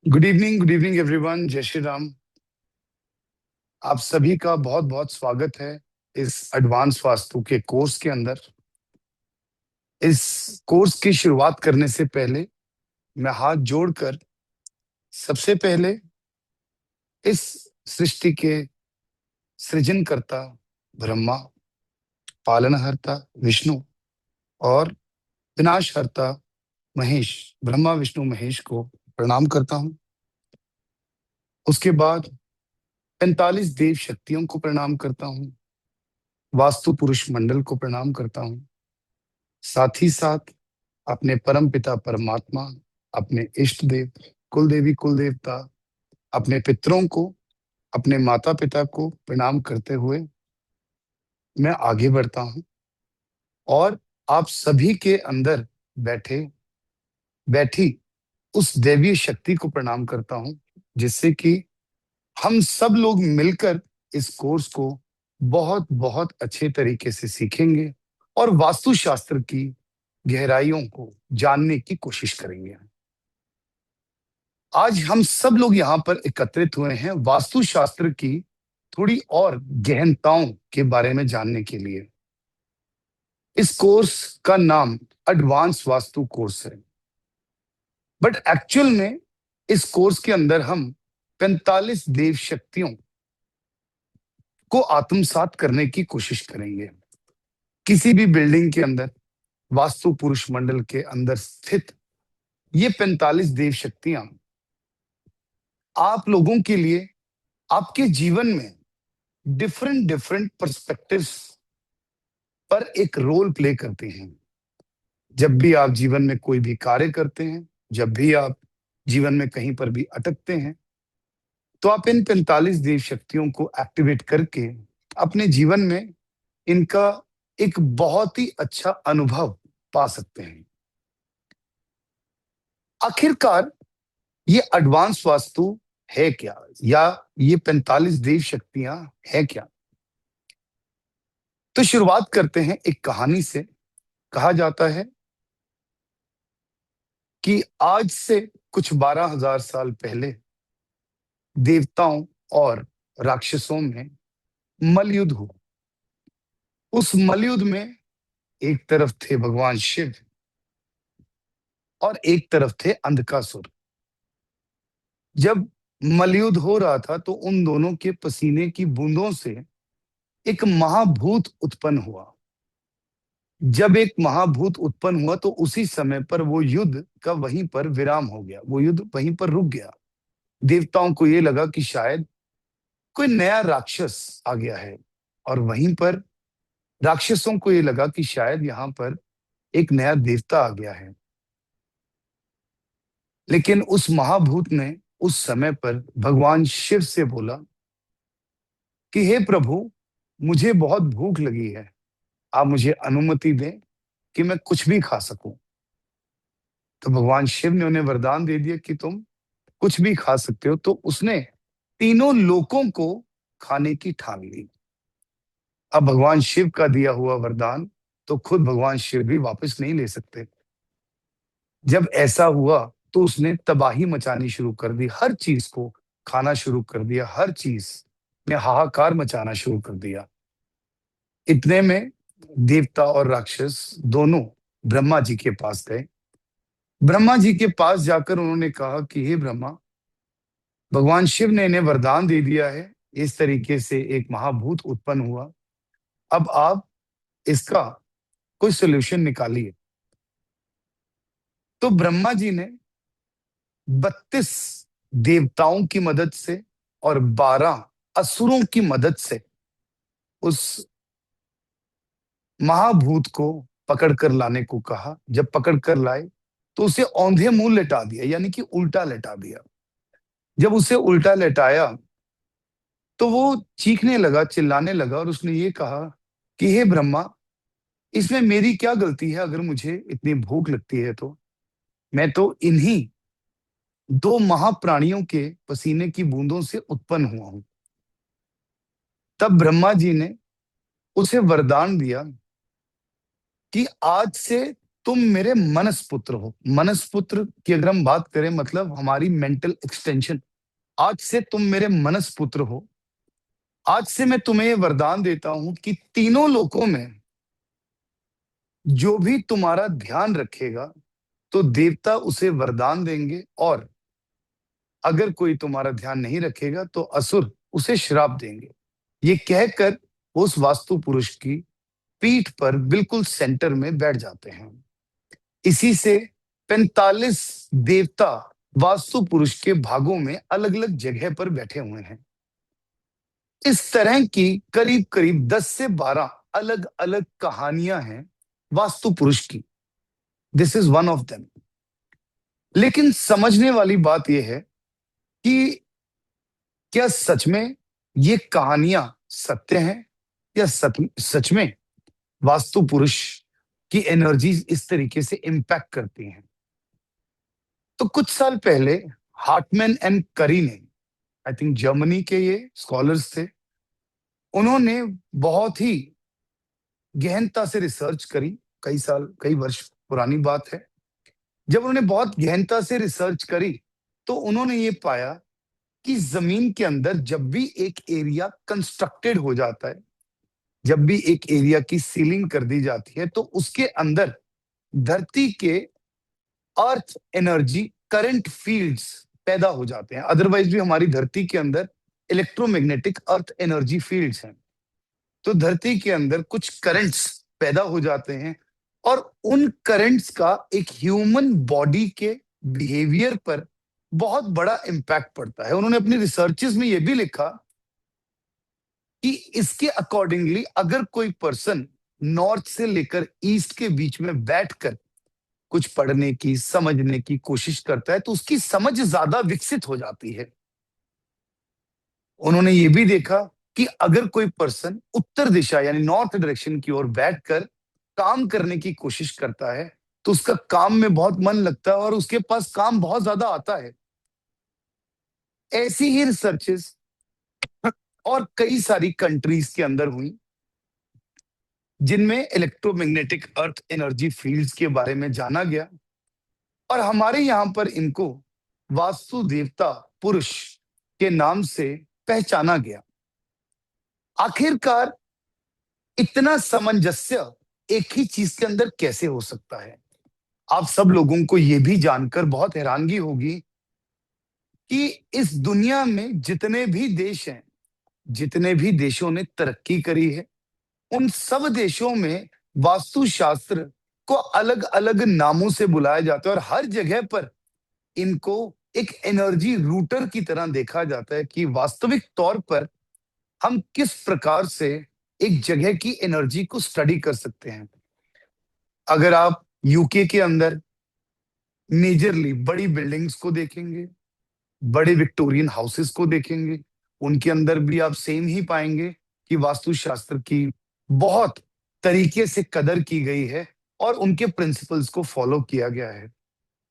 Good evening everyone. जय श्री राम। आप सभी का बहुत बहुत स्वागत है इस एडवांस वास्तु के कोर्स के अंदर। इस कोर्स की शुरुआत करने से पहले मैं हाथ जोड़कर सबसे पहले इस सृष्टि के सृजनकर्ता ब्रह्मा, पालनहर्ता विष्णु और विनाशहर्ता महेश, ब्रह्मा विष्णु महेश को प्रणाम करता हूं। उसके बाद 45 देव शक्तियों को प्रणाम करता हूं, वास्तु पुरुष मंडल को प्रणाम करता हूं, साथ ही साथ अपने परम पिता परमात्मा, अपने इष्ट देव, कुल देवी कुल देवता, अपने पितरों को, अपने माता पिता को प्रणाम करते हुए मैं आगे बढ़ता हूं और आप सभी के अंदर बैठे बैठी उस दैवीय शक्ति को प्रणाम करता हूं, जिससे कि हम सब लोग मिलकर इस कोर्स को बहुत बहुत अच्छे तरीके से सीखेंगे और वास्तुशास्त्र की गहराइयों को जानने की कोशिश करेंगे। आज हम सब लोग यहाँ पर एकत्रित हुए हैं वास्तुशास्त्र की थोड़ी और गहनताओं के बारे में जानने के लिए। इस कोर्स का नाम एडवांस वास्तु कोर्स है, बट एक्चुअल में इस कोर्स के अंदर हम 45 देव शक्तियों को आत्मसात करने की कोशिश करेंगे। किसी भी बिल्डिंग के अंदर, वास्तु पुरुष मंडल के अंदर स्थित ये 45 देव शक्तियां आप लोगों के लिए आपके जीवन में डिफरेंट डिफरेंट पर्सपेक्टिव्स पर एक रोल प्ले करते हैं। जब भी आप जीवन में कोई भी कार्य करते हैं, जब भी आप जीवन में कहीं पर भी अटकते हैं, तो आप इन 45 देव शक्तियों को एक्टिवेट करके अपने जीवन में इनका एक बहुत ही अच्छा अनुभव पा सकते हैं। आखिरकार ये एडवांस वास्तु है क्या, या ये 45 देव शक्तियां है क्या? तो शुरुआत करते हैं एक कहानी से। कहा जाता है कि आज से कुछ 12,000 साल पहले देवताओं और राक्षसों में मलयुद्ध हुआ। उस मलयुद्ध में एक तरफ थे भगवान शिव और एक तरफ थे अंधकासुर। जब मलयुद्ध हो रहा था तो उन दोनों के पसीने की बूंदों से एक महाभूत उत्पन्न हुआ। जब एक महाभूत उत्पन्न हुआ तो उसी समय पर वो युद्ध का वहीं पर विराम हो गया, वो युद्ध वहीं पर रुक गया। देवताओं को ये लगा कि शायद कोई नया राक्षस आ गया है, और वहीं पर राक्षसों को ये लगा कि शायद यहाँ पर एक नया देवता आ गया है। लेकिन उस महाभूत ने उस समय पर भगवान शिव से बोला कि हे प्रभु, मुझे बहुत भूख लगी है, आप मुझे अनुमति दें कि मैं कुछ भी खा सकूं। तो भगवान शिव ने उन्हें वरदान दे दिया कि तुम कुछ भी खा सकते हो। तो उसने तीनों लोकों को खाने की ठान ली। अब भगवान शिव का दिया हुआ वरदान तो खुद भगवान शिव भी वापस नहीं ले सकते। जब ऐसा हुआ तो उसने तबाही मचानी शुरू कर दी, हर चीज को खाना शुरू कर दिया, हर चीज ने हाहाकार मचाना शुरू कर दिया। इतने में देवता और राक्षस दोनों ब्रह्मा जी के पास गए। ब्रह्मा जी के पास जाकर उन्होंने कहा कि हे ब्रह्मा, भगवान शिव ने इन्हें वरदान दे दिया है, इस तरीके से एक महाभूत उत्पन्न हुआ, अब आप इसका कोई सोल्यूशन निकालिए। तो ब्रह्मा जी ने 32 देवताओं की मदद से और 12 असुरों की मदद से उस महाभूत को पकड़ कर लाने को कहा। जब पकड़ कर लाए तो उसे औंधे मुंह लेटा दिया, यानी कि उल्टा लेटा दिया। जब उसे उल्टा लेटाया तो वो चीखने लगा, चिल्लाने लगा, और उसने ये कहा कि हे ब्रह्मा, इसमें मेरी क्या गलती है? अगर मुझे इतनी भूख लगती है तो मैं तो इन्हीं दो महाप्राणियों के पसीने की बूंदों से उत्पन्न हुआ हूं। तब ब्रह्मा जी ने उसे वरदान दिया कि आज से तुम मेरे मनस पुत्र हो। मनस पुत्र की अगर हम बात करें, मतलब हमारी मेंटल एक्सटेंशन। आज से तुम मेरे मनस पुत्र हो। आज से मैं तुम्हें ये वरदान देता हूं कि तीनों लोकों में जो भी तुम्हारा ध्यान रखेगा, तो देवता उसे वरदान देंगे, और अगर कोई तुम्हारा ध्यान नहीं रखेगा तो असुर उसे श्राप देंगे। ये कहकर वो उस वास्तु पुरुष की पीठ पर बिल्कुल सेंटर में बैठ जाते हैं। इसी से 45 देवता वास्तु पुरुष के भागों में अलग अलग जगह पर बैठे हुए हैं। इस तरह की करीब करीब 10 से 12 अलग अलग कहानियां हैं वास्तु पुरुष की। This is one of them. लेकिन समझने वाली बात यह है कि क्या सच में ये कहानियां सत्य हैं, या सच में वास्तु पुरुष की एनर्जीज इस तरीके से इम्पैक्ट करती हैं। तो कुछ साल पहले हार्टमैन एंड करी ने, आई थिंक जर्मनी के ये स्कॉलर्स थे, उन्होंने बहुत ही गहनता से रिसर्च करी। कई साल, कई वर्ष पुरानी बात है। जब उन्होंने बहुत गहनता से रिसर्च करी, तो उन्होंने ये पाया कि जमीन के अंदर जब भी एक एरिया कंस्ट्रक्टेड हो जाता है, जब भी एक एरिया की सीलिंग कर दी जाती है, तो उसके अंदर धरती के अर्थ एनर्जी करंट फील्ड्स पैदा हो जाते हैं। अदरवाइज भी हमारी धरती के अंदर इलेक्ट्रोमैग्नेटिक अर्थ एनर्जी फील्ड्स हैं। तो धरती के अंदर कुछ करंट्स पैदा हो जाते हैं, और उन करंट्स का एक ह्यूमन बॉडी के बिहेवियर पर बहुत बड़ा इंपैक्ट पड़ता है। उन्होंने अपनी रिसर्चेस में यह भी लिखा कि इसके अकॉर्डिंगली अगर कोई पर्सन नॉर्थ से लेकर ईस्ट के बीच में बैठकर कुछ पढ़ने की, समझने की कोशिश करता है, तो उसकी समझ ज्यादा विकसित हो जाती है। उन्होंने ये भी देखा कि अगर कोई पर्सन उत्तर दिशा यानी नॉर्थ डायरेक्शन की ओर बैठकर काम करने की कोशिश करता है, तो उसका काम में बहुत मन लगता है और उसके पास काम बहुत ज्यादा आता है। ऐसी ही रिसर्चेस और कई सारी कंट्रीज के अंदर हुई, जिनमें इलेक्ट्रोमैग्नेटिक अर्थ एनर्जी फील्ड्स के बारे में जाना गया, और हमारे यहां पर इनको वास्तु देवता पुरुष के नाम से पहचाना गया। आखिरकार इतना सामंजस्य एक ही चीज के अंदर कैसे हो सकता है? आप सब लोगों को यह भी जानकर बहुत हैरानगी होगी कि इस दुनिया में जितने भी देश हैं, जितने भी देशों ने तरक्की करी है, उन सब देशों में वास्तुशास्त्र को अलग अलग नामों से बुलाया जाता है, और हर जगह पर इनको एक एनर्जी रूटर की तरह देखा जाता है कि वास्तविक तौर पर हम किस प्रकार से एक जगह की एनर्जी को स्टडी कर सकते हैं। अगर आप यूके के अंदर मेजरली बड़ी बिल्डिंग्स को देखेंगे, बड़े विक्टोरियन हाउसेस को देखेंगे, उनके अंदर भी आप सेम ही पाएंगे कि वास्तुशास्त्र की बहुत तरीके से कदर की गई है और उनके प्रिंसिपल्स को फॉलो किया गया है।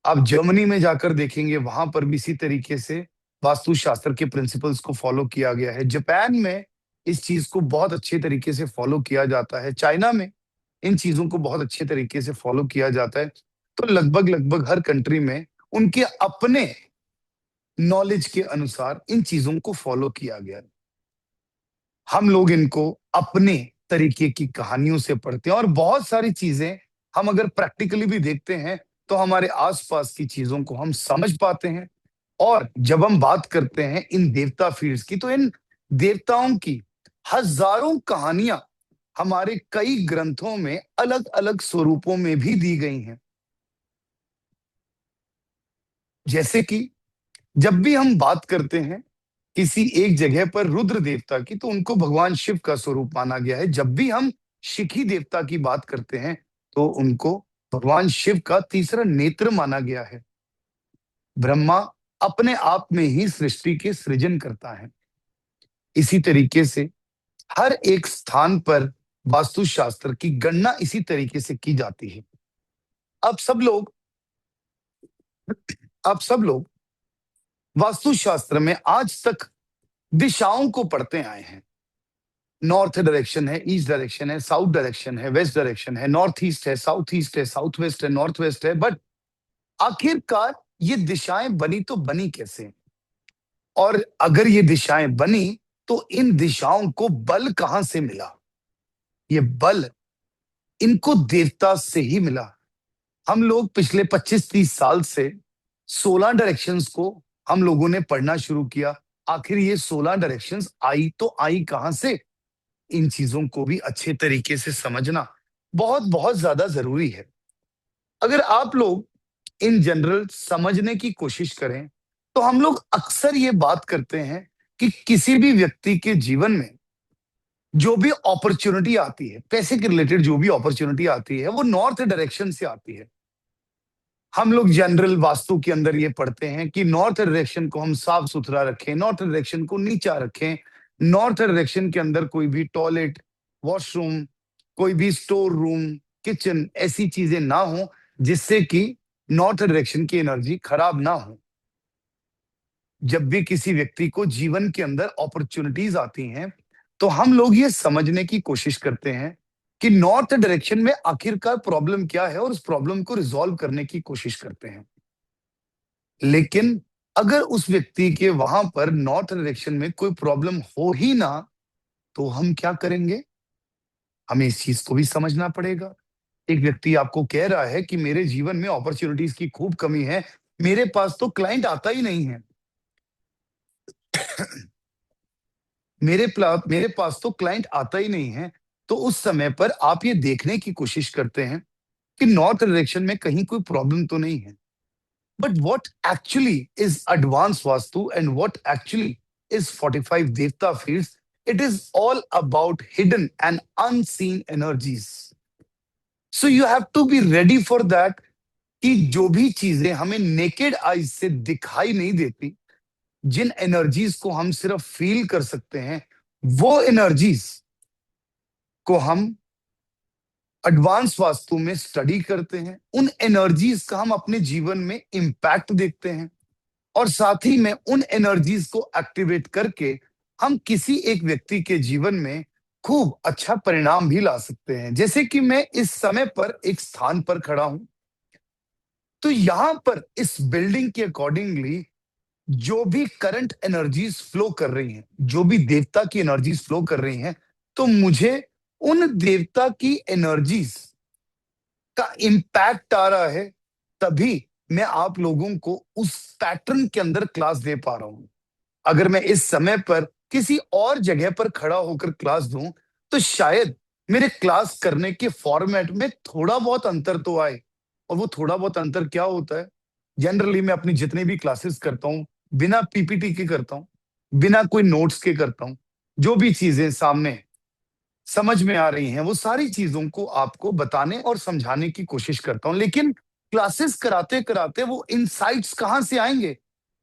आप जर्मनी में जाकर देखेंगे, वहां पर भी इसी तरीके से वास्तुशास्त्र के प्रिंसिपल्स को फॉलो किया गया है। जापान में इस चीज को बहुत अच्छे तरीके से फॉलो किया जाता है। चाइना में इन चीजों को बहुत अच्छे तरीके से फॉलो किया जाता है। तो लगभग लगभग हर कंट्री में उनके अपने नॉलेज के अनुसार इन चीजों को फॉलो किया गया है। हम लोग इनको अपने तरीके की कहानियों से पढ़ते हैं, और बहुत सारी चीजें हम अगर प्रैक्टिकली भी देखते हैं, तो हमारे आसपास की चीजों को हम समझ पाते हैं। और जब हम बात करते हैं इन देवता फील्ड्स की, तो इन देवताओं की हजारों कहानियां हमारे कई ग्रंथों में अलग अलग स्वरूपों में भी दी गई हैं। जैसे कि जब भी हम बात करते हैं किसी एक जगह पर रुद्र देवता की, तो उनको भगवान शिव का स्वरूप माना गया है। जब भी हम शिखी देवता की बात करते हैं, तो उनको भगवान शिव का तीसरा नेत्र माना गया है। ब्रह्मा अपने आप में ही सृष्टि के सृजन करता है। इसी तरीके से हर एक स्थान पर वास्तुशास्त्र की गणना इसी तरीके से की जाती है। अब सब लोग अब सब लोग वास्तुशास्त्र में आज तक दिशाओं को पढ़ते आए हैं। नॉर्थ डायरेक्शन है, ईस्ट डायरेक्शन है, साउथ डायरेक्शन है, वेस्ट डायरेक्शन है, नॉर्थ ईस्ट है, साउथ वेस्ट है, नॉर्थ वेस्ट है, बट आखिरकार ये दिशाएं बनी तो बनी कैसे? और अगर ये दिशाएं बनी तो इन दिशाओं को बल कहां से मिला? ये बल इनको देवता से ही मिला। हम लोग पिछले 25-30 साल से 16 डायरेक्शंस को हम लोगों ने पढ़ना शुरू किया। आखिर ये 16 डायरेक्शंस आई तो आई कहां से? इन चीजों को भी अच्छे तरीके से समझना बहुत बहुत ज्यादा जरूरी है। अगर आप लोग इन जनरल समझने की कोशिश करें तो हम लोग अक्सर ये बात करते हैं कि किसी भी व्यक्ति के जीवन में जो भी अपॉर्चुनिटी आती है, पैसे के रिलेटेड जो भी अपॉर्चुनिटी आती है, वो नॉर्थ डायरेक्शन से आती है। हम लोग जनरल वास्तु के अंदर ये पढ़ते हैं कि नॉर्थ डायरेक्शन को हम साफ सुथरा रखें, नॉर्थ डायरेक्शन को नीचा रखें, नॉर्थ डायरेक्शन के अंदर कोई भी टॉयलेट, वॉशरूम, कोई भी स्टोर रूम, किचन, ऐसी चीजें ना हो जिससे कि नॉर्थ डायरेक्शन की एनर्जी खराब ना हो। जब भी किसी व्यक्ति को जीवन के अंदर अपॉर्चुनिटीज आती हैं तो हम लोग ये समझने की कोशिश करते हैं कि नॉर्थ डायरेक्शन में आखिरकार प्रॉब्लम क्या है और उस प्रॉब्लम को रिजॉल्व करने की कोशिश करते हैं। लेकिन अगर उस व्यक्ति के वहां पर नॉर्थ डायरेक्शन में कोई प्रॉब्लम हो ही ना तो हम क्या करेंगे? हमें इस चीज को भी समझना पड़ेगा। एक व्यक्ति आपको कह रहा है कि मेरे जीवन में अपॉर्चुनिटीज की खूब कमी है, मेरे पास तो क्लाइंट आता ही नहीं है, मेरे पास तो क्लाइंट आता ही नहीं है। तो उस समय पर आप ये देखने की कोशिश करते हैं कि नॉर्थ डायरेक्शन में कहीं कोई प्रॉब्लम तो नहीं है। But what actually is advance vastu and what actually is 45 devta fields? It is all about hidden and unseen energies. So you have to be ready for that कि जो भी चीजें हमें नेकेड आईज से दिखाई नहीं देती, जिन एनर्जीज को हम सिर्फ फील कर सकते हैं, वो एनर्जीज को हम एडवांस वास्तु में स्टडी करते हैं, उन एनर्जीज का हम अपने जीवन में इंपैक्ट देखते हैं और साथ ही में उन एनर्जीज को एक्टिवेट करके हम किसी एक व्यक्ति के जीवन में खूब अच्छा परिणाम भी ला सकते हैं। जैसे कि मैं इस समय पर एक स्थान पर खड़ा हूं, तो यहां पर इस बिल्डिंग के अकॉर्डिंगली जो भी करंट एनर्जीज फ्लो कर रही हैं, जो भी देवता की एनर्जीज फ्लो कर रही हैं, तो मुझे उन देवता की एनर्जीज का इम्पैक्ट आ रहा है, तभी मैं आप लोगों को उस पैटर्न के अंदर क्लास दे पा रहा हूं। अगर मैं इस समय पर किसी और जगह पर खड़ा होकर क्लास दूं तो शायद मेरे क्लास करने के फॉर्मेट में थोड़ा बहुत अंतर तो आए। और वो थोड़ा बहुत अंतर क्या होता है? जनरली मैं अपनी जितनी भी क्लासेस करता हूं बिना पीपीटी के करता हूं, बिना कोई नोट्स के करता हूं। जो भी चीजें सामने समझ में आ रही हैं वो सारी चीजों को आपको बताने और समझाने की कोशिश करता हूं। लेकिन क्लासेस कराते कराते वो इनसाइट्स कहां से आएंगे?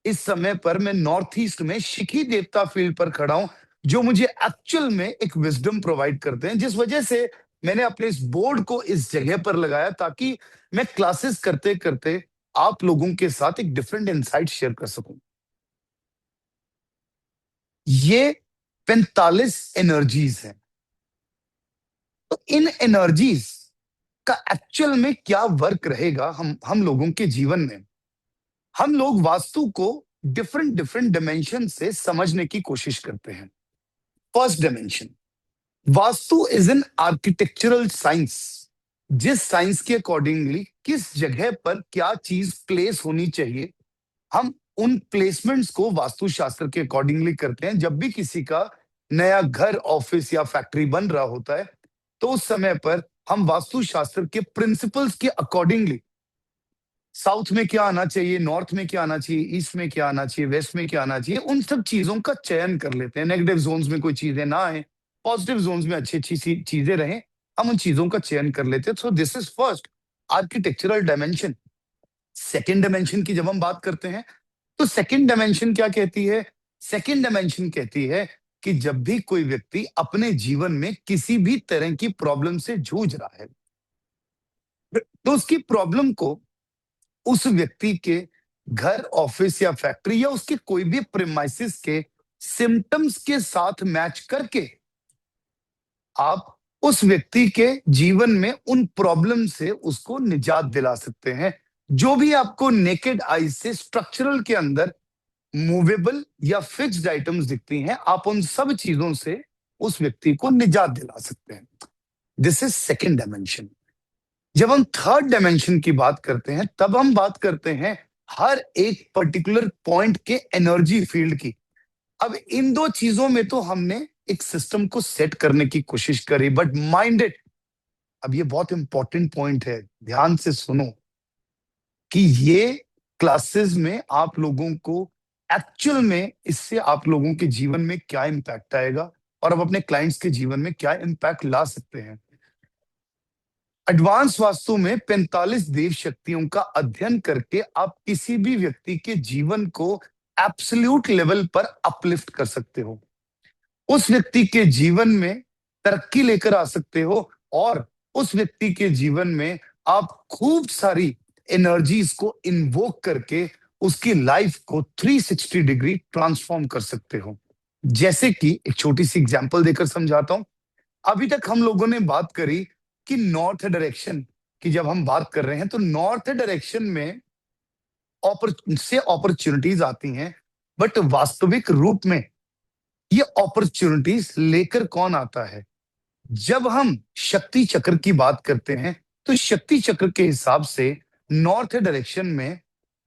इस समय पर मैं नॉर्थ ईस्ट में शिखी देवता फील्ड पर खड़ा हूं, जो मुझे एक्चुअल में एक विजडम प्रोवाइड करते हैं, जिस वजह से मैंने अपने इस बोर्ड को इस जगह पर लगाया ताकि मैं क्लासेस करते करते आप लोगों के साथ एक डिफरेंट इनसाइट शेयर कर सकूं। ये 45 एनर्जीज हैं। तो इन एनर्जीज का एक्चुअल में क्या वर्क रहेगा हम लोगों के जीवन में? हम लोग वास्तु को डिफरेंट डिफरेंट डायमेंशन से समझने की कोशिश करते हैं। First dimension, vastu is an architectural science. जिस साइंस के अकॉर्डिंगली किस जगह पर क्या चीज प्लेस होनी चाहिए, हम उन प्लेसमेंट्स को वास्तुशास्त्र के अकॉर्डिंगली करते हैं। जब भी किसी का नया घर, ऑफिस या फैक्ट्री बन रहा होता है तो उस समय पर हम वास्तुशास्त्र के प्रिंसिपल्स के अकॉर्डिंगली साउथ में क्या आना चाहिए, नॉर्थ में क्या आना चाहिए, ईस्ट में क्या आना चाहिए, वेस्ट में क्या आना चाहिए, उन सब चीजों का चयन कर लेते हैं। नेगेटिव जोन्स में कोई चीजें ना आए, पॉजिटिव जोन्स में अच्छी अच्छी चीजें रहें, हम उन चीजों का चयन कर लेते हैं। So this is first architectural dimension. Second dimension की जब हम बात करते हैं तो सेकेंड डायमेंशन क्या कहती है? सेकेंड डायमेंशन कहती है कि जब भी कोई व्यक्ति अपने जीवन में किसी भी तरह की प्रॉब्लम से जूझ रहा है तो उसकी प्रॉब्लम को उस व्यक्ति के घर, ऑफिस या फैक्ट्री या उसके कोई भी प्रेमाइसिस के सिम्टम्स के साथ मैच करके आप उस व्यक्ति के जीवन में उन प्रॉब्लम से उसको निजात दिला सकते हैं। जो भी आपको नेकेड आई से स्ट्रक्चरल के अंदर मूवेबल या फिक्स्ड आइटम्स दिखती हैं, आप उन सब चीजों से उस व्यक्ति को निजात दिला सकते हैं। This is second dimension. जब हम थर्ड डायमेंशन की बात करते हैं, तब हम बात करते हैं हर एक पर्टिकुलर पॉइंट के एनर्जी फील्ड की। अब इन दो चीजों में तो हमने एक सिस्टम को सेट करने की कोशिश करी, बट माइंडेड, अब ये बहुत इंपॉर्टेंट पॉइंट है, ध्यान से सुनो कि ये क्लासेस में आप लोगों को एक्चुअल में इससे आप लोगों के जीवन में क्या इम्पैक्ट आएगा और आप अपने क्लाइंट्स के जीवन में क्या इम्पैक्ट ला सकते हैं। एडवांस वास्तु में 45 देव शक्तियों का अध्ययन करके आप किसी भी व्यक्ति के जीवन को एब्सोल्यूट लेवल पर अपलिफ्ट कर सकते हो, उस व्यक्ति के जीवन में तरक्की लेकर आ सकते हो, और उस व्यक्ति के जीवन में आप खूब सारी एनर्जीज को इन्वोक करके उसकी लाइफ को 360 डिग्री ट्रांसफॉर्म कर सकते हो। जैसे कि एक छोटी सी एग्जांपल देकर समझाता हूं। अभी तक हम लोगों ने बात करी कि नॉर्थ डायरेक्शन की जब हम बात कर रहे हैं, तो नॉर्थ डायरेक्शन में से अपॉर्चुनिटीज आती हैं, बट वास्तविक रूप में ये अपॉर्चुनिटीज लेकर कौन आता है? जब हम शक्ति चक्र की बात करते हैं, तो शक्ति चक्र के हिसाब से नॉर्थ डायरेक्शन में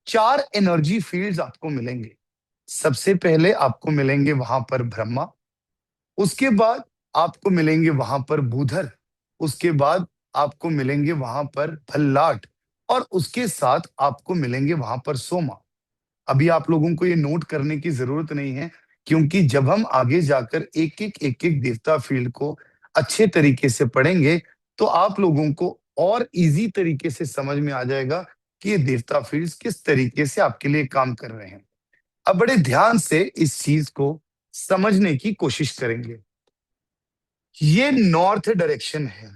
4 एनर्जी फील्ड्स आपको मिलेंगे। सबसे पहले आपको मिलेंगे वहां पर ब्रह्मा, उसके बाद आपको मिलेंगे वहां पर बुधर, उसके बाद आपको मिलेंगे वहां पर भल्लाट, और उसके साथ आपको मिलेंगे वहां पर सोमा। अभी आप लोगों को ये नोट करने की जरूरत नहीं है, क्योंकि जब हम आगे जाकर एक एक देवता फील्ड को अच्छे तरीके से पढ़ेंगे, तो आप लोगों को और इजी तरीके से समझ में आ जाएगा कि ये देवता फील्ड्स किस तरीके से आपके लिए काम कर रहे हैं। अब बड़े ध्यान से इस चीज को समझने की कोशिश करेंगे। ये नॉर्थ डायरेक्शन है,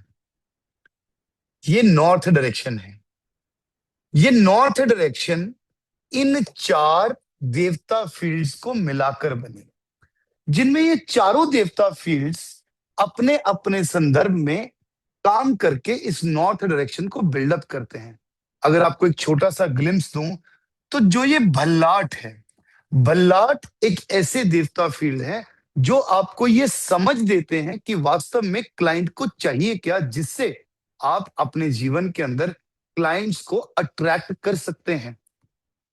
ये नॉर्थ डायरेक्शन है, ये नॉर्थ डायरेक्शन इन 4 देवता फील्ड्स को मिलाकर बनी, जिनमें ये चारों देवता फील्ड्स अपने अपने संदर्भ में काम करके इस नॉर्थ डायरेक्शन को बिल्डअप करते हैं। अगर आपको एक छोटा सा ग्लिम्स दूं, तो जो ये भल्लाट है, भल्लाट एक ऐसे देवता फील्ड है जो आपको ये समझ देते हैं कि वास्तव में क्लाइंट को चाहिए क्या, जिससे आप अपने जीवन के अंदर क्लाइंट्स को अट्रैक्ट कर सकते हैं।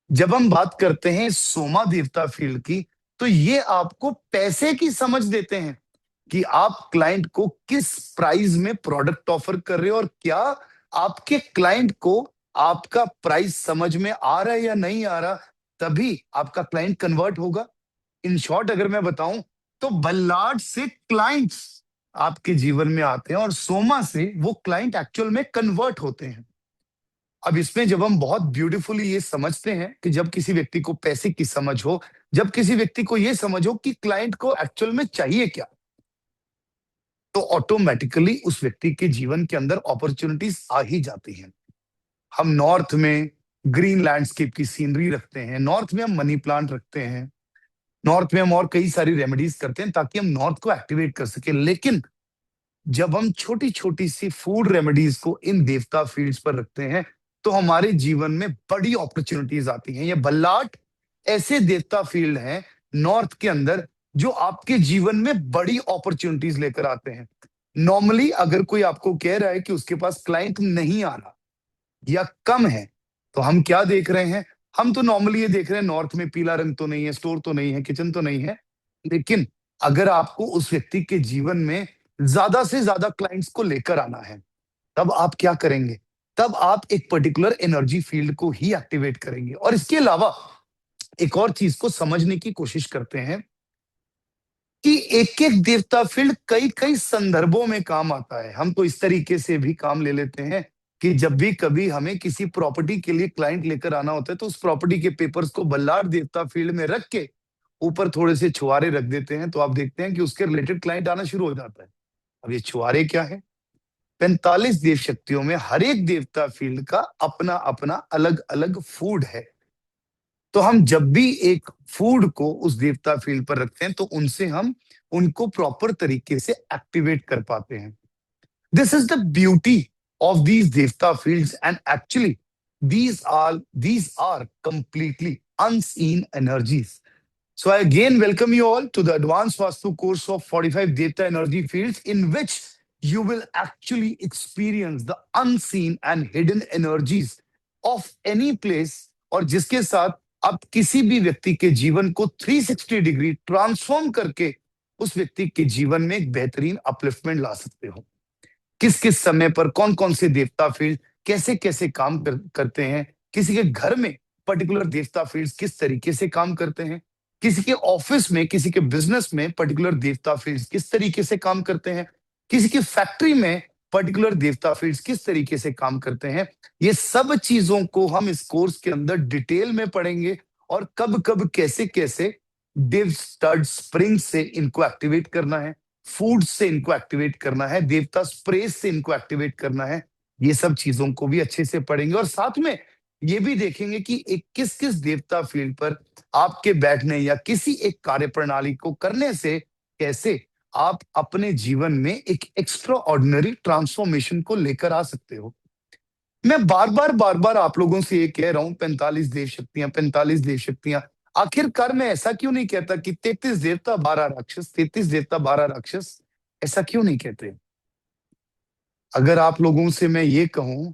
जब हम बात करते हैं सोमा देवता फील्ड की, तो ये आपको पैसे की समझ देते हैं कि आप क्लाइंट को किस प्राइस में प्रोडक्ट ऑफर कर रहे हो, और क्या आपके क्लाइंट को आपका प्राइस समझ में आ रहा है या नहीं आ रहा, तभी आपका क्लाइंट कन्वर्ट होगा। इन शॉर्ट अगर मैं बताऊं, तो बल्लाड से क्लाइंट्स आपके जीवन में आते हैं और सोमा से वो क्लाइंट एक्चुअल में कन्वर्ट होते हैं। अब इसमें जब हम बहुत ब्यूटीफुली ये समझते हैं कि जब किसी व्यक्ति को पैसे की समझ हो, जब किसी व्यक्ति को ये समझ हो कि क्लाइंट को एक्चुअल में चाहिए क्या, तो ऑटोमेटिकली उस व्यक्ति के जीवन के अंदर अपॉर्चुनिटीज आ ही जाती हैं। हम नॉर्थ में ग्रीन लैंडस्केप की सीनरी रखते हैं, नॉर्थ में हम मनी प्लांट रखते हैं, नॉर्थ में हम और कई सारी रेमेडीज करते हैं ताकि हम नॉर्थ को एक्टिवेट कर सके। लेकिन जब हम छोटी छोटी सी फूड रेमेडीज को इन देवता फील्ड्स पर रखते हैं, तो हमारे जीवन में बड़ी अपॉर्चुनिटीज आती हैं। ये बल्लाट ऐसे देवता फील्ड हैं नॉर्थ के अंदर जो आपके जीवन में बड़ी अपॉर्चुनिटीज लेकर आते हैं। नॉर्मली अगर कोई आपको कह रहा है कि उसके पास क्लाइंट नहीं आ रहा या कम है, तो हम क्या देख रहे हैं? हम तो नॉर्मली ये देख रहे हैं नॉर्थ में पीला रंग तो नहीं है, स्टोर तो नहीं है, किचन तो नहीं है। लेकिन अगर आपको उस व्यक्ति के जीवन में ज्यादा से ज्यादा क्लाइंट्स को लेकर आना है, तब आप क्या करेंगे? तब आप एक पर्टिकुलर एनर्जी फील्ड को ही एक्टिवेट करेंगे। और इसके अलावा एक और चीज को समझने की कोशिश करते हैं कि एक एक देवता फील्ड कई कई संदर्भों में काम आता है। हम तो इस तरीके से भी काम ले लेते हैं कि जब भी कभी हमें किसी प्रॉपर्टी के लिए क्लाइंट लेकर आना होता है, तो उस प्रॉपर्टी के पेपर्स को बल्लार देवता फील्ड में रख के ऊपर थोड़े से छुआरे रख देते हैं, तो आप देखते हैं कि उसके रिलेटेड क्लाइंट आना शुरू हो जाता है। अब ये छुआरे क्या है? 45 देव शक्तियों में हर एक देवता फील्ड का अपना अपना अलग अलग फूड है। तो हम जब भी एक फूड को उस देवता फील्ड पर रखते हैं तो उनसे हम उनको प्रॉपर तरीके से एक्टिवेट कर पाते हैं। This is the beauty of these Devta fields, and actually, these are completely unseen energies. So I again welcome you all to the Advanced Vastu course of 45 Devta energy fields, in which you will actually experience the unseen and hidden energies of any place, और जिसके साथ आप किसी भी व्यक्ति के जीवन को 360 डिग्री ट्रांसफॉर्म करके उस व्यक्ति के जीवन में एक बेहतरीन अपलिफ्टमेंट ला सकते हो। किस किस समय पर कौन कौन से देवता फील्ड कैसे कैसे काम करते हैं, किसी के घर में पर्टिकुलर देवता फील्ड्स किस तरीके से काम करते हैं, किसी के ऑफिस में, किसी के बिजनेस में पर्टिकुलर देवता फील्ड्स किस तरीके से काम करते हैं, किसी की फैक्ट्री में पर्टिकुलर देवता फील्ड्स किस तरीके से काम करते हैं। ये सब चीजों को हम इस कोर्स के अंदर डिटेल में पढ़ेंगे, और कब कब कैसे कैसे देव स्टड स्प्रिंग से इनको एक्टिवेट करना है, फूड से इनको एक्टिवेट करना है, देवता स्प्रे से इनको एक्टिवेट करना है। ये सब चीजों को भी अच्छे से पढ़ेंगे, और साथ में ये भी देखेंगे कि एक किस किस देवता फील्ड पर आपके बैठने या किसी एक कार्य प्रणाली को करने से कैसे आप अपने जीवन में एक एक्स्ट्रा ऑर्डिनरी ट्रांसफॉर्मेशन को लेकर आ सकते हो। मैं बार बार आप लोगों से ये कह रहा हूं, 45 देव शक्तियां, 45 देव शक्तियां। आखिरकार मैं ऐसा क्यों नहीं कहता कि 33 देवता 12 राक्षस, 33 देवता 12 राक्षस, ऐसा क्यों नहीं कहते? अगर आप लोगों से मैं ये कहूं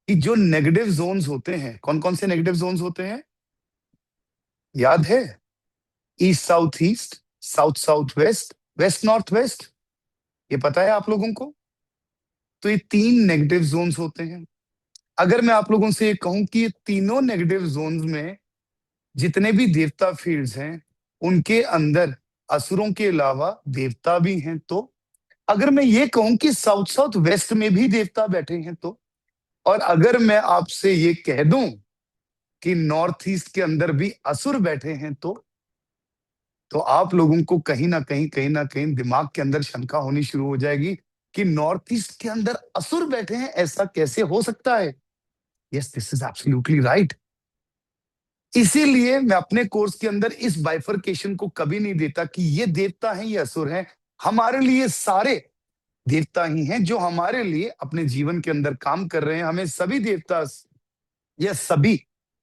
कि जो नेगेटिव जोन्स होते हैं, कौन कौन से नेगेटिव जोन्स होते हैं, याद है? East south east, south south west, west north west, ये पता है आप लोगों को? तो ये 3 नेगेटिव जोन्स होते हैं। अगर मैं आप लोगों से ये कहूं कि ये तीनों नेगेटिव जोन्स में जितने भी देवता फील्ड्स हैं, उनके अंदर असुरों के अलावा देवता भी हैं, तो अगर मैं ये कहूं कि साउथ साउथ वेस्ट में भी देवता बैठे हैं, तो और अगर मैं आपसे ये कह दूं कि नॉर्थ ईस्ट के अंदर भी असुर बैठे हैं, तो आप लोगों को कहीं ना कहीं दिमाग के अंदर शंका होनी शुरू हो जाएगी कि नॉर्थ ईस्ट के अंदर असुर बैठे हैं, ऐसा कैसे हो सकता है? Yes, this is absolutely right. इसीलिए मैं अपने कोर्स के अंदर इस बाइफरकेशन को कभी नहीं देता कि ये देवता हैं, ये असुर हैं। हमारे लिए सारे देवता ही हैं जो हमारे लिए अपने जीवन के अंदर काम कर रहे हैं। हमें सभी देवता या सभी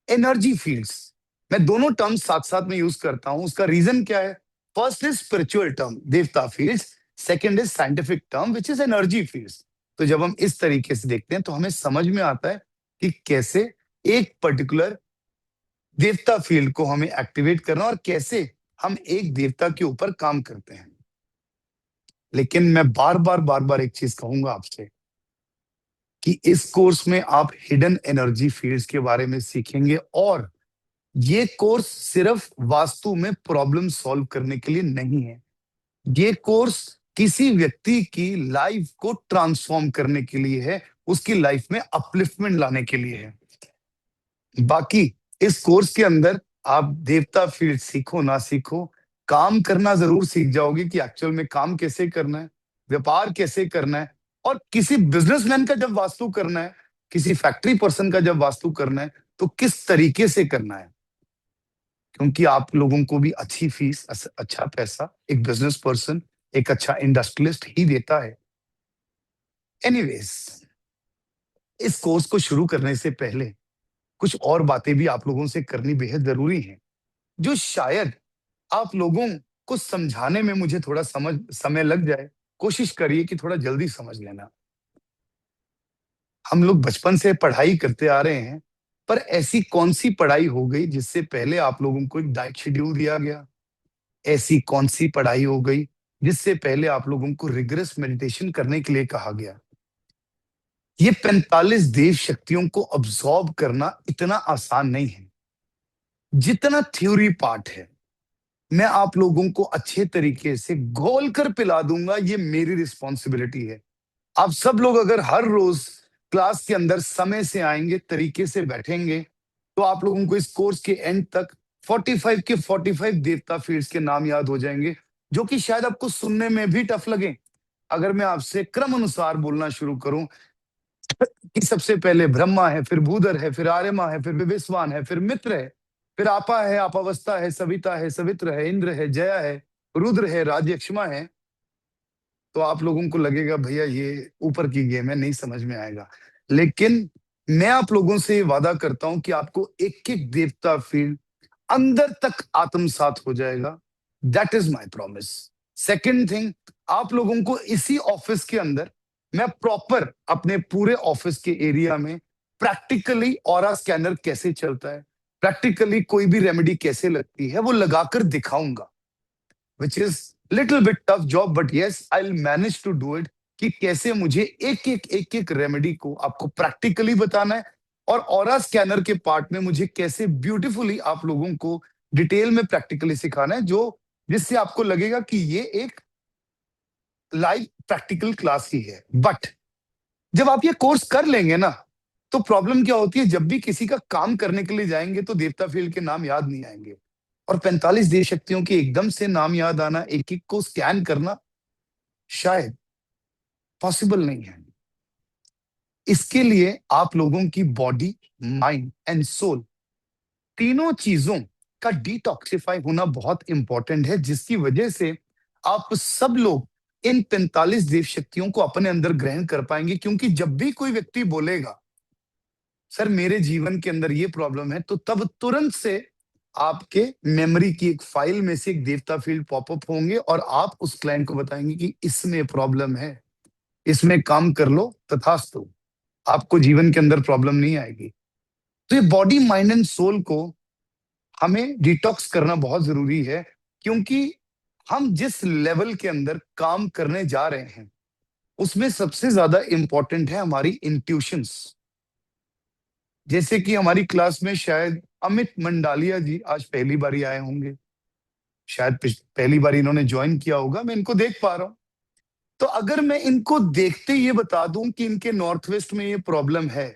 एनर्जी फील्ड्स, मैं दोनों टर्म्स साथ साथ में यूज करता हूं। उसका रीजन क्या है? फर्स्ट इज स्पिरिचुअल टर्म देवता fields, second is scientific term which is energy fields. तो जब हम इस तरीके से देखते हैं तो हमें समझ में आता है कि कैसे एक पर्टिकुलर देवता फील्ड को हमें एक्टिवेट करना और कैसे हम एक देवता के ऊपर काम करते हैं। लेकिन मैं बार बार एक चीज कहूंगा आपसे कि इस कोर्स में आप हिडन एनर्जी फील्ड्स के बारे में सीखेंगे, और ये कोर्स सिर्फ वास्तु में प्रॉब्लम सॉल्व करने के लिए नहीं है। ये कोर्स किसी व्यक्ति की लाइफ को ट्रांसफॉर्म करने के लिए है, उसकी लाइफ में अपलिफ्टमेंट लाने के लिए है। बाकी इस कोर्स के अंदर आप देवता फील्ड सीखो ना सीखो, काम करना जरूर सीख जाओगे कि एक्चुअल में काम कैसे करना है, व्यापार कैसे करना है, और किसी बिजनेसमैन का जब वास्तु करना है, किसी फैक्ट्री पर्सन का जब वास्तु करना है, तो किस तरीके से करना है। क्योंकि आप लोगों को भी अच्छी फीस, अच्छा पैसा एक बिजनेस पर्सन, एक अच्छा इंडस्ट्रियलिस्ट ही देता है। एनीवेज, इस कोर्स को शुरू करने से पहले कुछ और बातें भी आप लोगों से करनी बेहद जरूरी हैं, जो शायद आप लोगों को समझाने में मुझे थोड़ा समय लग जाए। कोशिश करिए कि थोड़ा जल्दी समझ लेना। हम लोग बचपन से पढ़ाई करते आ रहे हैं, पर ऐसी कौन सी पढ़ाई हो गई जिससे पहले आप लोगों को एक डाइट शेड्यूल दिया गया? ऐसी कौन सी पढ़ाई हो गई जिससे पहले आप लोगों को रिगरस मेडिटेशन करने के लिए कहा गया? ये 45 देव शक्तियों को अब्सॉर्ब करना इतना आसान नहीं है जितना थ्योरी पार्ट है। मैं आप लोगों को अच्छे तरीके से घोल कर पिला दूंगा, ये मेरी रिस्पॉन्सिबिलिटी है। आप सब लोग अगर हर रोज क्लास के अंदर समय से आएंगे, तरीके से बैठेंगे, तो आप लोगों को इस कोर्स के एंड तक 45 के 45 देवता फील्ड्स के नाम याद हो जाएंगे, जो कि शायद आपको सुनने में भी टफ लगे। अगर मैं आपसे क्रम अनुसार बोलना शुरू करूं कि सबसे पहले ब्रह्मा है, फिर भूधर है, फिर आर्यमा है, फिर विवस्वान है, फिर मित्र है, फिर आपा है, आपावस्था है, सविता है, सवित्र है, इंद्र है, जया है, रुद्र है, राजयक्ष्मा है। तो आप लोगों को लगेगा भैया ये ऊपर की गेम है, नहीं समझ में आएगा। लेकिन मैं आप लोगों से ये वादा करता हूं कि आपको एक एक देवता फील्ड अंदर तक आत्मसात हो जाएगा। That is my promise. Second thing, आप लोगों को इसी ऑफिस के अंदर मैं प्रॉपर अपने पूरे ऑफिस के एरिया में प्रैक्टिकली ऑरा स्कैनर कैसे चलता है, प्रैक्टिकली कोई भी रेमेडी कैसे लगती है, वो लगाकर दिखाऊंगा। Which is little bit tough job, but yes I will manage to do it. कि कैसे मुझे एक एक रेमेडी को आपको प्रैक्टिकली बताना है, और ऑरा स्कैनर के पार्ट में मुझे कैसे ब्यूटीफुली आप लोगों को डिटेल में प्रैक्टिकली सिखाना है, जो जिससे आपको लगेगा कि ये एक लाइव प्रैक्टिकल क्लास ही है। बट जब आप ये कोर्स कर लेंगे ना, तो प्रॉब्लम क्या होती है, जब भी किसी का काम करने के लिए जाएंगे तो देवता फील्ड के नाम याद नहीं आएंगे। और 45 देव शक्तियों के एकदम से नाम याद आना, एक एक को स्कैन करना शायद पॉसिबल नहीं है। इसके लिए आप लोगों की बॉडी, माइंड एंड सोल, तीनों चीजों का डिटॉक्सिफाई होना बहुत इंपॉर्टेंट है, जिसकी वजह से आप सब लोग इन 45 देव शक्तियों को अपने अंदर ग्रहण कर पाएंगे। क्योंकि जब भी कोई व्यक्ति बोलेगा सर मेरे जीवन के अंदर ये प्रॉब्लम है, तो तब तुरंत से आपके मेमोरी की एक फाइल में से एक देवता फील्ड पॉपअप होंगे, और आप उस क्लाइंट को बताएंगे कि इसमें प्रॉब्लम है, इसमें काम कर लो, तथास्तु, आपको जीवन के अंदर प्रॉब्लम नहीं आएगी। तो ये बॉडी, माइंड एंड सोल को हमें डिटॉक्स करना बहुत जरूरी है। क्योंकि हम जिस लेवल के अंदर काम करने जा रहे हैं, उसमें सबसे ज्यादा इंपॉर्टेंट है हमारी इंट्यूशंस। जैसे कि हमारी क्लास में शायद अमित मंडालिया जी आज पहली बार आए होंगे, शायद पहली बार इन्होंने ज्वाइन किया होगा, मैं इनको देख पा रहा हूं। तो अगर मैं इनको देखते ये बता दूं कि इनके नॉर्थ वेस्ट में ये प्रॉब्लम है,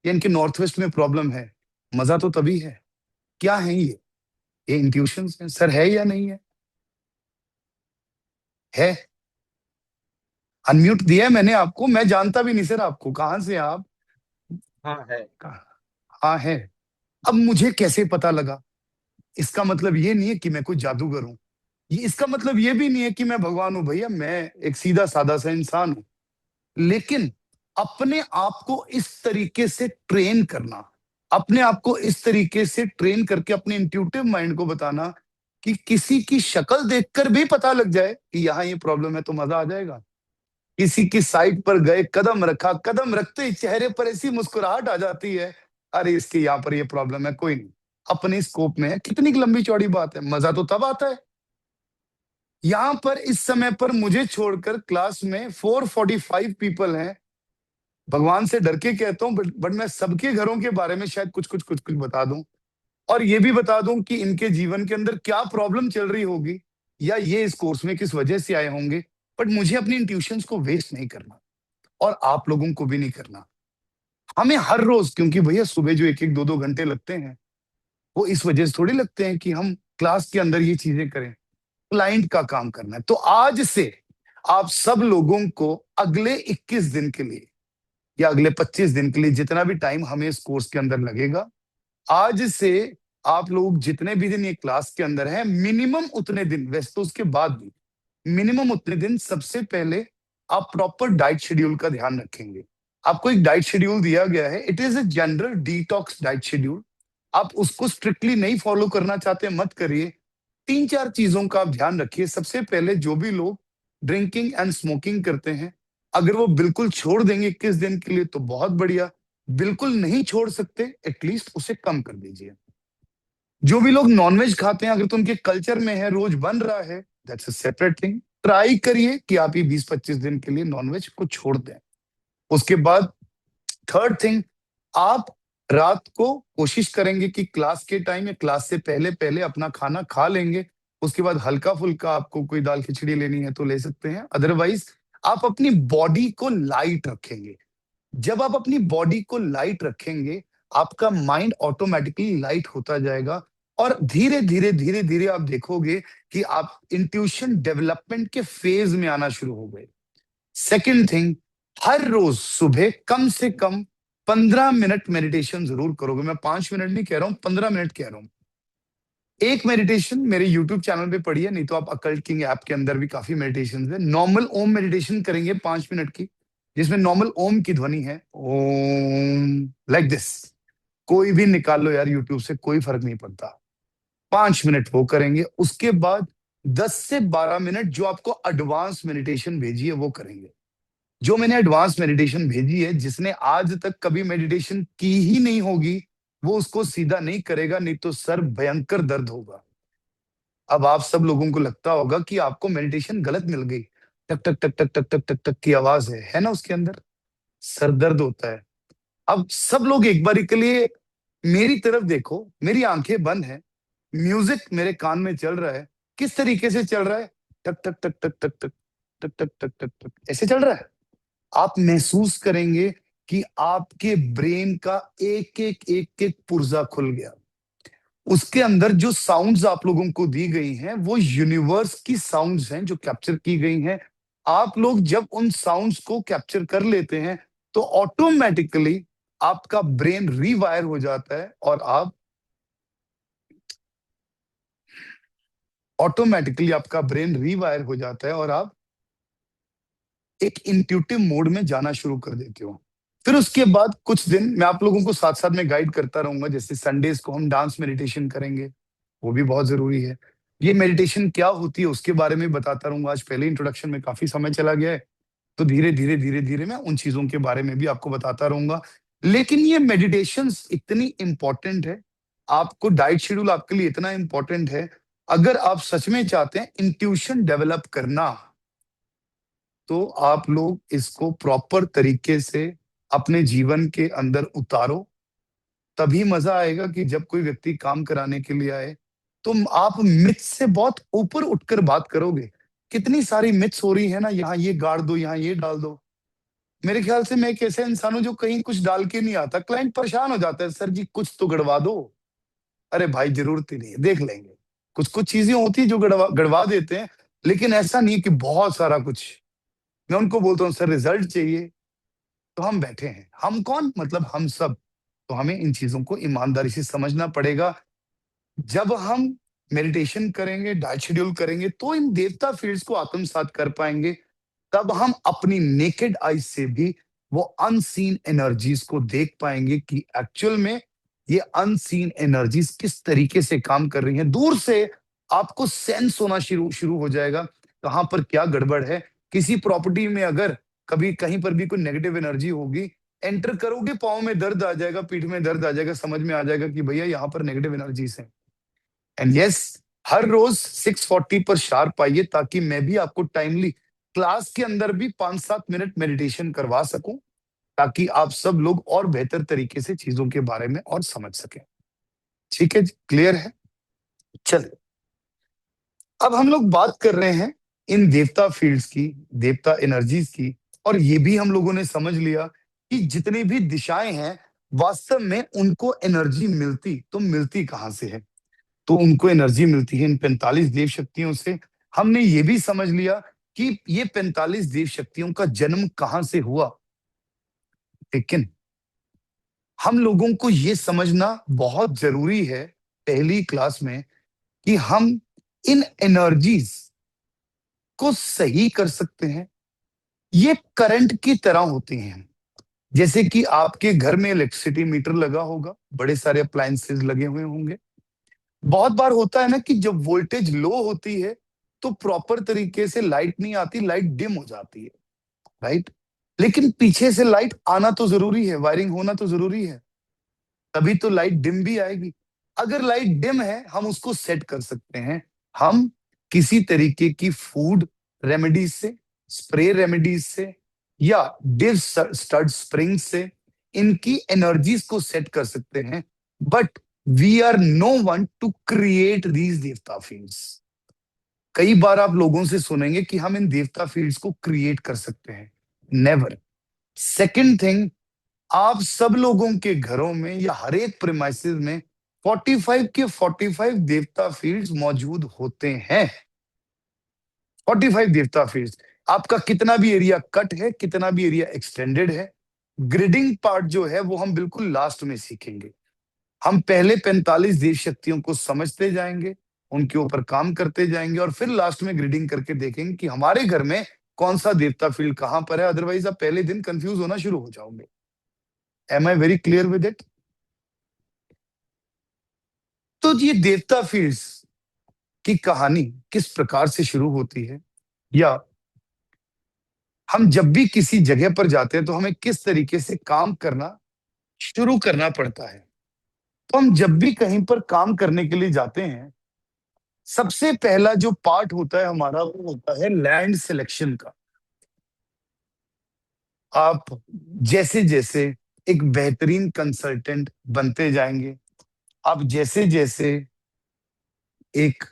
या इनके नॉर्थ वेस्ट में प्रॉब्लम है, मजा तो तभी है। क्या है ये इंट्यूशंस है सर, है या नहीं है? है। अनम्यूट दिया है मैंने आपको, मैं जानता भी नहीं सर आपको, कहां से हैं आप? हाँ है। हाँ है। अब मुझे कैसे पता लगा? इसका मतलब ये नहीं है कि मैं कोई जादूगर हूं, ये इसका मतलब ये भी नहीं है कि मैं भगवान हूं। भैया मैं एक सीधा सादा सा इंसान हूं। लेकिन अपने आप को इस तरीके से ट्रेन करना, अपने आप को इस तरीके से ट्रेन करके अपने इंट्यूटिव माइंड को बताना कि किसी की शक्ल देखकर भी पता लग जाए कि यहाँ ये प्रॉब्लम है, तो मजा आ जाएगा। किसी की साइट पर गए, कदम रखा, कदम रखते ही चेहरे पर ऐसी मुस्कुराहट आ जाती है, अरे इसके यहाँ पर ये प्रॉब्लम है, कोई नहीं, अपने स्कोप में है। कितनी लंबी चौड़ी बात है, मजा तो तब आता है। यहाँ पर इस समय पर मुझे छोड़कर क्लास में 445 पीपल हैं। भगवान से डर के कहता हूँ, बट मैं सबके घरों के बारे में शायद कुछ कुछ बता दूं, और ये भी बता दूं कि इनके जीवन के अंदर क्या प्रॉब्लम चल रही होगी, या ये इस कोर्स में किस वजह से आए होंगे। बट मुझे अपनी इंट्यूशंस को वेस्ट नहीं करना, और आप लोगों को भी नहीं करना। हमें हर रोज, क्योंकि भैया सुबह जो एक एक दो दो घंटे लगते हैं, वो इस वजह से थोड़ी लगते हैं कि हम क्लास के अंदर ये चीजें करें, क्लाइंट का काम करना है। तो आज से आप सब लोगों को अगले 21 दिन के लिए या अगले 25 दिन के लिए, जितना भी टाइम हमें इस कोर्स के अंदर लगेगा, आज से आप लोग जितने भी दिन ये क्लास के अंदर हैं, मिनिमम उतने दिन, वैसे तो उसके बाद भी मिनिमम उतने दिन, सबसे पहले आप प्रॉपर डाइट शेड्यूल का ध्यान रखेंगे। आपको एक डाइट शेड्यूल दिया गया है, it is a general detox diet schedule. आप उसको स्ट्रिक्टली नहीं फॉलो करना चाहते मत करिए। तीन चार चीजों का आप ध्यान रखिए। सबसे पहले, जो भी लोग ड्रिंकिंग एंड स्मोकिंग करते हैं, अगर वो बिल्कुल छोड़ देंगे 21 दिन के लिए तो बहुत बढ़िया। बिल्कुल नहीं छोड़ सकते, एटलीस्ट उसे कम कर दीजिए। जो भी लोग नॉनवेज खाते हैं, अगर तो उनके कल्चर में है, रोज बन रहा है, that's a separate thing. Try करिए कि आप ये 20-25 दिन के लिए नॉनवेज को छोड़ दें। उसके बाद थर्ड थिंग, आप रात को कोशिश करेंगे कि क्लास के टाइम या क्लास से पहले पहले अपना खाना खा लेंगे। उसके बाद हल्का फुल्का आपको कोई दाल खिचड़ी लेनी है तो ले सकते हैं, अदरवाइज आप अपनी बॉडी को लाइट रखेंगे। जब आप अपनी बॉडी को लाइट रखेंगे, आपका माइंड ऑटोमेटिकली लाइट होता जाएगा, और धीरे धीरे धीरे धीरे आप देखोगे कि आप इंट्यूशन डेवलपमेंट के फेज में आना शुरू हो गए। सेकेंड थिंग, हर रोज सुबह कम से कम 15 मिनट मेडिटेशन जरूर करोगे। मैं 5 मिनट नहीं कह रहा हूं, 15 मिनट कह रहा हूं। एक मेडिटेशन मेरे यूट्यूब चैनल पे पड़ी है, नहीं तो आप अकल्ट किंग ऐप के अंदर भी काफी मेडिटेशन है। नॉर्मल ओम मेडिटेशन करेंगे 5 मिनट की, जिसमें नॉर्मल ओम की ध्वनि है, ओम, लाइक दिस। कोई भी निकाल लो यार यूट्यूब से, कोई फर्क नहीं पड़ता। 5 मिनट वो करेंगे, उसके बाद 10 से 12 मिनट जो आपको एडवांस मेडिटेशन भेजी है वो करेंगे। जो मैंने एडवांस मेडिटेशन भेजी है, जिसने आज तक कभी मेडिटेशन की ही नहीं होगी, वो उसको सीधा नहीं करेगा, नहीं तो सर भयंकर दर्द होगा। अब आप सब लोगों को लगता होगा कि आपको मेडिटेशन गलत मिल गई, टक टक टक टक टक टक टक टक की आवाज है ना उसके अंदर, सर दर्द होता है। अब सब लोग एक बारी के लिए मेरी तरफ देखो, मेरी आंखें बंद है, म्यूजिक मेरे कान में चल रहा है। किस तरीके से चल रहा है? टक टक टक टक टक टक टक टक टक टक टक, ऐसे चल रहा है। आप महसूस करेंगे कि आपके ब्रेन का एक एक पुर्जा खुल गया। उसके अंदर जो साउंड्स आप लोगों को दी गई हैं, वो यूनिवर्स की साउंड्स हैं जो कैप्चर की गई हैं। आप लोग जब उन साउंड्स को कैप्चर कर लेते हैं, तो ऑटोमेटिकली आपका ब्रेन रीवायर हो जाता है, और आप ऑटोमेटिकली आपका ब्रेन रीवायर हो जाता है और आप एक इंट्यूटिव मोड में जाना शुरू कर देते हो। फिर उसके बाद कुछ दिन मैं आप लोगों को साथ साथ में गाइड करता रहूंगा। जैसे संडेज को हम डांस मेडिटेशन करेंगे, वो भी बहुत जरूरी है। ये मेडिटेशन क्या होती है उसके बारे में बताता रहूंगा। आज पहले इंट्रोडक्शन में काफी समय चला गया है, तो धीरे धीरे धीरे धीरे मैं उन चीजों के बारे में भी आपको बताता रहूंगा। लेकिन ये मेडिटेशंस इतनी इंपॉर्टेंट है, आपको डाइट शेड्यूल आपके लिए इतना इंपॉर्टेंट है। अगर आप सच में चाहते हैं इंट्यूशन डेवलप करना, तो आप लोग इसको प्रॉपर तरीके से अपने जीवन के अंदर उतारो। तभी मजा आएगा कि जब कोई व्यक्ति काम कराने के लिए आए, तो आप मिथ्स से बहुत ऊपर उठकर बात करोगे। कितनी सारी मिथ्स हो रही है ना, यहाँ ये गाड़ दो, यहाँ ये डाल दो। मेरे ख्याल से मैं एक ऐसा इंसान हूं जो कहीं कुछ डाल के नहीं आता। क्लाइंट परेशान हो जाता है, सर जी कुछ तो गड़वा दो। अरे भाई जरूरत ही नहीं है, देख लेंगे। कुछ कुछ चीजें होती है जो गड़वा गड़वा देते हैं, लेकिन ऐसा नहीं कि बहुत सारा कुछ। मैं उनको बोलता हूँ सर रिजल्ट चाहिए, तो हम बैठे हैं। हम कौन? मतलब हम सब। तो हमें इन चीजों को ईमानदारी से समझना पड़ेगा। जब हम मेडिटेशन करेंगे, डाइट शेड्यूल करेंगे, तो इन देवता फील्ड्स को आत्मसात कर पाएंगे। तब हम अपनी नेकेड आईज से भी वो अनसीन एनर्जीज को देख पाएंगे कि एक्चुअल में ये अनसीन एनर्जीज किस तरीके से काम कर रही हैं। दूर से आपको सेंस होना शुरू शुरू हो जाएगा, कहां पर क्या गड़बड़ है। किसी प्रॉपर्टी में अगर कभी कहीं पर भी कोई नेगेटिव एनर्जी होगी, एंटर करोगे, पाँव में दर्द आ जाएगा, पीठ में दर्द आ जाएगा, समझ में आ जाएगा कि भैया यहाँ पर नेगेटिव एनर्जीज है। एंड यस, हर रोज 6:40 पर शार्प आइए, ताकि मैं भी आपको टाइमली क्लास के अंदर भी 5-7 मिनट मेडिटेशन करवा सकूं, ताकि आप सब लोग और बेहतर तरीके से चीजों के बारे में और समझ सकें। ठीक है जी, क्लियर है? चलिए, अब हम लोग बात कर रहे हैं इन देवता फील्ड्स की, देवता एनर्जीज की। और ये भी हम लोगों ने समझ लिया कि जितनी भी दिशाएं हैं, वास्तव में उनको एनर्जी मिलती तो मिलती कहां से है? तो उनको एनर्जी मिलती है इन 45 देव शक्तियों से। हमने ये भी समझ लिया कि ये 45 देव शक्तियों का जन्म कहां से हुआ। लेकिन हम लोगों को ये समझना बहुत जरूरी है पहली क्लास में, कि हम इन एनर्जीज को सही कर सकते हैं। ये करंट की तरह होती हैं। जैसे कि आपके घर में इलेक्ट्रिसिटी मीटर लगा होगा, बड़े सारे अप्लायंसेस लगे हुए होंगे। बहुत बार होता है ना कि जब वोल्टेज लो होती है, तो प्रॉपर तरीके से लाइट नहीं आती, लाइट डिम हो जाती है, राइट? लेकिन पीछे से लाइट आना तो जरूरी है, वायरिंग होना तो जरूरी है, तभी तो लाइट डिम भी आएगी। अगर लाइट डिम है, हम उसको सेट कर सकते हैं। हम किसी तरीके की फूड रेमेडीज से, स्प्रे रेमेडीज से, या डिव स्टड स्प्रिंग से इनकी एनर्जीज को सेट कर सकते हैं। But we are no one to create these devta fields. कई बार आप लोगों से सुनेंगे कि हम इन देवता फील्ड्स को क्रिएट कर सकते हैं, नेवर। सेकंड थिंग, आप सब लोगों के घरों में या हर एक प्रेमाइसेस में 45 के 45 देवता फील्ड्स मौजूद होते हैं। 45 देवता फील्ड्स। आपका कितना भी एरिया कट है, कितना भी एरिया एक्सटेंडेड है, ग्रिडिंग पार्ट जो है वो हम बिल्कुल लास्ट में सीखेंगे। हम पहले 45 देव शक्तियों को समझते जाएंगे, उनके ऊपर काम करते जाएंगे और फिर लास्ट में ग्रिडिंग करके देखेंगे कि हमारे घर में कौन सा देवता फील्ड कहां पर है। अदरवाइज आप पहले दिन कंफ्यूज होना शुरू हो जाओगे। Am I very clear with it? तो ये देवता फील्ड्स की कहानी किस प्रकार से शुरू होती है, या हम जब भी किसी जगह पर जाते हैं तो हमें किस तरीके से काम करना शुरू करना पड़ता है। तो हम जब भी कहीं पर काम करने के लिए जाते हैं, सबसे पहला जो पार्ट होता है हमारा वो होता है लैंड सिलेक्शन का। आप जैसे जैसे एक बेहतरीन कंसल्टेंट बनते जाएंगे, आप जैसे जैसे एक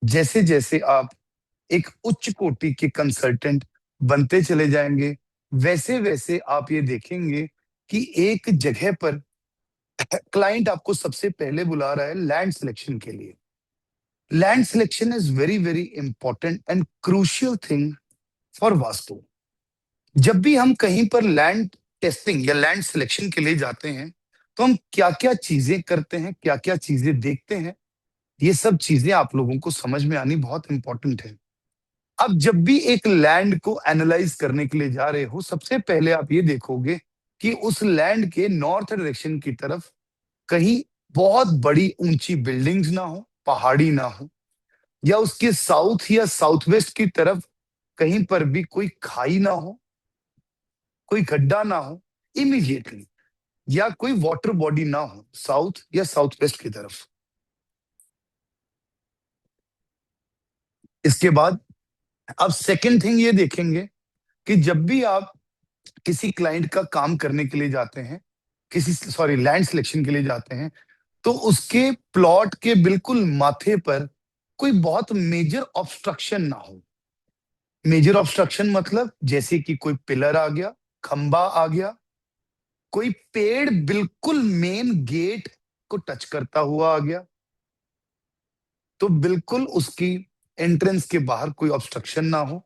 जैसे जैसे आप एक उच्च कोटि के कंसल्टेंट बनते चले जाएंगे, वैसे वैसे आप ये देखेंगे कि एक जगह पर क्लाइंट आपको सबसे पहले बुला रहा है लैंड सिलेक्शन के लिए। Land selection is very very important and crucial thing for vastu. जब भी हम कहीं पर लैंड टेस्टिंग या लैंड सिलेक्शन के लिए जाते हैं, तो हम क्या क्या चीजें करते हैं, क्या क्या चीजें देखते हैं, ये सब चीजें आप लोगों को समझ में आनी बहुत इंपॉर्टेंट है। अब जब भी एक लैंड को एनालाइज करने के लिए जा रहे हो, सबसे पहले आप ये देखोगे कि उस लैंड के नॉर्थ डायरेक्शन की तरफ कहीं बहुत बड़ी ऊंची बिल्डिंग्स ना हो, पहाड़ी ना हो, या उसके साउथ या साउथ वेस्ट की तरफ कहीं पर भी कोई खाई ना हो, कोई गड्ढा ना हो इमीडिएटली, या कोई वाटर बॉडी ना हो साउथ या साउथ वेस्ट की तरफ। इसके बाद अब सेकंड थिंग ये देखेंगे कि जब भी आप किसी क्लाइंट का काम करने के लिए जाते हैं, किसी सॉरी लैंड सिलेक्शन के लिए जाते हैं, तो उसके प्लॉट के बिल्कुल माथे पर कोई बहुत मेजर ऑब्स्ट्रक्शन ना हो। मेजर ऑब्स्ट्रक्शन मतलब जैसे कि कोई पिलर आ गया, खंबा आ गया, कोई पेड़ बिल्कुल मेन गेट को टच करता हुआ आ गया, तो बिल्कुल उसकी एंट्रेंस के बाहर कोई ऑब्स्ट्रक्शन ना हो।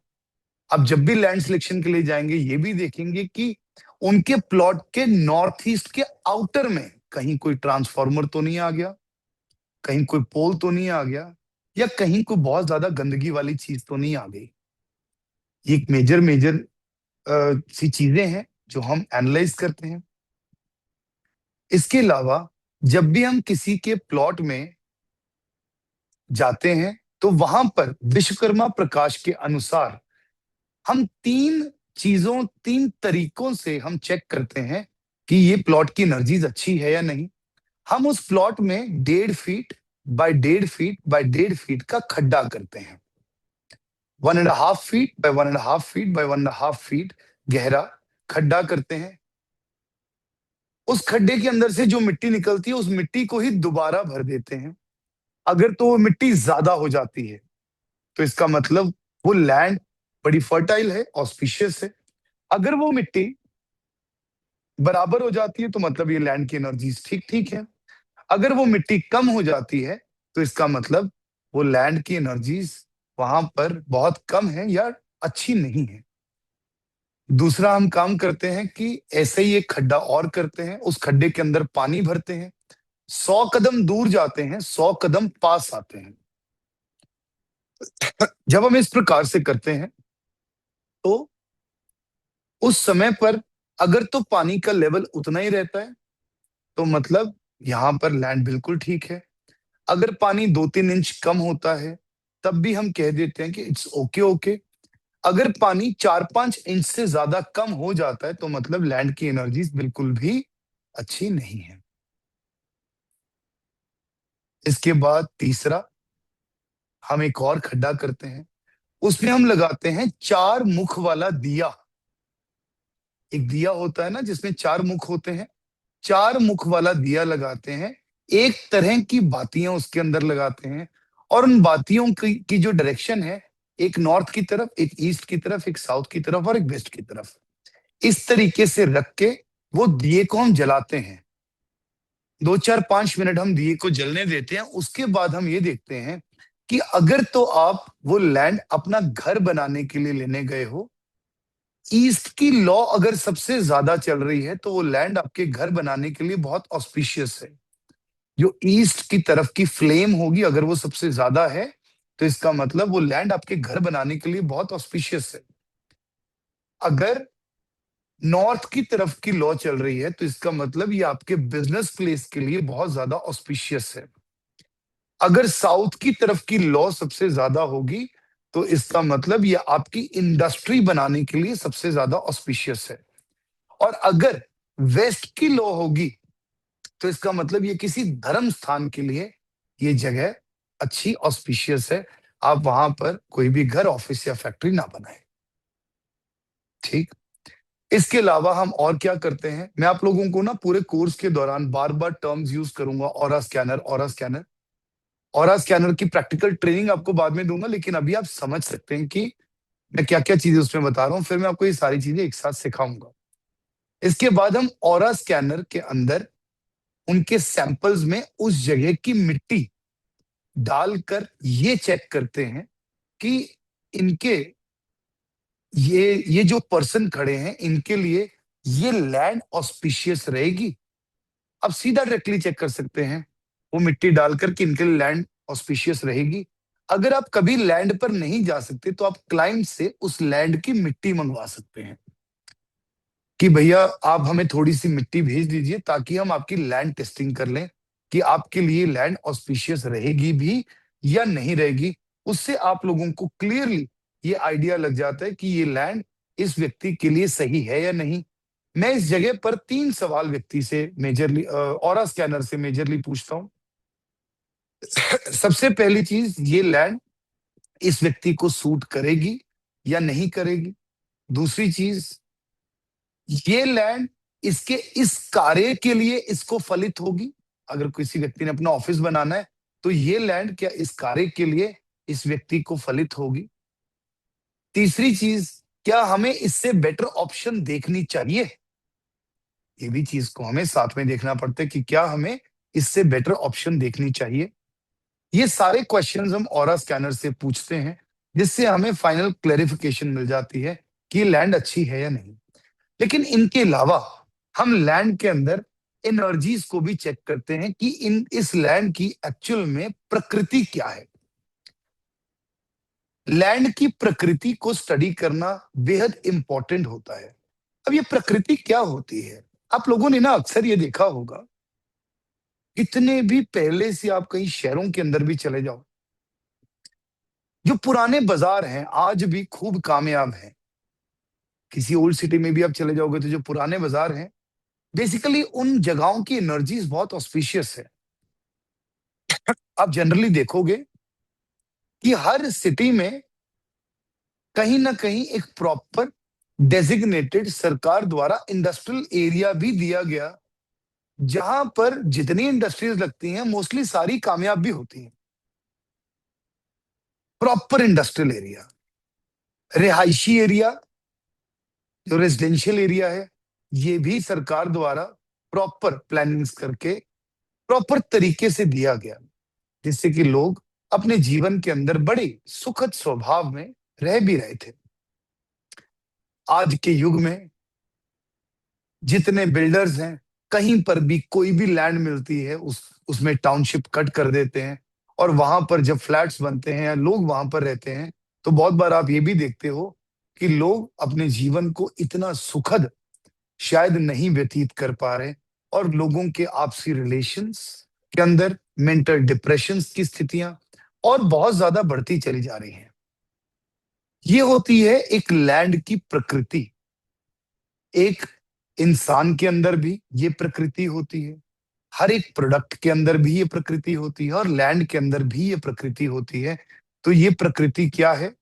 अब जब भी लैंड सिलेक्शन के लिए जाएंगे, ये भी देखेंगे कि उनके प्लॉट के नॉर्थ ईस्ट के आउटर में कहीं कोई ट्रांसफार्मर तो नहीं आ गया, कहीं कोई पोल तो नहीं आ गया, या कहीं कोई बहुत ज्यादा गंदगी वाली चीज तो नहीं आ गई। ये एक मेजर मेजर सी चीजें हैं जो हम एनालाइज करते हैं। इसके अलावा जब भी हम किसी के प्लॉट में जाते हैं, तो वहां पर विश्वकर्मा प्रकाश के अनुसार हम तीन तरीकों से हम चेक करते हैं कि ये प्लॉट की एनर्जीज अच्छी है या नहीं। हम उस प्लॉट में 1.5 feet by 1.5 feet by 1.5 feet का खड्डा करते हैं। 1.5 feet by 1.5 feet by 1.5 feet गहरा खड्डा करते हैं। उस खड्डे के अंदर से जो मिट्टी निकलती है, उस मिट्टी को ही दोबारा भर देते हैं। अगर तो वो मिट्टी ज्यादा हो जाती है, तो इसका मतलब वो लैंड बड़ी फर्टाइल है, ऑस्पिशियस है। अगर वो मिट्टी बराबर हो जाती है, तो मतलब ये लैंड की एनर्जीज ठीक ठीक है। अगर वो मिट्टी कम हो जाती है, तो इसका मतलब वो लैंड की एनर्जीज वहां पर बहुत कम है या अच्छी नहीं है। दूसरा हम काम करते हैं कि ऐसे ही एक खड्डा और करते हैं, उस खड्डे के अंदर पानी भरते हैं, 100 कदम दूर जाते हैं, 100 कदम पास आते हैं। जब हम इस प्रकार से करते हैं, तो उस समय पर अगर तो पानी का लेवल उतना ही रहता है, तो मतलब यहां पर लैंड बिल्कुल ठीक है। अगर पानी 2-3 इंच कम होता है, तब भी हम कह देते हैं कि इट्स ओके ओके। अगर पानी 4-5 इंच से ज्यादा कम हो जाता है, तो मतलब लैंड की एनर्जीज बिल्कुल भी अच्छी नहीं है। इसके बाद तीसरा, हम एक और खड्डा करते हैं, उसमें हम लगाते हैं 4 मुख वाला दिया। एक दिया होता है ना जिसमें 4 मुख होते हैं, 4 मुख वाला दिया लगाते हैं। एक तरह की बातियां उसके अंदर लगाते हैं, और उन बातियों की जो डायरेक्शन है, एक नॉर्थ की तरफ, एक ईस्ट की तरफ, एक साउथ की तरफ और एक वेस्ट की तरफ, इस तरीके से रख के वो दिए को हम जलाते हैं। 2-4-5 मिनट हम दिए को जलने देते हैं। उसके बाद हम ये देखते हैं कि अगर तो आप वो लैंड अपना घर बनाने के लिए लेने गए हो, ईस्ट की लॉ अगर सबसे ज्यादा चल रही है तो वो लैंड आपके घर बनाने के लिए बहुत ऑस्पिशियस है। जो ईस्ट की तरफ की फ्लेम होगी अगर वो सबसे ज्यादा है तो इसका मतलब वो लैंड आपके घर बनाने के लिए बहुत ऑस्पिशियस है। अगर नॉर्थ की तरफ की लॉ चल रही है तो इसका मतलब ये आपके बिजनेस प्लेस के लिए बहुत ज्यादा ऑस्पिशियस है। अगर साउथ की तरफ की लॉ सबसे ज्यादा होगी तो इसका मतलब ये आपकी इंडस्ट्री बनाने के लिए सबसे ज्यादा ऑस्पिशियस है। और अगर वेस्ट की लॉ होगी तो इसका मतलब ये किसी धर्म स्थान के लिए ये जगह अच्छी ऑस्पिशियस है। आप वहां पर कोई भी घर, ऑफिस या फैक्ट्री ना बनाए। ठीक। इसके अलावा हम और क्या करते हैं, मैं आप लोगों को ना पूरे कोर्स के दौरान बार बार टर्म्स यूज करूंगा, aura scanner, aura scanner. Aura scanner की प्रैक्टिकल ट्रेनिंग आपको बाद में दूंगा, लेकिन अभी आप समझ सकते हैं कि मैं क्या क्या चीजें उसमें बता रहा हूँ, फिर मैं आपको ये सारी चीजें एक साथ सिखाऊंगा। इसके बाद हम ऑरा स्कैनर के अंदर उनके सैंपल्स में उस जगह की मिट्टी डालकर ये चेक करते हैं कि इनके ये जो पर्सन खड़े हैं इनके लिए ये लैंड ऑस्पिशियस रहेगी। अब सीधा डायरेक्टली चेक कर सकते हैं वो मिट्टी डालकर कि इनके लिए लैंड ऑस्पिशियस रहेगी। अगर आप कभी लैंड पर नहीं जा सकते तो आप क्लाइंट से उस लैंड की मिट्टी मंगवा सकते हैं कि भैया आप हमें थोड़ी सी मिट्टी भेज दीजिए ताकि हम आपकी लैंड टेस्टिंग कर लें कि आपके लिए लैंड ऑस्पिशियस रहेगी भी या नहीं रहेगी। उससे आप लोगों को क्लियरली ये आइडिया लग जाता है कि ये लैंड इस व्यक्ति के लिए सही है या नहीं। मैं इस जगह पर 3 सवाल व्यक्ति से मेजरली, ऑरा स्कैनर से मेजरली पूछता हूँ। सबसे पहली चीज, ये लैंड इस व्यक्ति को सूट करेगी या नहीं करेगी। दूसरी चीज, ये लैंड इसके इस कार्य के लिए इसको फलित होगी। अगर किसी व्यक्ति ने अपना ऑफिस बनाना है तो ये लैंड क्या इस कार्य के लिए इस व्यक्ति को फलित होगी। तीसरी चीज, क्या हमें इससे बेटर ऑप्शन देखनी चाहिए। ये भी चीज को हमें साथ में देखना पड़ता है कि क्या हमें इससे बेटर ऑप्शन देखनी चाहिए। ये सारे क्वेश्चंस हम ऑरा स्कैनर से पूछते हैं जिससे हमें फाइनल क्लेरिफिकेशन मिल जाती है कि लैंड अच्छी है या नहीं। लेकिन इनके अलावा हम लैंड के अंदर एनर्जीज को भी चेक करते हैं कि इस लैंड की एक्चुअल में प्रकृति क्या है। लैंड की प्रकृति को स्टडी करना बेहद इंपॉर्टेंट होता है। अब ये प्रकृति क्या होती है, आप लोगों ने ना अक्सर ये देखा होगा, इतने भी पहले से आप कहीं शहरों के अंदर भी चले जाओ, जो पुराने बाजार हैं आज भी खूब कामयाब हैं। किसी ओल्ड सिटी में भी आप चले जाओगे तो जो पुराने बाजार हैं, बेसिकली उन जगहों की एनर्जीज बहुत ऑस्पिशियस है। आप जनरली देखोगे कि हर सिटी में कहीं ना कहीं एक प्रॉपर डेजिग्नेटेड सरकार द्वारा इंडस्ट्रियल एरिया भी दिया गया, जहां पर जितनी इंडस्ट्रीज लगती हैं मोस्टली सारी कामयाब भी होती हैं। प्रॉपर इंडस्ट्रियल एरिया, रिहायशी एरिया, जो रेजिडेंशियल एरिया है, ये भी सरकार द्वारा प्रॉपर प्लानिंग्स करके प्रॉपर तरीके से दिया गया, जिससे कि लोग अपने जीवन के अंदर बड़े सुखद स्वभाव में रह भी रहे थे। आज के युग में जितने बिल्डर्स हैं, कहीं पर भी कोई भी लैंड मिलती है उसमें टाउनशिप कट कर देते हैं, और वहां पर जब फ्लैट्स बनते हैं या लोग वहां पर रहते हैं तो बहुत बार आप ये भी देखते हो कि लोग अपने जीवन को इतना सुखद शायद नहीं व्यतीत कर पा रहे, और लोगों के आपसी रिलेशंस के अंदर मेंटल डिप्रेशन की स्थितियां और बहुत ज्यादा बढ़ती चली जा रही हैं। ये होती है एक लैंड की प्रकृति। एक इंसान के अंदर भी ये प्रकृति होती है, हर एक प्रोडक्ट के अंदर भी ये प्रकृति होती है, और लैंड के अंदर भी ये प्रकृति होती है। तो ये प्रकृति क्या है,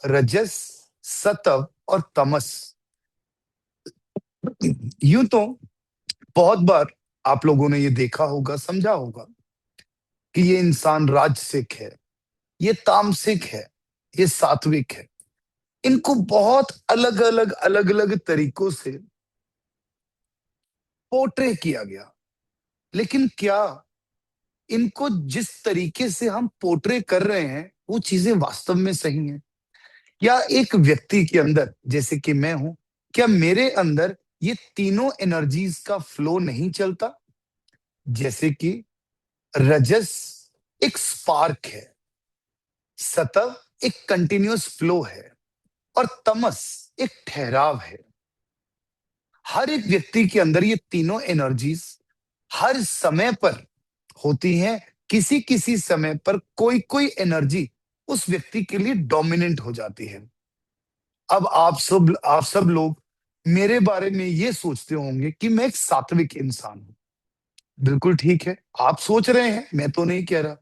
रजस, सत्व और तमस। यूं तो बहुत बार आप लोगों ने ये देखा होगा, समझा होगा कि ये इंसान राजसिक है, ये तामसिक है, ये सात्विक है। इनको बहुत अलग अलग तरीकों से पोर्ट्रे किया गया, लेकिन क्या इनको जिस तरीके से हम पोर्ट्रे कर रहे हैं वो चीजें वास्तव में सही हैं? या एक व्यक्ति के अंदर, जैसे कि मैं हूं, क्या मेरे अंदर ये तीनों एनर्जीज का फ्लो नहीं चलता? जैसे कि रजस एक स्पार्क है, सतव एक कंटिन्यूअस फ्लो है, और तमस एक ठहराव है। हर एक व्यक्ति के अंदर ये तीनों एनर्जीज हर समय पर होती हैं। किसी किसी समय पर कोई कोई एनर्जी उस व्यक्ति के लिए डोमिनेंट हो जाती है। अब आप सब लोग मेरे बारे में ये सोचते होंगे कि मैं एक सात्विक इंसान हूं। बिल्कुल ठीक है, आप सोच रहे हैं, मैं तो नहीं कह रहा।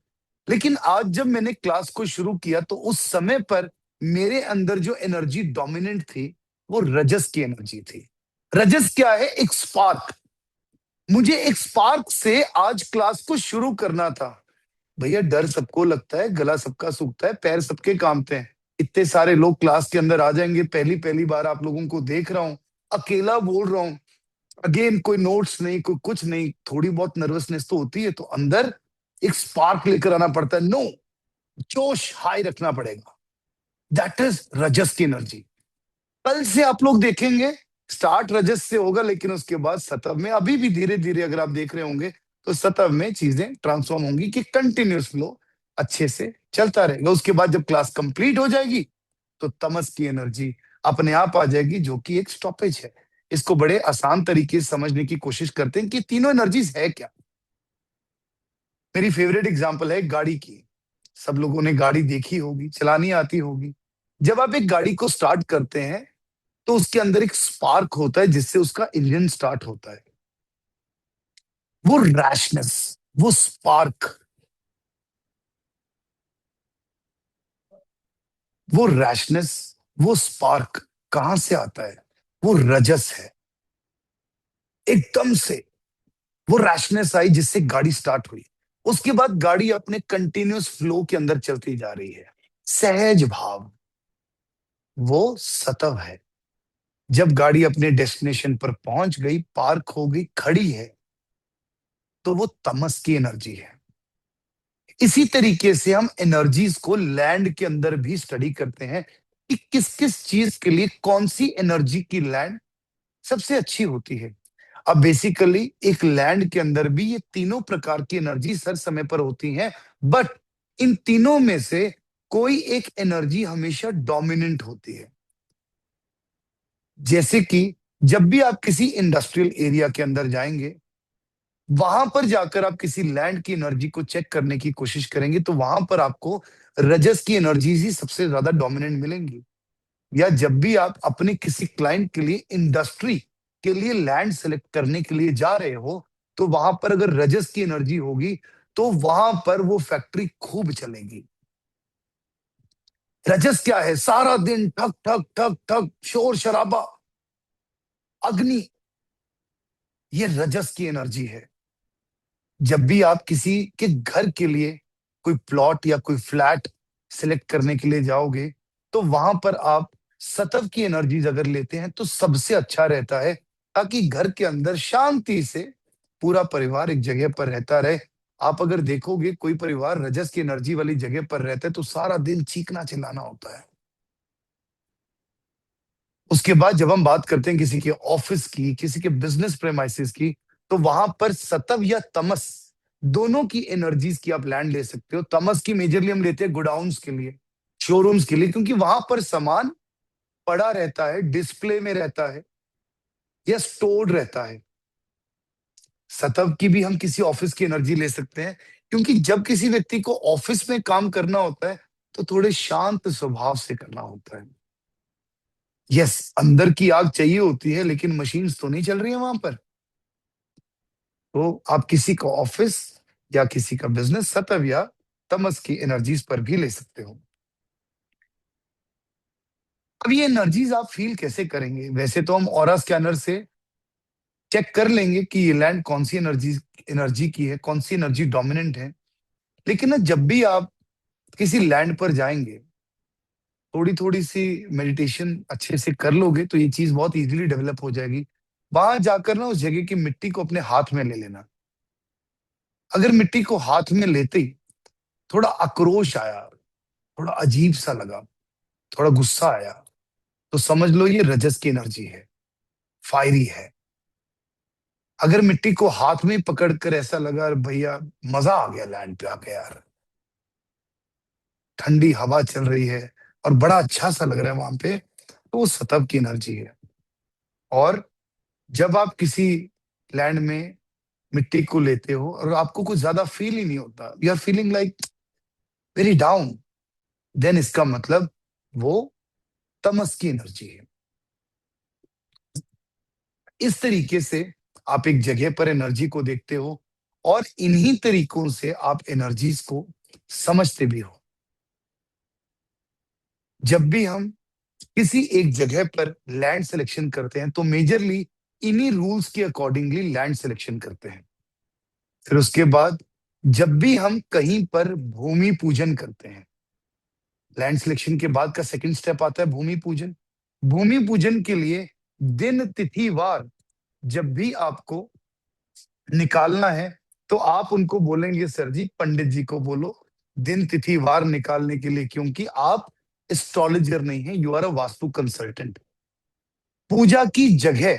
लेकिन आज जब मैंने क्लास को शुरू किया तो उस समय पर मेरे अंदर जो एनर्जी डोमिनेंट थी वो रजस की एनर्जी थी। रजस क्या है? एक स्पार्क। मुझे एक स्पार्क से आज क्लास को शुरू करना था। भैया, डर सबको लगता है, गला सबका सूखता है, पैर सबके कांपते हैं। इतने सारे लोग क्लास के अंदर आ जाएंगे, पहली पहली बार आप लोगों को देख रहा हूं, अकेला बोल रहा हूं। अगेन, कोई नोट्स नहीं, कोई कुछ नहीं, थोड़ी बहुत नर्वसनेस तो होती है, तो अंदर एक स्पार्क लेकर आना पड़ता है। नो, जोश हाई रखना पड़ेगा। दैट इज रजस की एनर्जी। कल से आप लोग देखेंगे, स्टार्ट रजस से होगा, लेकिन उसके बाद सतव में, अभी भी धीरे धीरे अगर आप देख रहे होंगे तो सतव में चीजें ट्रांसफॉर्म होंगी कि कंटिन्यूअस फ्लो अच्छे से चलता रहेगा। उसके बाद जब क्लास कंप्लीट हो जाएगी तो तमस की एनर्जी अपने आप आ जाएगी, जो कि एक स्टॉपेज है। इसको बड़े आसान तरीके से समझने की कोशिश करते हैं कि तीनों एनर्जीज है क्या। मेरी फेवरेट एग्जांपल है गाड़ी की। सब लोगों ने गाड़ी देखी होगी, चलानी आती होगी। जब आप एक गाड़ी को स्टार्ट करते हैं तो उसके अंदर एक स्पार्क होता है जिससे उसका इंजन स्टार्ट होता है। वो रैशनेस, वो स्पार्क, वो रैशनेस, वो स्पार्क कहां से आता है? वो रजस है। एकदम से वो रैशनेस आई जिससे गाड़ी स्टार्ट हुई। उसके बाद गाड़ी अपने कंटिन्यूअस फ्लो के अंदर चलती जा रही है। सहज भाव, वो सतव है। जब गाड़ी अपने डेस्टिनेशन पर पहुंच गई, पार्क हो गई, खड़ी है, तो वो तमस की एनर्जी है। इसी तरीके से हम एनर्जीज को लैंड के अंदर भी स्टडी करते हैं कि किस किस चीज के लिए कौन सी एनर्जी की लैंड सबसे अच्छी होती है। अब बेसिकली एक लैंड के अंदर भी ये तीनों प्रकार की एनर्जी हर समय पर होती हैं, बट इन तीनों में से कोई एक एनर्जी हमेशा डोमिनेंट होती है। जैसे कि जब भी आप किसी इंडस्ट्रियल एरिया के अंदर जाएंगे, वहां पर जाकर आप किसी लैंड की एनर्जी को चेक करने की कोशिश करेंगे तो वहां पर आपको रजस की एनर्जीज ही सबसे ज्यादा डोमिनेंट मिलेंगी। या जब भी आप अपने किसी क्लाइंट के लिए इंडस्ट्री के लिए लैंड सेलेक्ट करने के लिए जा रहे हो, तो वहां पर अगर रजस की एनर्जी होगी तो वहां पर वो फैक्ट्री खूब चलेगी। रजस क्या है? सारा दिन ठक ठक ठक ठक, शोर शराबा, अग्नि, ये रजस की एनर्जी है। जब भी आप किसी के घर के लिए कोई प्लॉट या कोई फ्लैट सिलेक्ट करने के लिए जाओगे, तो वहां पर आप सतव की एनर्जीज अगर लेते हैं तो सबसे अच्छा रहता है, ताकि घर के अंदर शांति से पूरा परिवार एक जगह पर रहता रहे। आप अगर देखोगे कोई परिवार रजस की एनर्जी वाली जगह पर रहता है तो सारा दिन चीखना चिल्लाना होता है। उसके बाद जब हम बात करते हैं किसी के ऑफिस की, किसी के बिजनेस प्रेमाइसेस की, तो वहां पर सतव या तमस दोनों की एनर्जीज की आप लैंड ले सकते हो। तमस की मेजरली हम लेते हैं गोडाउन्स के लिए, शोरूम्स के लिए, क्योंकि वहां पर सामान पड़ा रहता है, डिस्प्ले में रहता है या स्टोर्ड रहता है। सतव की भी हम किसी ऑफिस की एनर्जी ले सकते हैं, क्योंकि जब किसी व्यक्ति को ऑफिस में काम करना होता है तो थोड़े शांत स्वभाव से करना होता है। यस, अंदर की आग चाहिए होती है, लेकिन मशीन्स तो नहीं चल रही है वहां पर। तो आप किसी का ऑफिस या किसी का बिजनेस सतव या तमस की एनर्जीज पर भी ले सकते हो। अब ये एनर्जीज आप फील कैसे करेंगे? वैसे तो हम ऑरा स्कैनर से चेक कर लेंगे कि ये लैंड कौन सी एनर्जी एनर्जी की है, कौन सी एनर्जी डोमिनेंट है। लेकिन ना, जब भी आप किसी लैंड पर जाएंगे, थोड़ी थोड़ी सी मेडिटेशन अच्छे से कर लोगे तो ये चीज बहुत इजीली डेवलप हो जाएगी। वहां जाकर ना उस जगह की मिट्टी को अपने हाथ में ले लेना। अगर मिट्टी को हाथ में लेते ही थोड़ा आक्रोश आया, थोड़ा अजीब सा लगा, थोड़ा गुस्सा आया, तो समझ लो ये रजस की एनर्जी है। फायरी है। अगर मिट्टी को हाथ में पकड़ कर ऐसा लगा भैया मजा आ गया लैंड पे आके यार, ठंडी हवा चल रही है और बड़ा अच्छा सा लग रहा है वहां पे, तो वो सतह की एनर्जी है। और जब आप किसी लैंड में मिट्टी को लेते हो और आपको कुछ ज्यादा फील ही नहीं होता, you are feeling like very down, then इसका मतलब वो तमस की एनर्जी है। इस तरीके से आप एक जगह पर एनर्जी को देखते हो और इन्हीं तरीकों से आप एनर्जीज को समझते भी हो। जब भी हम किसी एक जगह पर लैंड सिलेक्शन करते हैं तो मेजरली इन्हीं रूल्स के अकॉर्डिंगली लैंड सिलेक्शन करते हैं। फिर उसके बाद जब भी हम कहीं पर भूमि पूजन करते हैं, लैंड सिलेक्शन के बाद का सेकंड स्टेप आता है भूमि पूजन। भूमि पूजन के लिए दिन तिथि वार जब भी आपको निकालना है तो आप उनको बोलेंगे सर जी पंडित जी को बोलो दिन तिथि वार निकालने के लिए, क्योंकि आप एस्ट्रोलॉजर नहीं है, you are a vastu consultant. पूजा की जगह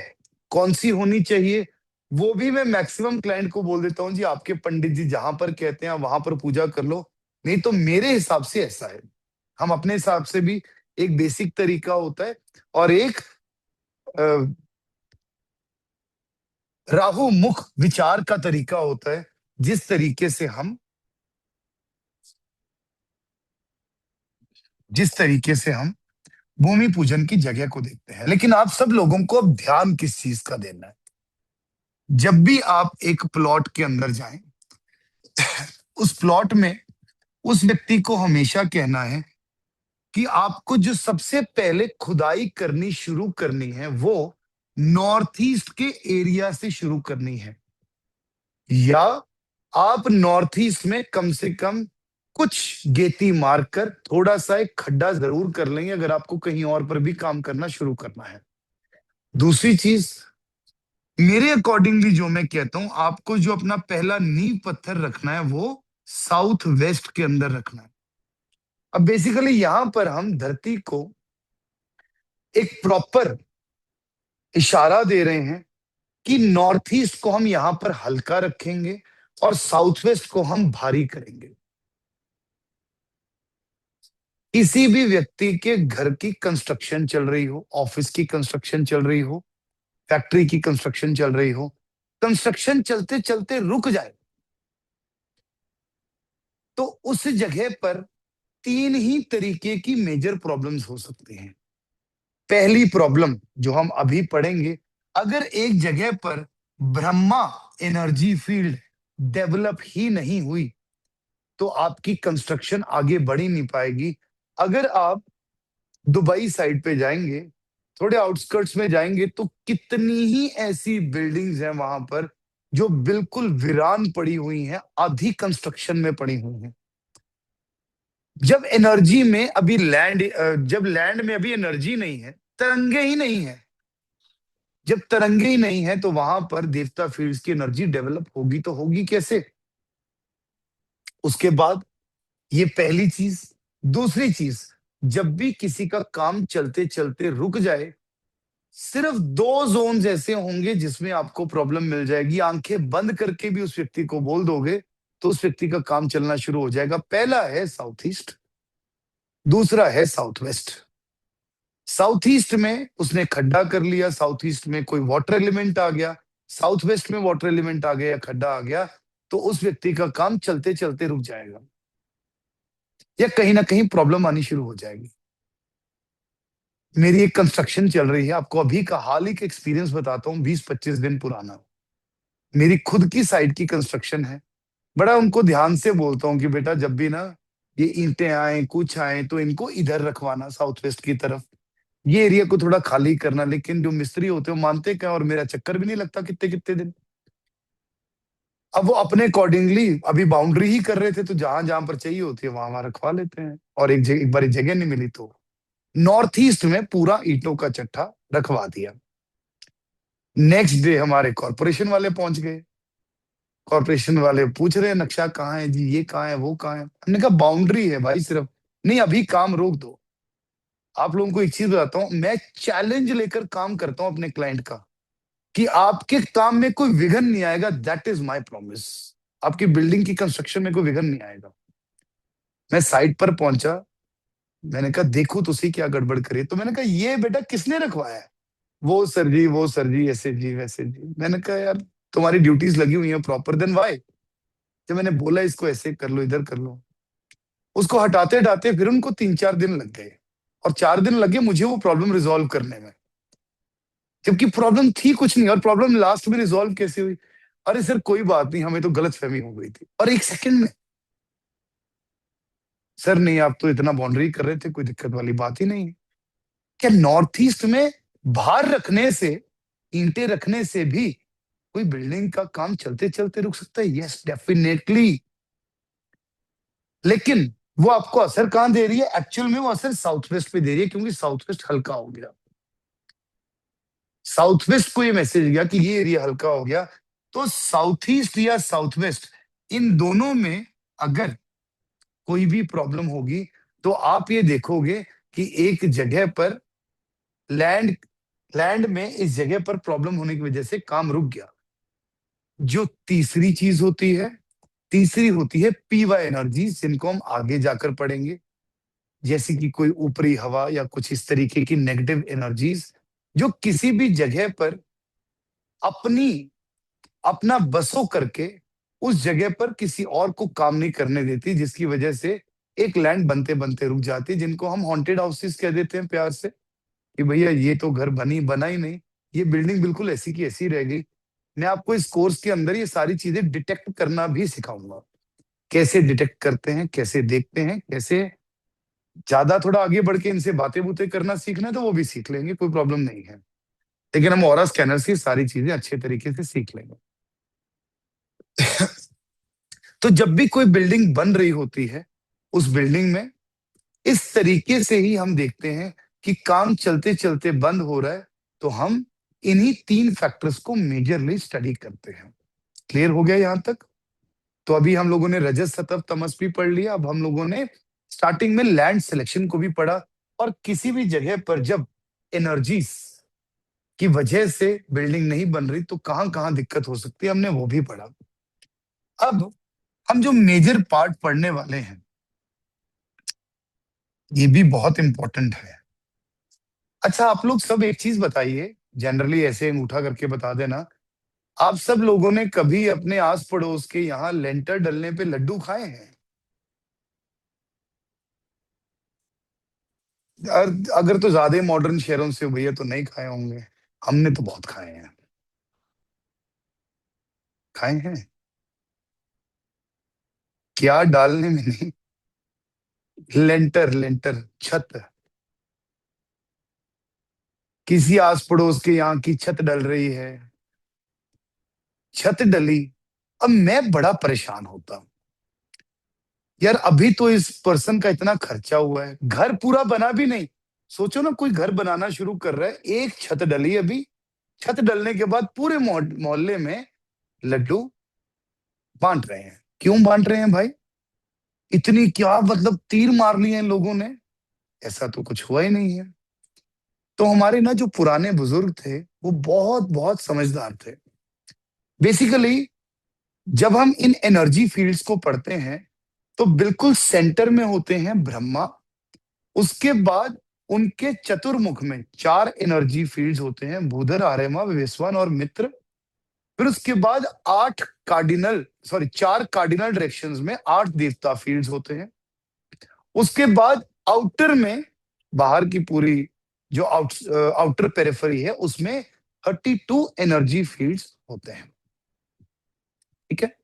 कौन सी होनी चाहिए वो भी मैं मैक्सिमम क्लाइंट को बोल देता हूं, जी आपके पंडित जी जहां पर कहते हैं वहां पर पूजा कर लो, नहीं तो मेरे हिसाब से ऐसा है। हम अपने हिसाब से भी एक बेसिक तरीका होता है और एक अ, राहु मुख विचार का तरीका होता है, जिस तरीके से हम भूमि पूजन की जगह को देखते हैं। लेकिन आप सब लोगों को अब ध्यान किस चीज का देना है, जब भी आप एक प्लॉट के अंदर जाएं, उस प्लॉट में उस व्यक्ति को हमेशा कहना है कि आपको जो सबसे पहले खुदाई करनी शुरू करनी है वो नॉर्थ ईस्ट के एरिया से शुरू करनी है, या आप नॉर्थ ईस्ट में कम से कम कुछ गेती मारकर थोड़ा सा एक खड्डा जरूर कर लेंगे अगर आपको कहीं और पर भी काम करना शुरू करना है। दूसरी चीज, मेरे अकॉर्डिंगली जो मैं कहता हूं आपको जो अपना पहला नींव पत्थर रखना है वो साउथ वेस्ट के अंदर रखना है। अब बेसिकली यहां पर हम धरती को एक प्रॉपर इशारा दे रहे हैं कि नॉर्थ ईस्ट को हम यहां पर हल्का रखेंगे और साउथ वेस्ट को हम भारी करेंगे। किसी भी व्यक्ति के घर की कंस्ट्रक्शन चल रही हो, ऑफिस की कंस्ट्रक्शन चल रही हो, फैक्ट्री की कंस्ट्रक्शन चल रही हो, कंस्ट्रक्शन चलते चलते रुक जाए तो उस जगह पर तीन ही तरीके की मेजर प्रॉब्लम्स हो सकती हैं। पहली प्रॉब्लम जो हम अभी पढ़ेंगे, अगर एक जगह पर ब्रह्मा एनर्जी फील्ड डेवलप ही नहीं हुई तो आपकी कंस्ट्रक्शन आगे बढ़ ही नहीं पाएगी। अगर आप दुबई साइड पे जाएंगे, थोड़े आउटस्कर्ट्स में जाएंगे तो कितनी ही ऐसी बिल्डिंग्स हैं वहां पर जो बिल्कुल वीरान पड़ी हुई हैं, आधी कंस्ट्रक्शन में पड़ी हुई हैं। जब एनर्जी में अभी जब लैंड में अभी एनर्जी नहीं है, तरंगे ही नहीं है, जब तरंगे ही नहीं है तो वहां पर देवता फील्ड्स की एनर्जी डेवलप होगी तो होगी कैसे। उसके बाद ये पहली चीज। दूसरी चीज, जब भी किसी का काम चलते चलते रुक जाए, सिर्फ दो जोन्स ऐसे होंगे जिसमें आपको प्रॉब्लम मिल जाएगी, आंखें बंद करके भी उस व्यक्ति को बोल दोगे तो उस व्यक्ति का काम चलना शुरू हो जाएगा। पहला है साउथ ईस्ट, दूसरा है साउथ वेस्ट। साउथ ईस्ट में उसने खड्डा कर लिया, साउथ ईस्ट में कोई वाटर एलिमेंट आ गया, साउथ वेस्ट में वाटर एलिमेंट आ गया या खड्डा आ गया, तो उस व्यक्ति का काम चलते चलते रुक जाएगा या कहीं ना कहीं प्रॉब्लम आनी शुरू हो जाएगी। मेरी एक कंस्ट्रक्शन चल रही है, आपको अभी का हाल ही का एक्सपीरियंस बताता हूँ, 20-25 दिन पुराना। मेरी खुद की साइड की कंस्ट्रक्शन है। बड़ा उनको ध्यान से बोलता हूँ कि बेटा जब भी ना ये ईंटें आए कुछ आए तो इनको इधर रखवाना साउथ वेस्ट की तरफ, ये एरिया को थोड़ा खाली करना। लेकिन जो मिस्त्री होते हैं वो मानते क्या, और मेरा चक्कर भी नहीं लगता कितने कितने दिन। अब वो अपने अकॉर्डिंगली अभी बाउंड्री ही कर रहे थे तो जहां जहां पर चाहिए होती है वहां वहां रखवा लेते हैं, और एक बार जगह नहीं मिली तो नॉर्थ ईस्ट में पूरा ईंटों का चट्टा रखवा दिया। नेक्स्ट डे हमारे कॉरपोरेशन वाले पहुंच गए। कॉरपोरेशन वाले पूछ रहे हैं नक्शा कहाँ है जी, ये कहाँ है वो कहाँ है। हमने कहा बाउंड्री है भाई सिर्फ, नहीं अभी काम रोक दो। आप लोगों को एक चीज बताता हूँ, मैं चैलेंज लेकर काम करता हूँ अपने क्लाइंट का। कि आपके काम में कोई विघन नहीं आएगा, दैट इज माई प्रॉमिस। आपकी बिल्डिंग की कंस्ट्रक्शन में कोई विघन नहीं आएगा। मैं साइट पर पहुंचा, मैंने कहा देखो तो सही क्या गड़बड़ करे। तो मैंने कहा ये बेटा किसने रखवाया है? वो सर जी, ऐसे जी वैसे जी। मैंने कहा यार तुम्हारी ड्यूटीज लगी हुई हैं प्रॉपर, देन वाई? जब मैंने बोला इसको ऐसे कर लो, इधर कर लो, उसको हटाते हटाते फिर उनको 3-4 दिन लग गए, और 4 दिन लगे मुझे वो प्रॉब्लम रिजॉल्व करने में, जबकि प्रॉब्लम थी कुछ नहीं। और प्रॉब्लम लास्ट में रिजॉल्व कैसे हुई? अरे सर कोई बात नहीं, हमें तो गलत फहमी हो गई थी, और 1 सेकंड में। सर नहीं, आप तो इतना बाउंड्री कर रहे थे, कोई दिक्कत वाली बात ही नहीं है। क्या नॉर्थ ईस्ट में बाहर रखने से, ईंटें रखने से भी कोई बिल्डिंग का काम चलते चलते रुक सकता है? Yes definitely. लेकिन वो आपको असर कहां दे रही है? एक्चुअल में वो असर साउथ वेस्ट पे दे रही है, क्योंकि साउथ वेस्ट हल्का हो गया। साउथ वेस्ट को ये मैसेज गया कि ये एरिया हल्का हो गया। तो साउथ ईस्ट या साउथ वेस्ट, इन दोनों में अगर कोई भी प्रॉब्लम होगी, तो आप ये देखोगे कि एक जगह पर लैंड लैंड में इस जगह पर प्रॉब्लम होने की वजह से काम रुक गया। जो तीसरी चीज होती है, तीसरी होती है पीवाई एनर्जी, जिनको हम आगे जाकर पढ़ेंगे, जैसे कि कोई ऊपरी हवा या कुछ इस तरीके की नेगेटिव एनर्जीज, जो किसी भी जगह पर अपनी अपना बसो करके उस जगह पर किसी और को काम नहीं करने देती, जिसकी वजह से एक लैंड बनते बनते रुक जाती, जिनको हम हॉन्टेड हाउसेस कह देते हैं प्यार से, कि भैया ये तो घर बना ही नहीं, ये बिल्डिंग बिल्कुल ऐसी की ऐसी रह गई। मैं आपको इस कोर्स के अंदर ये सारी चीजें डिटेक्ट करना भी सिखाऊंगा, कैसे डिटेक्ट करते हैं, कैसे देखते हैं, कैसे ज्यादा थोड़ा आगे बढ़ के इनसे बातें बूतें करना सीखना है तो वो भी सीख लेंगे, कोई प्रॉब्लम नहीं है। लेकिन हम ऑरा स्कैनर से सारी चीजें अच्छे तरीके से सीख लेंगे। तो जब भी कोई बिल्डिंग बन रही होती है, उस बिल्डिंग में इस तरीके से ही हम देखते हैं कि काम चलते चलते बंद हो रहा है, तो हम इन्हीं 3 फैक्टर्स को मेजरली स्टडी करते हैं। क्लियर हो गया यहां तक? तो अभी हम लोगों ने रजत सतव तमस भी पढ़ लिया, अब हम लोगों ने स्टार्टिंग में लैंड सिलेक्शन को भी पढ़ा, और किसी भी जगह पर जब एनर्जीज की वजह से बिल्डिंग नहीं बन रही तो कहां कहां दिक्कत हो सकती है, हमने वो भी पढ़ा। अब हम जो मेजर पार्ट पढ़ने वाले हैं, ये भी बहुत इंपॉर्टेंट है। अच्छा आप लोग सब एक चीज बताइए, जनरली ऐसे अंगूठा करके बता देना, आप सब लोगों ने कभी अपने आस पड़ोस के यहाँ लेंटर डलने पे लड्डू खाए हैं? अगर तो ज्यादा मॉडर्न शहरों से हो भैया तो नहीं खाए होंगे, हमने तो बहुत खाए हैं। खाए हैं? क्या डालने में? नहीं, लेंटर लेंटर, छत। किसी आस पड़ोस के यहाँ की छत डल रही है, छत डली, अब मैं बड़ा परेशान होता हूँ। यार अभी तो इस पर्सन का इतना खर्चा हुआ है, घर पूरा बना भी नहीं। सोचो ना, कोई घर बनाना शुरू कर रहा है, एक छत डली अभी, छत डलने के बाद पूरे मोहल्ले में लड्डू बांट रहे हैं। क्यों बांट रहे हैं भाई? इतनी क्या मतलब तीर मार लिए हैं लोगों ने? ऐसा तो कुछ हुआ ही नहीं है। तो हमारे ना जो पुराने बुजुर्ग थे, वो बहुत बहुत समझदार थे। बेसिकली जब हम इन एनर्जी फील्ड्स को पढ़ते हैं, तो बिल्कुल सेंटर में होते हैं ब्रह्मा। उसके बाद उनके चतुर्मुख में 4 एनर्जी फील्ड्स होते हैं, भूधर, आर्यमा, विश्वान और मित्र। फिर उसके बाद 4 कार्डिनल डायरेक्शंस में 8 देवता फील्ड्स होते हैं। उसके बाद आउटर में, बाहर की पूरी जो आउटर पेरिफेरी है, उसमें 32 एनर्जी फील्ड्स होते हैं। ठीक है?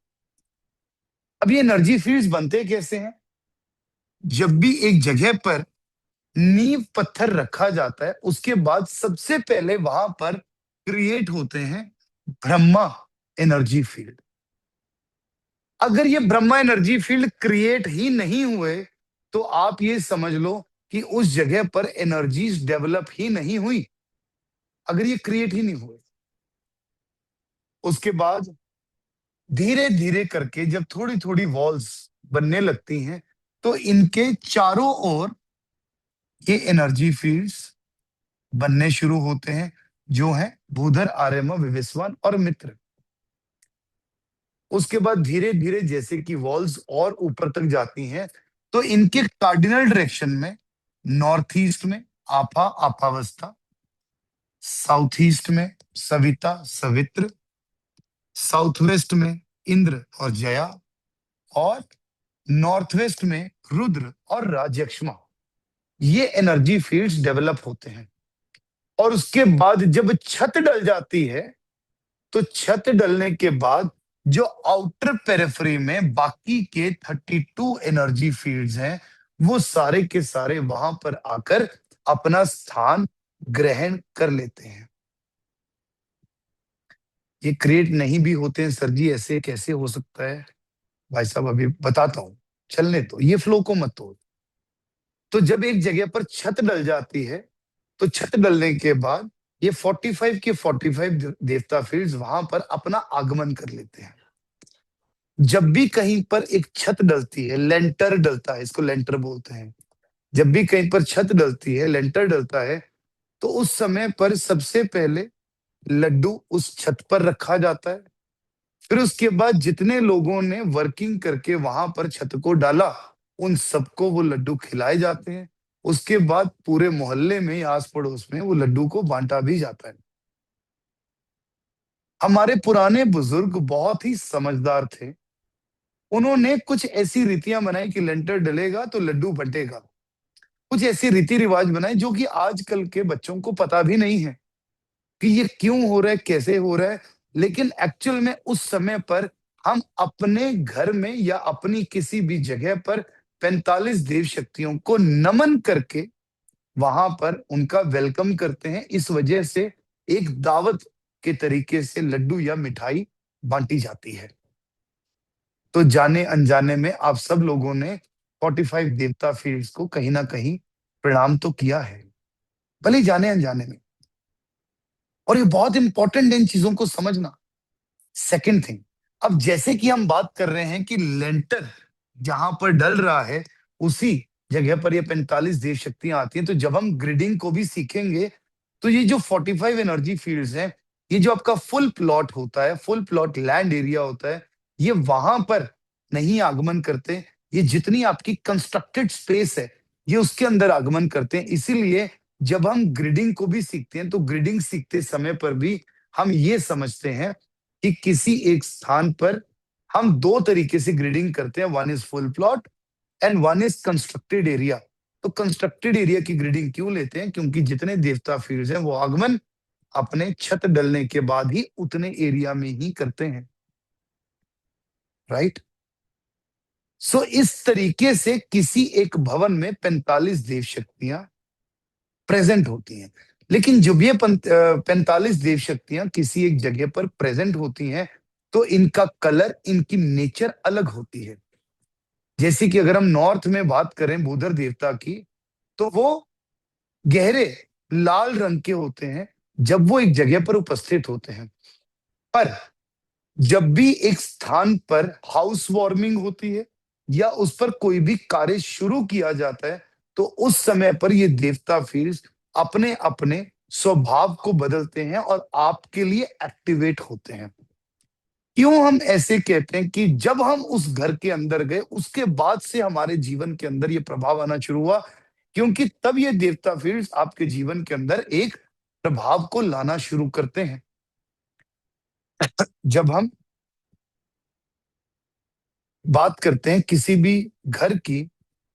अब ये एनर्जी फील्ड्स बनते कैसे हैं? जब भी एक जगह पर नींव पत्थर रखा जाता है, उसके बाद सबसे पहले वहां पर क्रिएट होते हैं ब्रह्मा एनर्जी फील्ड। अगर ये ब्रह्मा एनर्जी फील्ड क्रिएट ही नहीं हुए, तो आप ये समझ लो कि उस जगह पर एनर्जीज डेवलप ही नहीं हुई, अगर ये क्रिएट ही नहीं हुए। उसके बाद धीरे धीरे करके जब थोड़ी थोड़ी वॉल्स बनने लगती हैं, तो इनके चारों ओर ये एनर्जी फील्ड्स बनने शुरू होते हैं, जो हैं भूधर, आर्यमा, विवस्वान और मित्र। उसके बाद धीरे धीरे जैसे कि वॉल्स और ऊपर तक जाती हैं, तो इनके कार्डिनल डायरेक्शन में नॉर्थ ईस्ट में आपा, आपावस्था, साउथ ईस्ट में सविता, सवित्र, साउथ वेस्ट में इंद्र और जया, और नॉर्थ वेस्ट में रुद्र और राजयक्ष्मा, ये एनर्जी फील्ड्स डेवलप होते हैं। और उसके बाद जब छत डल जाती है, तो छत डलने के बाद जो आउटर पेरिफेरी में बाकी के 32 एनर्जी फील्ड्स हैं, वो सारे के सारे वहां पर आकर अपना स्थान ग्रहण कर लेते हैं। ये क्रिएट नहीं भी होते हैं सर जी, ऐसे कैसे हो सकता है? भाई साहब अभी बताता हूं, चलने तो ये फ्लो को मत तोड़। तो जब एक जगह पर छत डल जाती है, तो छत डलने के बाद ये 45 के 45 देवता फील्ड्स वहां पर अपना आगमन कर लेते हैं। जब भी कहीं पर एक छत डलती है, लेंटर डलता है, इसको लेंटर बोलते हैं। जब भी कहीं पर छत डलती है, लेंटर डलता है, तो उस समय पर सबसे पहले लड्डू उस छत पर रखा जाता है। फिर उसके बाद जितने लोगों ने वर्किंग करके वहां पर छत को डाला, उन सबको वो लड्डू खिलाए जाते हैं। उसके बाद पूरे मोहल्ले में या आस पड़ोस में वो लड्डू को बांटा भी जाता है। हमारे पुराने बुजुर्ग बहुत ही समझदार थे। उन्होंने कुछ ऐसी रीतियां बनाई कि लेंटर डलेगा तो लड्डू बंटेगा। कुछ ऐसी रीति रिवाज बनाए जो कि आजकल के बच्चों को पता भी नहीं है कि ये क्यों हो रहा है, कैसे हो रहा है। लेकिन एक्चुअल में उस समय पर हम अपने घर में या अपनी किसी भी जगह पर 45 देव शक्तियों को नमन करके वहां पर उनका वेलकम करते हैं। इस वजह से एक दावत के तरीके से लड्डू या मिठाई बांटी जाती है। तो जाने अनजाने में आप सब लोगों ने 45 देवता फील्ड्स को कहीं ना कहीं प्रणाम तो किया है, भले ही जाने अनजाने में। और ये बहुत इंपॉर्टेंट है इन चीजों को समझना। सेकंड थिंग, अब जैसे कि हम बात कर रहे हैं कि लेंटर जहां पर डल रहा है, उसी जगह पर ये 45 देव शक्तियां आती हैं। तो जब हम ग्रिडिंग को भी सीखेंगे, तो ये जो 45 एनर्जी फील्ड्स हैं, ये जो आपका फुल प्लॉट होता है, फुल प्लॉट लैंड एरिया होता है, ये वहां पर नहीं आगमन करते। ये जितनी आपकी कंस्ट्रक्टेड स्पेस है, ये उसके अंदर आगमन करते हैं। इसीलिए जब हम ग्रिडिंग को भी सीखते हैं, तो ग्रिडिंग सीखते समय पर भी हम ये समझते हैं कि किसी एक स्थान पर हम दो तरीके से ग्रिडिंग करते हैं, one is full plot and one is constructed area. तो कंस्ट्रक्टेड एरिया की ग्रिडिंग क्यों लेते हैं? क्योंकि जितने देवता फील्ड्स हैं वो आगमन अपने छत डलने के बाद ही उतने एरिया में ही करते हैं, राइट। सो इस तरीके से किसी एक भवन में 45 देव शक्तियां प्रेजेंट होती हैं। लेकिन जब ये 45 देव शक्तियां किसी एक जगह पर प्रेजेंट होती हैं, तो इनका कलर, इनकी नेचर अलग होती है। जैसे कि अगर हम नॉर्थ में बात करें भूधर देवता की, तो वो गहरे लाल रंग के होते हैं जब वो एक जगह पर उपस्थित होते हैं। पर जब भी एक स्थान पर हाउस वार्मिंग होती है या उस पर कोई भी कार्य शुरू किया जाता है, तो उस समय पर ये देवता फील्ड्स अपने अपने स्वभाव को बदलते हैं और आपके लिए एक्टिवेट होते हैं। क्यों हम ऐसे कहते हैं कि जब हम उस घर के अंदर गए, उसके बाद से हमारे जीवन के अंदर ये प्रभाव आना शुरू हुआ? क्योंकि तब ये देवता फील्ड्स आपके जीवन के अंदर एक प्रभाव को लाना शुरू करते हैं। जब हम बात करते हैं किसी भी घर की,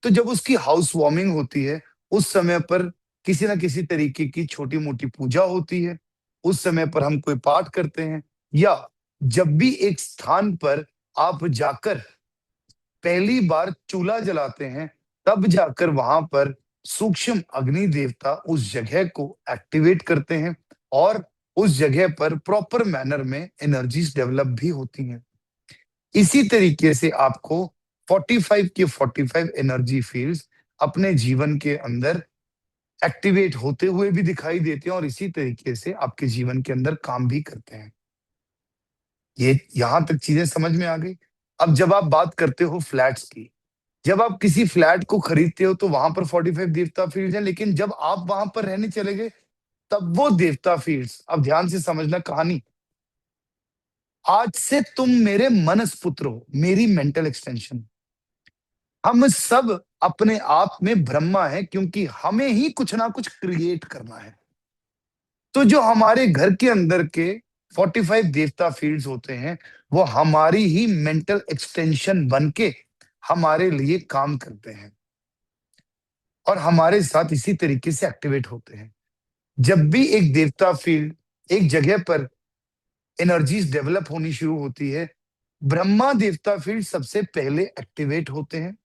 तो जब उसकी हाउस वार्मिंग होती है, उस समय पर किसी ना किसी तरीके की छोटी मोटी पूजा होती है। उस समय पर हम कोई पाठ करते हैं, या जब भी एक स्थान पर आप जाकर पहली बार चूल्हा जलाते हैं, तब जाकर वहां पर सूक्ष्म अग्नि देवता उस जगह को एक्टिवेट करते हैं और उस जगह पर प्रॉपर मैनर में एनर्जीज डेवलप भी होती हैं। इसी तरीके से आपको 45 के 45 एनर्जी फील्ड्स अपने जीवन के अंदर एक्टिवेट होते हुए भी दिखाई देते हैं और इसी तरीके से आपके जीवन के अंदर काम भी करते हैं। ये यहां तक चीजें समझ में आ गई। अब जब आप बात करते हो फ्लैट्स की, जब आप किसी फ्लैट को खरीदते हो तो वहां पर 45 देवता फील्ड है, लेकिन जब आप वहां पर रहने चले गए, तब वो देवता फील्ड्स, अब ध्यान से समझना कहानी, आज से तुम मेरे मनस पुत्र हो, मेरी मेंटल एक्सटेंशन। हम सब अपने आप में ब्रह्मा है, क्योंकि हमें ही कुछ ना कुछ क्रिएट करना है। तो जो हमारे घर के अंदर के 45 देवता फील्ड्स होते हैं, वो हमारी ही मेंटल एक्सटेंशन बन के हमारे लिए काम करते हैं और हमारे साथ इसी तरीके से एक्टिवेट होते हैं। जब भी एक देवता फील्ड एक जगह पर एनर्जीज डेवलप होनी शुरू होती है, ब्रह्मा देवता फील्ड सबसे पहले एक्टिवेट होते हैं,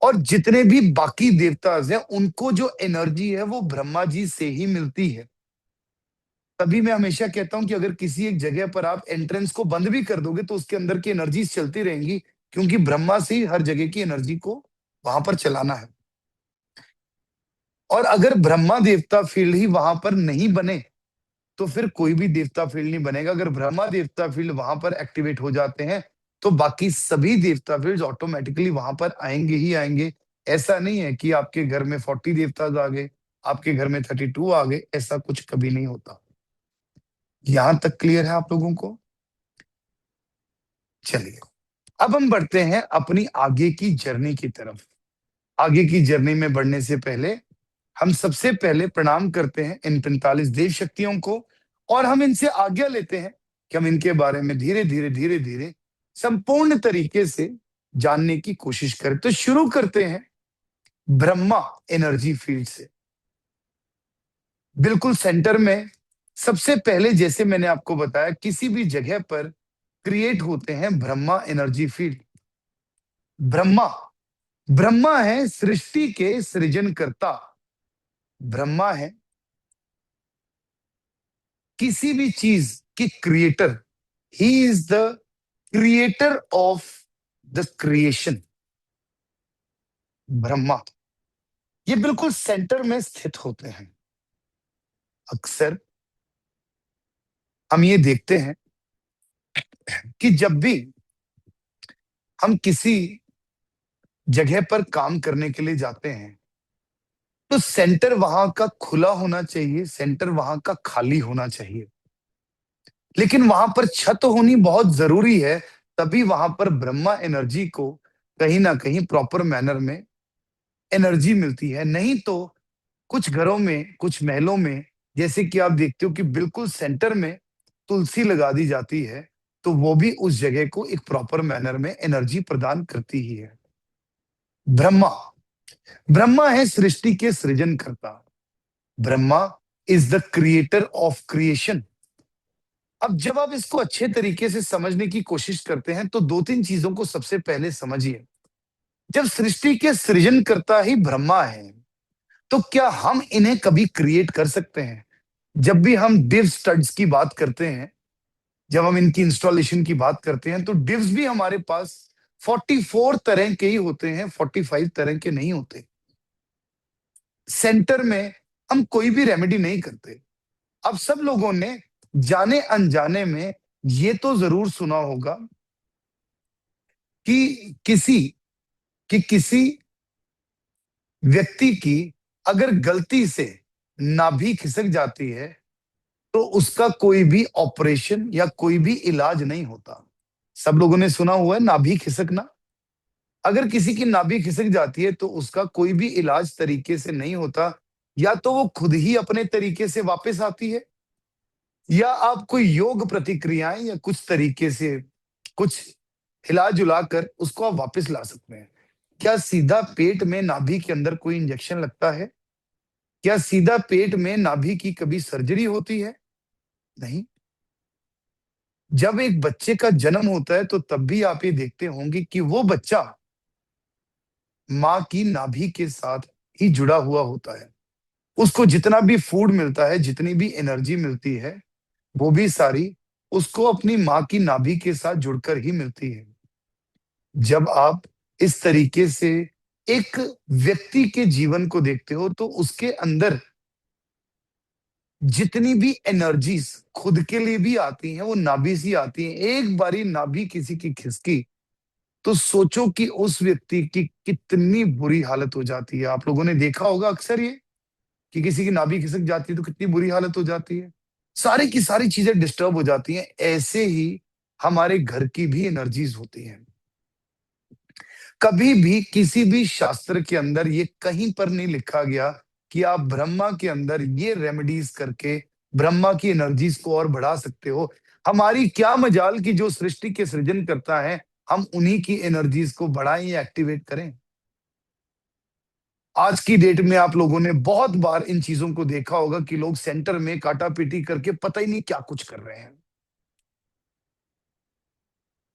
और जितने भी बाकी देवताज हैं उनको जो एनर्जी है वो ब्रह्मा जी से ही मिलती है। तभी मैं हमेशा कहता हूं कि अगर किसी एक जगह पर आप एंट्रेंस को बंद भी कर दोगे तो उसके अंदर की एनर्जीज चलती रहेंगी, क्योंकि ब्रह्मा से ही हर जगह की एनर्जी को वहां पर चलाना है। और अगर ब्रह्मा देवता फील्ड ही वहां पर नहीं बने तो फिर कोई भी देवता फील्ड नहीं बनेगा। अगर ब्रह्मा देवता फील्ड वहां पर एक्टिवेट हो जाते हैं तो बाकी सभी देवता फील्ड ऑटोमेटिकली वहां पर आएंगे ही आएंगे। ऐसा नहीं है कि आपके घर में 40 देवता आ गए, आपके घर में 32 आ गए, ऐसा कुछ कभी नहीं होता। यहां तक क्लियर है आप लोगों को? चलिए, अब हम बढ़ते हैं अपनी आगे की जर्नी की तरफ। आगे की जर्नी में बढ़ने से पहले हम सबसे पहले प्रणाम करते हैं इन 45 देव शक्तियों को, और हम इनसे आज्ञा लेते हैं कि हम इनके बारे में धीरे धीरे धीरे धीरे संपूर्ण तरीके से जानने की कोशिश करें। तो शुरू करते हैं ब्रह्मा एनर्जी फील्ड से। बिल्कुल सेंटर में सबसे पहले, जैसे मैंने आपको बताया, किसी भी जगह पर क्रिएट होते हैं ब्रह्मा एनर्जी फील्ड। ब्रह्मा, ब्रह्मा है सृष्टि के सृजनकर्ता। ब्रह्मा है किसी भी चीज की creator. He is the creator of the creation. Brahma ये बिल्कुल सेंटर में स्थित होते हैं। अक्सर हम ये देखते हैं कि जब भी हम किसी जगह पर काम करने के लिए जाते हैं तो सेंटर वहां का खुला होना चाहिए, सेंटर वहां का खाली होना चाहिए, लेकिन वहां पर छत होनी बहुत जरूरी है। तभी वहां पर ब्रह्मा एनर्जी को कहीं ना कहीं प्रॉपर मैनर में एनर्जी मिलती है। नहीं तो कुछ घरों में, कुछ महलों में, जैसे कि आप देखते हो कि बिल्कुल सेंटर में तुलसी लगा दी जाती है, तो वो भी उस जगह को एक प्रॉपर मैनर में एनर्जी प्रदान करती ही है। ब्रह्मा, ब्रह्मा है सृष्टि के सृजनकर्ता। Brahma is the creator of creation. अब जब आप इसको अच्छे तरीके से समझने की कोशिश करते हैं तो दो तीन चीजों को सबसे पहले समझिए। जब सृष्टि के सृजनकर्ता ही ब्रह्मा है, तो क्या हम इन्हें कभी क्रिएट कर सकते हैं? जब भी हम डिव स्टड्स की बात करते हैं, जब हम इनकी इंस्टॉलेशन की बात करते हैं, तो डिव्स भी हमारे पास 44 तरह के ही होते हैं, 45 तरह के नहीं होते। सेंटर में हम कोई भी रेमेडी नहीं करते। अब सब लोगों ने जाने अनजाने में ये तो जरूर सुना होगा कि किसी व्यक्ति की अगर गलती से नाभि खिसक जाती है तो उसका कोई भी ऑपरेशन या कोई भी इलाज नहीं होता। सब लोगों ने सुना हुआ है नाभि खिसकना। अगर किसी की नाभि खिसक जाती है तो उसका कोई भी इलाज तरीके से नहीं होता, या तो वो खुद ही अपने तरीके से वापस आती है, या आप कोई योग प्रतिक्रियाएं या कुछ तरीके से कुछ हिला जुला कर उसको आप वापस ला सकते हैं। क्या सीधा पेट में नाभि के अंदर कोई इंजेक्शन लगता है? क्या सीधा पेट में नाभि की कभी सर्जरी होती है? नहीं। जब एक बच्चे का जन्म होता है तो तब भी आप ये देखते होंगे कि वो बच्चा माँ की नाभि के साथ ही जुड़ा हुआ होता है। उसको जितना भी फूड मिलता है, जितनी भी एनर्जी मिलती है, वो भी सारी उसको अपनी माँ की नाभि के साथ जुड़कर ही मिलती है। जब आप इस तरीके से एक व्यक्ति के जीवन को देखते हो तो उसके अंदर जितनी भी एनर्जीज खुद के लिए भी आती हैं वो नाभि से आती हैं। एक बारी नाभि किसी की खिसकी तो सोचो कि उस व्यक्ति की कितनी बुरी हालत हो जाती है। आप लोगों ने देखा होगा अक्सर ये कि किसी की नाभि खिसक जाती है तो कितनी बुरी हालत हो जाती है। सारी की सारी चीजें डिस्टर्ब हो जाती हैं। ऐसे ही हमारे घर की भी एनर्जीज होती हैं। कभी भी किसी भी शास्त्र के अंदर ये कहीं पर नहीं लिखा गया कि आप ब्रह्मा के अंदर ये रेमेडीज करके ब्रह्मा की एनर्जीज को और बढ़ा सकते हो। हमारी क्या मजाल कि जो सृष्टि के सृजन करता है, हम उन्हीं की एनर्जीज को बढ़ाएं या एक्टिवेट करें। आज की डेट में आप लोगों ने बहुत बार इन चीजों को देखा होगा कि लोग सेंटर में काटापीटी करके पता ही नहीं क्या कुछ कर रहे हैं।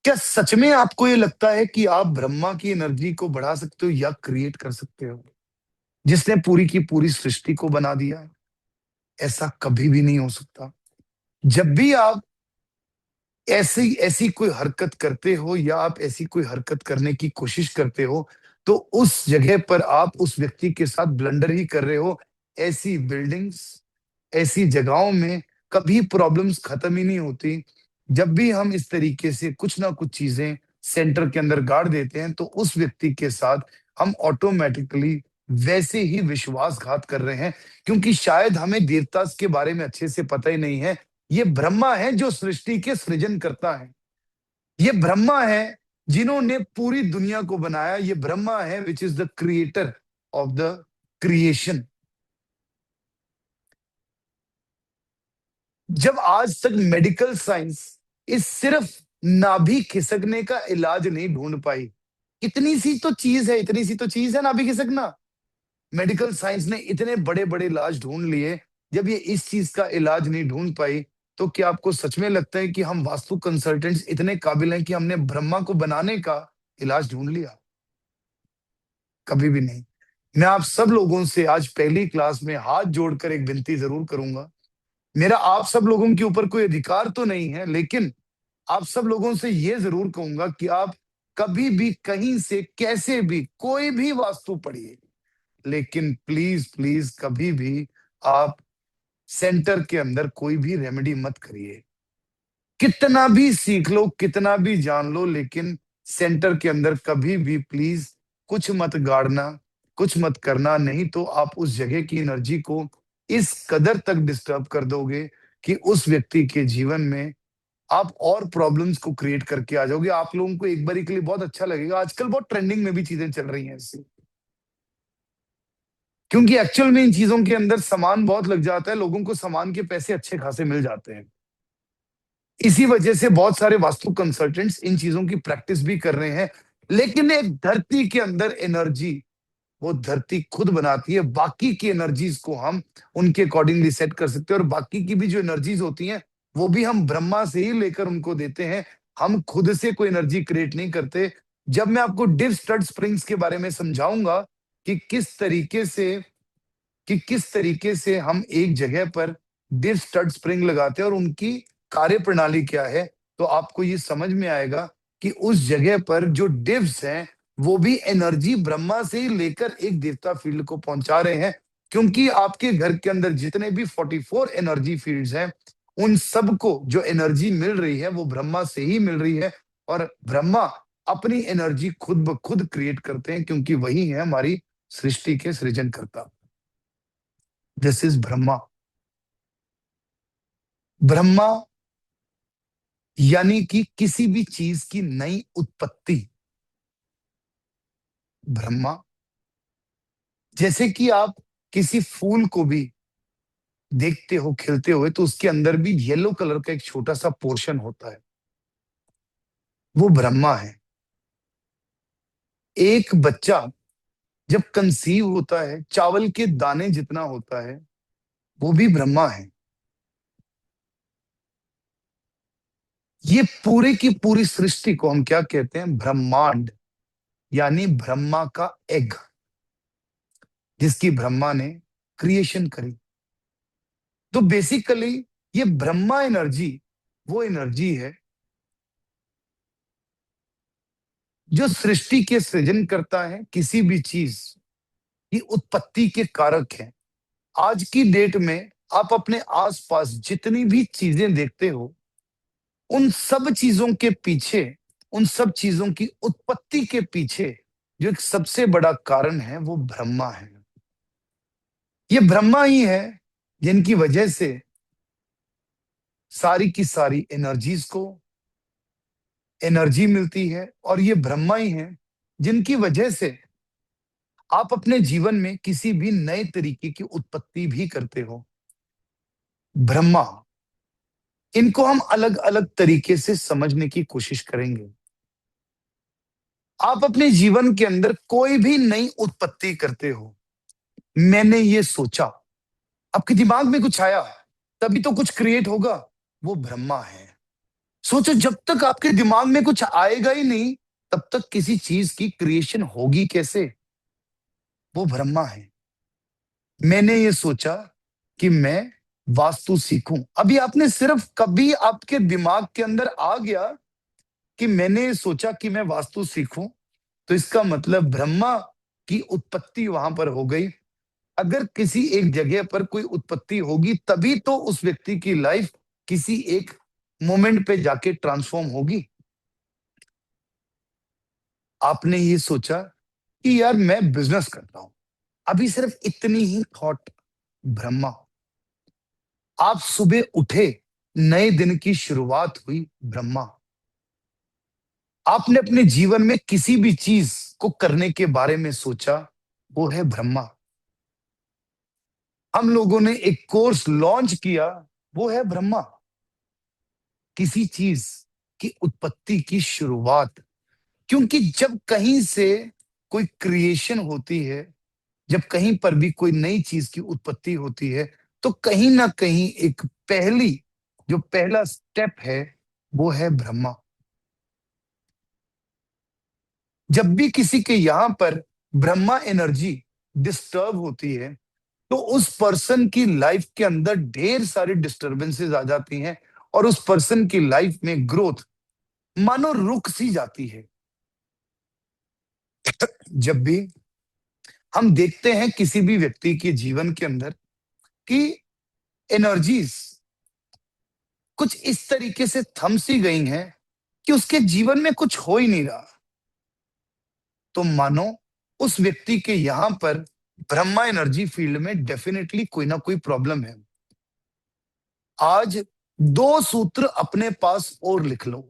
क्या सच में आपको ये लगता है कि आप ब्रह्मा की एनर्जी को बढ़ा सकते हो या क्रिएट कर सकते हो, जिसने पूरी की पूरी सृष्टि को बना दिया है? ऐसा कभी भी नहीं हो सकता। जब भी आप ऐसी ऐसी कोई हरकत करते हो या आप ऐसी कोई हरकत करने की कोशिश करते हो, तो उस जगह पर आप उस व्यक्ति के साथ ब्लंडर ही कर रहे हो। ऐसी बिल्डिंग्स, ऐसी जगहों में कभी प्रॉब्लम्स खत्म ही नहीं होती। जब भी हम इस तरीके से कुछ ना कुछ चीजें सेंटर के अंदर गाड़ देते हैं, तो उस व्यक्ति के साथ हम ऑटोमेटिकली वैसे ही विश्वासघात कर रहे हैं, क्योंकि शायद हमें देवता के बारे में अच्छे से पता ही नहीं है। ये ब्रह्मा है जो सृष्टि के सृजन करता है। ये ब्रह्मा है जिन्होंने पूरी दुनिया को बनाया। ये ब्रह्मा है which is the creator of the creation. जब आज तक मेडिकल साइंस इस सिर्फ नाभि खिसकने का इलाज नहीं ढूंढ पाई, इतनी सी तो चीज है, इतनी सी तो चीज है नाभि खिसकना। मेडिकल साइंस ने इतने बड़े बड़े इलाज ढूंढ लिए, जब ये इस चीज का इलाज नहीं ढूंढ पाई, तो क्या आपको सच में लगता है कि हम वास्तु कंसल्टेंट्स इतने काबिल हैं कि हमने ब्रह्मा को बनाने का इलाज ढूंढ लिया? कभी भी नहीं। मैं आप सब लोगों से आज पहली क्लास में हाथ जोड़कर एक विनती जरूर करूंगा। मेरा आप सब लोगों के ऊपर कोई अधिकार तो नहीं है, लेकिन आप सब लोगों से ये जरूर कहूंगा कि आप कभी भी कहीं से कैसे भी कोई भी वास्तु पढ़िए, लेकिन प्लीज प्लीज कभी भी आप सेंटर के अंदर कोई भी रेमेडी मत करिए। कितना भी सीख लो, कितना भी जान लो, लेकिन सेंटर के अंदर कभी भी प्लीज कुछ मत गाड़ना, कुछ मत करना। नहीं तो आप उस जगह की एनर्जी को इस कदर तक डिस्टर्ब कर दोगे कि उस व्यक्ति के जीवन में आप और प्रॉब्लम्स को क्रिएट करके आ जाओगे। आप लोगों को एक बारी के लिए बहुत अच्छा लगेगा, आजकल बहुत ट्रेंडिंग में भी चीजें चल रही हैं ऐसी, क्योंकि एक्चुअल में इन चीजों के अंदर सामान बहुत लग जाता है, लोगों को सामान के पैसे अच्छे खासे मिल जाते हैं। इसी वजह से बहुत सारे वास्तु कंसल्टेंट्स इन चीजों की प्रैक्टिस भी कर रहे हैं। लेकिन एक धरती के अंदर एनर्जी, वो धरती खुद बनाती है। बाकी की एनर्जीज को हम उनके अकॉर्डिंगली सेट कर सकते हैं, और बाकी की भी जो एनर्जीज होती हैं, वो भी हम ब्रह्मा से ही लेकर उनको देते हैं। हम खुद से कोई एनर्जी क्रिएट नहीं करते। जब मैं आपको डिव स्टड स्प्रिंग्स के बारे में समझाऊंगा कि किस तरीके से हम एक जगह पर डिव स्टड स्प्रिंग लगाते हैं और उनकी कार्य प्रणाली क्या है, तो आपको ये समझ में आएगा कि उस जगह पर जो डिव्स हैं, वो भी एनर्जी ब्रह्मा से ही लेकर एक देवता फील्ड को पहुंचा रहे हैं। क्योंकि आपके घर के अंदर जितने भी 44 एनर्जी फील्ड्स हैं, उन सबको जो एनर्जी मिल रही है वो ब्रह्मा से ही मिल रही है। और ब्रह्मा अपनी एनर्जी खुद ब खुद क्रिएट करते हैं, क्योंकि वही है हमारी सृष्टि के सृजनकर्ता। This is Brahma. ब्रह्मा यानी कि किसी भी चीज की नई उत्पत्ति। ब्रह्मा, जैसे कि आप किसी फूल को भी देखते हो खिलते हुए, तो उसके अंदर भी येलो कलर का एक छोटा सा पोर्शन होता है, वो ब्रह्मा है। एक बच्चा जब कंसीव होता है, चावल के दाने जितना होता है, वो भी ब्रह्मा है। ये पूरे की पूरी सृष्टि को हम क्या कहते हैं? ब्रह्मांड, यानी ब्रह्मा का एग, जिसकी ब्रह्मा ने क्रिएशन करी। तो बेसिकली ये ब्रह्मा एनर्जी वो एनर्जी है जो सृष्टि के सृजन करता है, किसी भी चीज की उत्पत्ति के कारक है। आज की डेट में आप अपने आसपास जितनी भी चीजें देखते हो, उन सब चीजों के पीछे, उन सब चीजों की उत्पत्ति के पीछे जो एक सबसे बड़ा कारण है, वो ब्रह्मा है। ये ब्रह्मा ही है जिनकी वजह से सारी की सारी एनर्जीज को एनर्जी मिलती है, और ये ब्रह्मा ही है जिनकी वजह से आप अपने जीवन में किसी भी नए तरीके की उत्पत्ति भी करते हो। ब्रह्मा, इनको हम अलग अलग तरीके से समझने की कोशिश करेंगे। आप अपने जीवन के अंदर कोई भी नई उत्पत्ति करते हो, मैंने ये सोचा, आपके दिमाग में कुछ आया, तभी तो कुछ क्रिएट होगा, वो ब्रह्मा है। सोचो, जब तक आपके दिमाग में कुछ आएगा ही नहीं, तब तक किसी चीज की क्रिएशन होगी कैसे? वो ब्रह्मा है। मैंने ये सोचा कि मैं वास्तु सीखूं। अभी आपने सिर्फ कभी आपके दिमाग के अंदर आ गया कि मैंने ये सोचा कि मैं वास्तु सीखूं, तो इसका मतलब ब्रह्मा की उत्पत्ति वहां पर हो गई। अगर किसी एक जगह पर कोई उत्पत्ति होगी, तभी तो उस व्यक्ति की लाइफ किसी एक मोमेंट पे जाके ट्रांसफॉर्म होगी। आपने ये सोचा कि यार मैं बिजनेस करता हूं, अभी सिर्फ इतनी ही थॉट, ब्रह्मा। आप सुबह उठे, नए दिन की शुरुआत हुई, ब्रह्मा। आपने अपने जीवन में किसी भी चीज को करने के बारे में सोचा, वो है ब्रह्मा। हम लोगों ने एक कोर्स लॉन्च किया, वो है ब्रह्मा। किसी चीज की उत्पत्ति की शुरुआत, क्योंकि जब कहीं से कोई क्रिएशन होती है, जब कहीं पर भी कोई नई चीज की उत्पत्ति होती है, तो कहीं ना कहीं एक पहली जो पहला स्टेप है, वो है ब्रह्मा। जब भी किसी के यहां पर ब्रह्मा एनर्जी डिस्टर्ब होती है, तो उस पर्सन की लाइफ के अंदर ढेर सारी डिस्टरबेंसेस आ जाती हैं, और उस पर्सन की लाइफ में ग्रोथ मानो रुक सी जाती है। जब भी हम देखते हैं किसी भी व्यक्ति के जीवन के अंदर कि एनर्जीज कुछ इस तरीके से थम सी गई हैं कि उसके जीवन में कुछ हो ही नहीं रहा, तो मानो उस व्यक्ति के यहां पर ब्रह्मा एनर्जी फील्ड में डेफिनेटली कोई ना कोई प्रॉब्लम है। आज दो सूत्र अपने पास और लिख लो।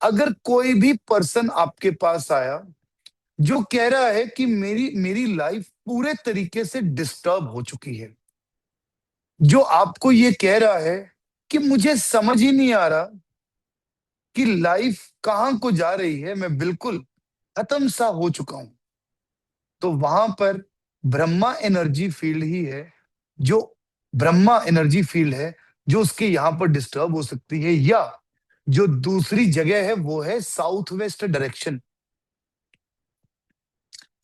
अगर कोई भी पर्सन आपके पास आया जो कह रहा है कि मेरी मेरी लाइफ पूरे तरीके से डिस्टर्ब हो चुकी है, जो आपको ये कह रहा है कि मुझे समझ ही नहीं आ रहा कि लाइफ कहां को जा रही है, मैं बिल्कुल खत्म सा हो चुका हूं, तो वहां पर ब्रह्मा एनर्जी फील्ड ही है, जो ब्रह्मा एनर्जी फील्ड है जो उसके यहां पर डिस्टर्ब हो सकती है। या जो दूसरी जगह है, वो है साउथ वेस्ट डायरेक्शन।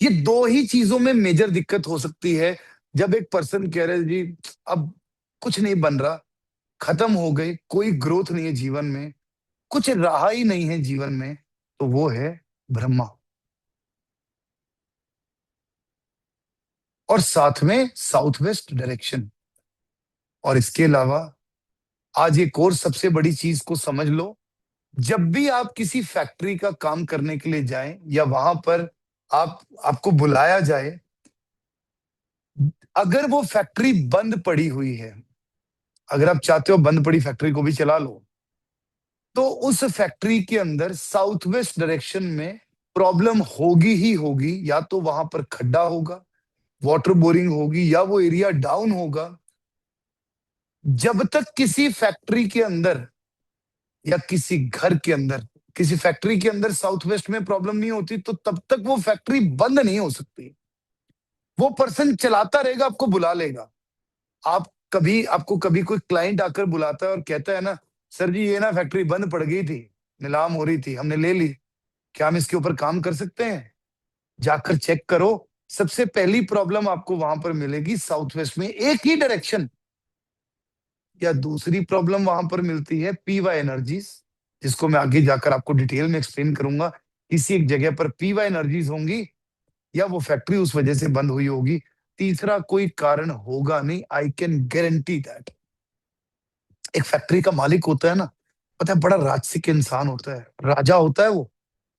ये दो ही चीजों में मेजर दिक्कत हो सकती है। जब एक पर्सन कह रहे जी अब कुछ नहीं बन रहा, खत्म हो गए, कोई ग्रोथ नहीं है जीवन में, कुछ रहा ही नहीं है जीवन में, तो वो है ब्रह्मा। और साथ में साउथ वेस्ट डायरेक्शन। और इसके अलावा आज एक और सबसे बड़ी चीज को समझ लो। जब भी आप किसी फैक्ट्री का काम करने के लिए जाएं, या वहां पर आपको बुलाया जाए, अगर वो फैक्ट्री बंद पड़ी हुई है, अगर आप चाहते हो बंद पड़ी फैक्ट्री को भी चला लो, तो उस फैक्ट्री के अंदर साउथ वेस्ट डायरेक्शन में प्रॉब्लम होगी ही होगी। या तो वहां पर खड्डा होगा, वाटर बोरिंग होगी, या वो एरिया डाउन होगा। जब तक किसी फैक्ट्री के अंदर या किसी घर के अंदर, किसी फैक्ट्री के अंदर साउथ वेस्ट में प्रॉब्लम नहीं होती, तो तब तक वो फैक्ट्री बंद नहीं हो सकती। वो पर्सन चलाता रहेगा, आपको बुला लेगा। आपको कभी कोई क्लाइंट आकर बुलाता है और कहता है ना, सर जी ये ना फैक्ट्री बंद पड़ गई थी, नीलाम हो रही थी, हमने ले ली, क्या हम इसके ऊपर काम कर सकते हैं? जाकर चेक करो। सबसे पहली प्रॉब्लम आपको वहां पर मिलेगी साउथ वेस्ट में, एक ही डायरेक्शन। या दूसरी प्रॉब्लम वहां पर मिलती है पीवाई एनर्जीज, जिसको मैं आगे जाकर आपको डिटेल में एक्सप्लेन करूंगा। किसी एक जगह पर पीवाई एनर्जीज होंगी, या वो फैक्ट्री उस वजह से बंद हुई होगी। तीसरा कोई कारण होगा नहीं, आई कैन गारंटी दैट। एक फैक्ट्री का मालिक होता है ना, पता है, बड़ा राजसिक इंसान होता है, राजा होता है वो।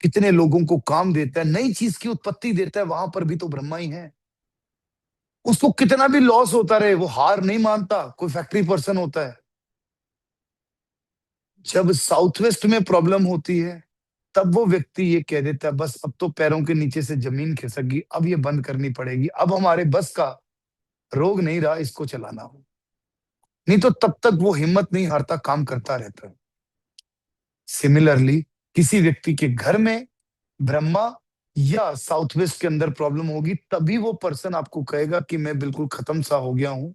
कितने लोगों को काम देता है, नई चीज की उत्पत्ति देता है, वहां पर भी तो ब्रह्मा ही है। उसको कितना भी लॉस होता रहे वो हार नहीं मानता। कोई फैक्ट्री पर्सन होता है, जब साउथ वेस्ट में प्रॉब्लम होती है तब वो व्यक्ति ये कह देता है बस अब तो पैरों के नीचे से जमीन खिसक गई, अब ये बंद करनी पड़ेगी, अब हमारे बस का रोग नहीं रहा इसको चलाना हो। नहीं तो तब तक वो हिम्मत नहीं हारता, काम करता रहता है। सिमिलरली किसी व्यक्ति के घर में ब्रह्मा या साउथ वेस्ट के अंदर प्रॉब्लम होगी तभी वो पर्सन आपको कहेगा कि मैं बिल्कुल खत्म सा हो गया हूं।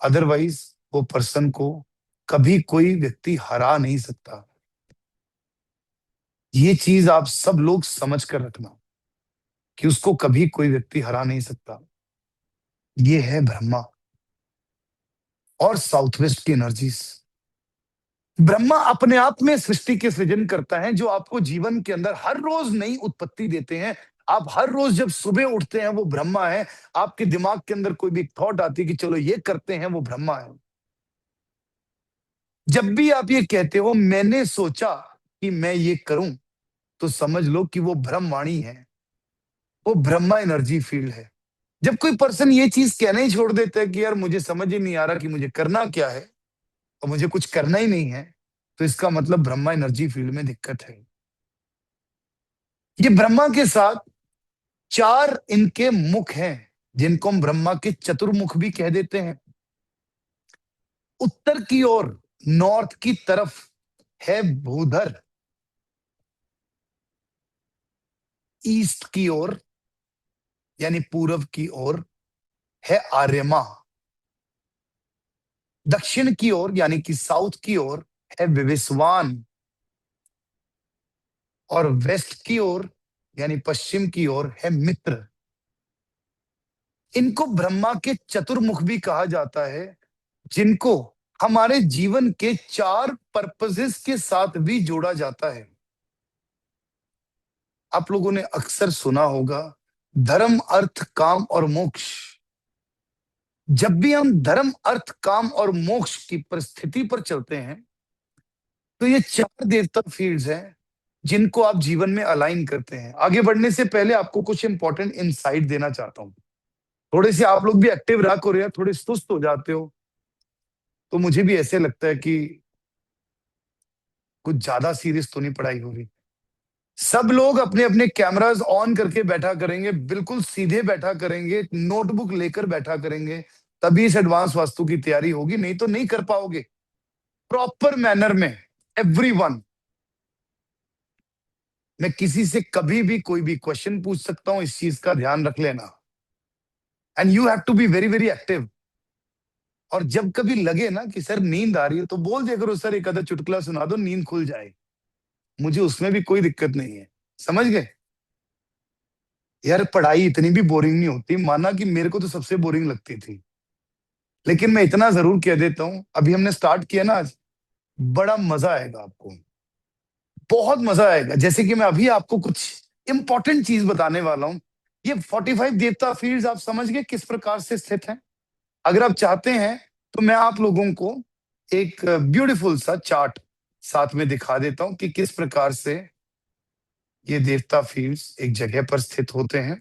अदरवाइज वो पर्सन को कभी कोई व्यक्ति हरा नहीं सकता। ये चीज आप सब लोग समझ कर रखना कि उसको कभी कोई व्यक्ति हरा नहीं सकता। ये है ब्रह्मा और साउथ वेस्ट की एनर्जीज। ब्रह्मा अपने आप में सृष्टि के सृजन करता है जो आपको जीवन के अंदर हर रोज नई उत्पत्ति देते हैं। आप हर रोज जब सुबह उठते हैं वो ब्रह्मा है। आपके दिमाग के अंदर कोई भी थॉट आती है कि चलो ये करते हैं, वो ब्रह्मा है। जब भी आप ये कहते हो मैंने सोचा कि मैं ये करूं, तो समझ लो कि वो ब्रह्मवाणी है, वो ब्रह्मा एनर्जी फील्ड है। जब कोई पर्सन ये चीज कहना ही छोड़ देता है कि यार मुझे समझ ही नहीं आ रहा कि मुझे करना क्या है और मुझे कुछ करना ही नहीं है, तो इसका मतलब ब्रह्मा एनर्जी फील्ड में दिक्कत है। ये ब्रह्मा के साथ चार इनके मुख हैं जिनको हम ब्रह्मा के चतुर्मुख भी कह देते हैं। उत्तर की ओर, नॉर्थ की तरफ है भूधर, ईस्ट की ओर यानी पूरब की ओर है आर्यमा, दक्षिण की ओर यानी कि साउथ की ओर है विविस्वान, और वेस्ट की ओर यानी पश्चिम की ओर है मित्र। इनको ब्रह्मा के चतुर्मुख भी कहा जाता है, जिनको हमारे जीवन के चार पर्पसेस के साथ भी जोड़ा जाता है। आप लोगों ने अक्सर सुना होगा धर्म अर्थ काम और मोक्ष। जब भी हम धर्म अर्थ काम और मोक्ष की परिस्थिति पर चलते हैं तो ये चार देवता फील्ड्स हैं जिनको आप जीवन में अलाइन करते हैं। आगे बढ़ने से पहले आपको कुछ इंपॉर्टेंट इंसाइट देना चाहता हूं। थोड़े से आप लोग भी एक्टिव रहा करो यार, थोड़े सुस्त हो जाते हो तो मुझे भी ऐसे लगता है कि कुछ ज्यादा सीरियस तो नहीं पढ़ाई हो रही। सब लोग अपने अपने कैमरास ऑन करके बैठा करेंगे, बिल्कुल सीधे बैठा करेंगे, नोटबुक लेकर बैठा करेंगे, तभी इस एडवांस वास्तु की तैयारी होगी, नहीं तो नहीं कर पाओगे प्रॉपर मैनर में। एवरीवन, मैं किसी से कभी भी कोई भी क्वेश्चन पूछ सकता हूं, इस चीज का ध्यान रख लेना। And you have to be very very active. और जब कभी लगे ना कि सर नींद आ रही है तो बोल दिया करो सर एक आधा चुटकुला सुना दो, नींद खुल जाए, मुझे उसमें भी कोई दिक्कत नहीं है। समझ गए यार? पढ़ाई इतनी भी बोरिंग नहीं होती, माना कि मेरे को तो सबसे बोरिंग लगती थी, लेकिन मैं इतना जरूर कह देता हूं अभी हमने स्टार्ट किया ना आज, बड़ा मजा आएगा आपको, बहुत मजा आएगा। जैसे कि मैं अभी आपको कुछ इंपॉर्टेंट चीज बताने वाला हूं। ये 45 देवता फील्ड्स आप समझ गए किस प्रकार से स्थित हैं? अगर आप चाहते हैं तो मैं आप लोगों को एक ब्यूटीफुल सा चार्ट साथ में दिखा देता हूं कि किस प्रकार से ये देवता फील्ड्स एक जगह पर स्थित होते हैं।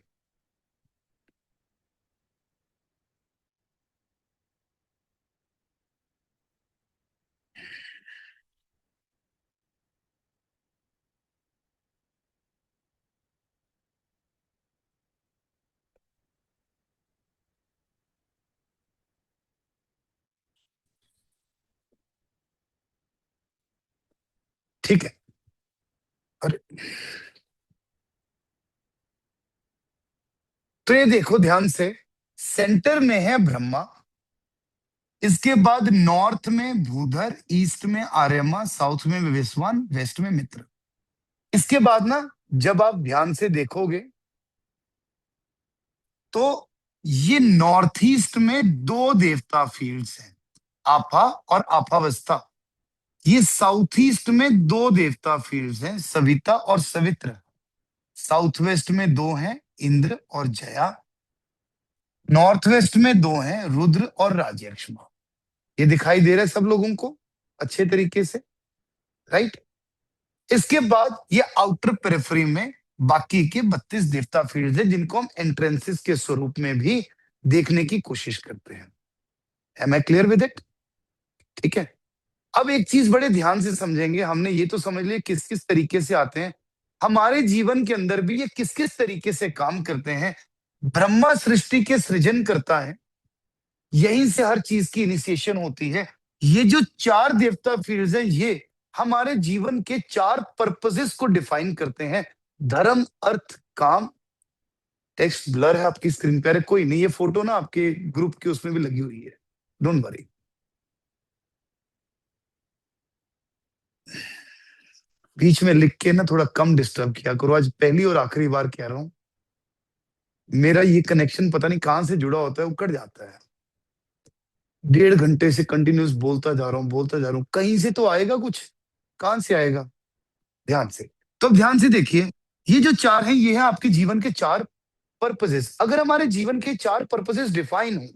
ठीक है। और तो ये देखो ध्यान से, सेंटर में है ब्रह्मा, इसके बाद नॉर्थ में भूधर, ईस्ट में आर्यमा, साउथ में विवस्वान, वेस्ट में मित्र। इसके बाद ना जब आप ध्यान से देखोगे तो ये नॉर्थ ईस्ट में दो देवता फील्ड्स हैं, आपा और आपावस्था। ये साउथ ईस्ट में दो देवता फील्ड्स हैं, सविता और सवित्र। साउथ वेस्ट में दो हैं, इंद्र और जया। नॉर्थ वेस्ट में दो हैं, रुद्र और राजयक्ष्मा। ये दिखाई दे रहा है सब लोगों को अच्छे तरीके से, राइट? इसके बाद ये आउटर पेरिफेरी में बाकी के 32 देवता फील्ड है जिनको हम एंट्रेंसेस के स्वरूप में भी देखने की कोशिश करते हैं। Am I clear with it? ठीक है। अब एक चीज बड़े ध्यान से समझेंगे। हमने ये तो समझ लिया किस किस तरीके से आते हैं, हमारे जीवन के अंदर भी ये किस किस तरीके से काम करते हैं। ब्रह्मा सृष्टि के सृजन करता है, यहीं से हर चीज की इनिशिएशन होती है। ये जो चार देवता फील्ड्स हैं, ये हमारे जीवन के चार पर्पसेस को डिफाइन करते हैं। धर्म, अर्थ, काम। टेक्स्ट ब्लर है आपकी स्क्रीन पे, अरे कोई नहीं, ये फोटो ना आपके ग्रुप के उसमें भी लगी हुई है, डोंट वरी। बीच में लिख के ना थोड़ा कम डिस्टर्ब किया करो, आज पहली और आखिरी बार कह रहा हूं। मेरा ये कनेक्शन पता नहीं कहां से जुड़ा होता है, वो कट जाता है। 1.5 घंटे से कंटिन्यूस बोलता जा रहा हूँ, बोलता जा रहा हूँ, कहीं से तो आएगा कुछ, कहां से आएगा? ध्यान से। तो अब ध्यान से देखिए, ये जो चार हैं, ये है आपके जीवन के चार पर्पसेस। अगर हमारे जीवन के चार पर्पसेस डिफाइन हो,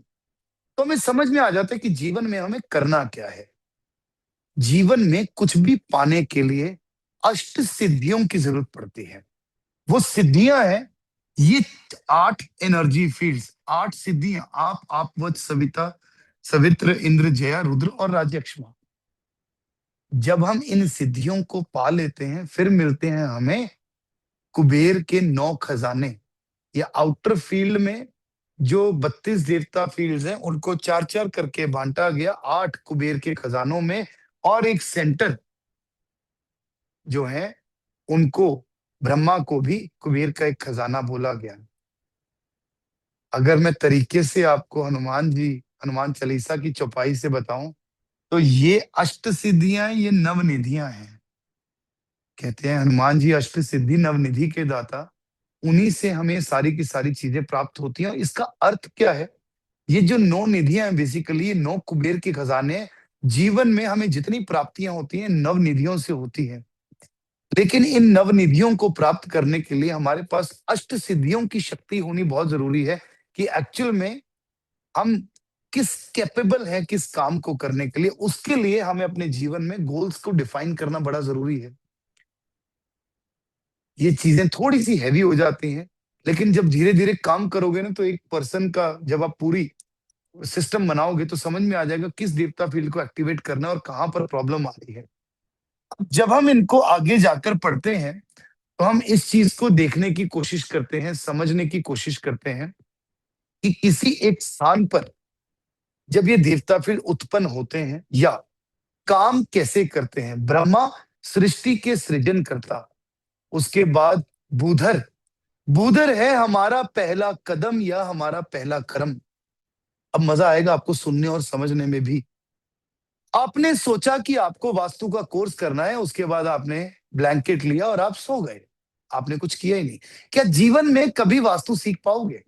तो हमें समझ में आ जाता है कि जीवन में हमें करना क्या है। जीवन में कुछ भी पाने के लिए अष्ट सिद्धियों की जरूरत पड़ती है। वो सिद्धियां हैं, ये 8 एनर्जी फील्ड्स, 8 सिद्धियां, आप वच सविता, सवित्र, इंद्र, जया, रुद्र और राज्यक्षमा। जब हम इन सिद्धियों को पा लेते हैं, फिर मिलते हैं हमें कुबेर के 9 खजाने। या आउटर फील्ड में जो 32 देवता फील्ड्स हैं, उनको चार चार करके बांटा गया 8 कुबेर के खजानों में। और एक सेंटर जो है, उनको, ब्रह्मा को भी कुबेर का एक खजाना बोला गया। अगर मैं तरीके से आपको हनुमान चालीसा की चौपाई से बताऊं, तो ये अष्ट सिद्धियां, ये नवनिधियां हैं। कहते हैं हनुमान जी अष्ट सिद्धि नवनिधि के दाता, उन्हीं से हमें सारी की सारी चीजें प्राप्त होती हैं। और इसका अर्थ क्या है? ये जो 9 निधियां हैं, बेसिकली ये 9 कुबेर के खजाने हैं। जीवन में हमें जितनी प्राप्तियां होती हैं, नवनिधियों से होती हैं। लेकिन इन नवनिधियों को प्राप्त करने के लिए हमारे पास अष्ट सिद्धियों की शक्ति होनी बहुत जरूरी है, कि एक्चुअल में हम किस कैपेबल है किस काम को करने के लिए। उसके लिए हमें अपने जीवन में गोल्स को डिफाइन करना बड़ा जरूरी है। ये चीजें थोड़ी सी हैवी हो जाती हैं, लेकिन जब धीरे धीरे काम करोगे ना, तो एक पर्सन का जब आप पूरी सिस्टम बनाओगे, तो समझ में आ जाएगा किस देवता फील्ड को एक्टिवेट करना है और कहां पर प्रॉब्लम आ रही है। जब हम इनको आगे जाकर पढ़ते हैं, तो हम इस चीज को देखने की कोशिश करते हैं, समझने की कोशिश करते हैं कि किसी एक स्थान पर जब ये देवता फील्ड उत्पन्न होते हैं, या काम कैसे करते हैं। ब्रह्मा सृष्टि के सृजन करता, उसके बाद बूधर, बूधर है हमारा पहला कदम या हमारा पहला कर्म। अब मजा आएगा आपको सुनने और समझने में भी। आपने सोचा कि आपको वास्तु का कोर्स करना है, उसके बाद आपने ब्लैंकेट लिया और आप सो गए, आपने कुछ किया ही नहीं। क्या जीवन में कभी वास्तु सीख पाओगे?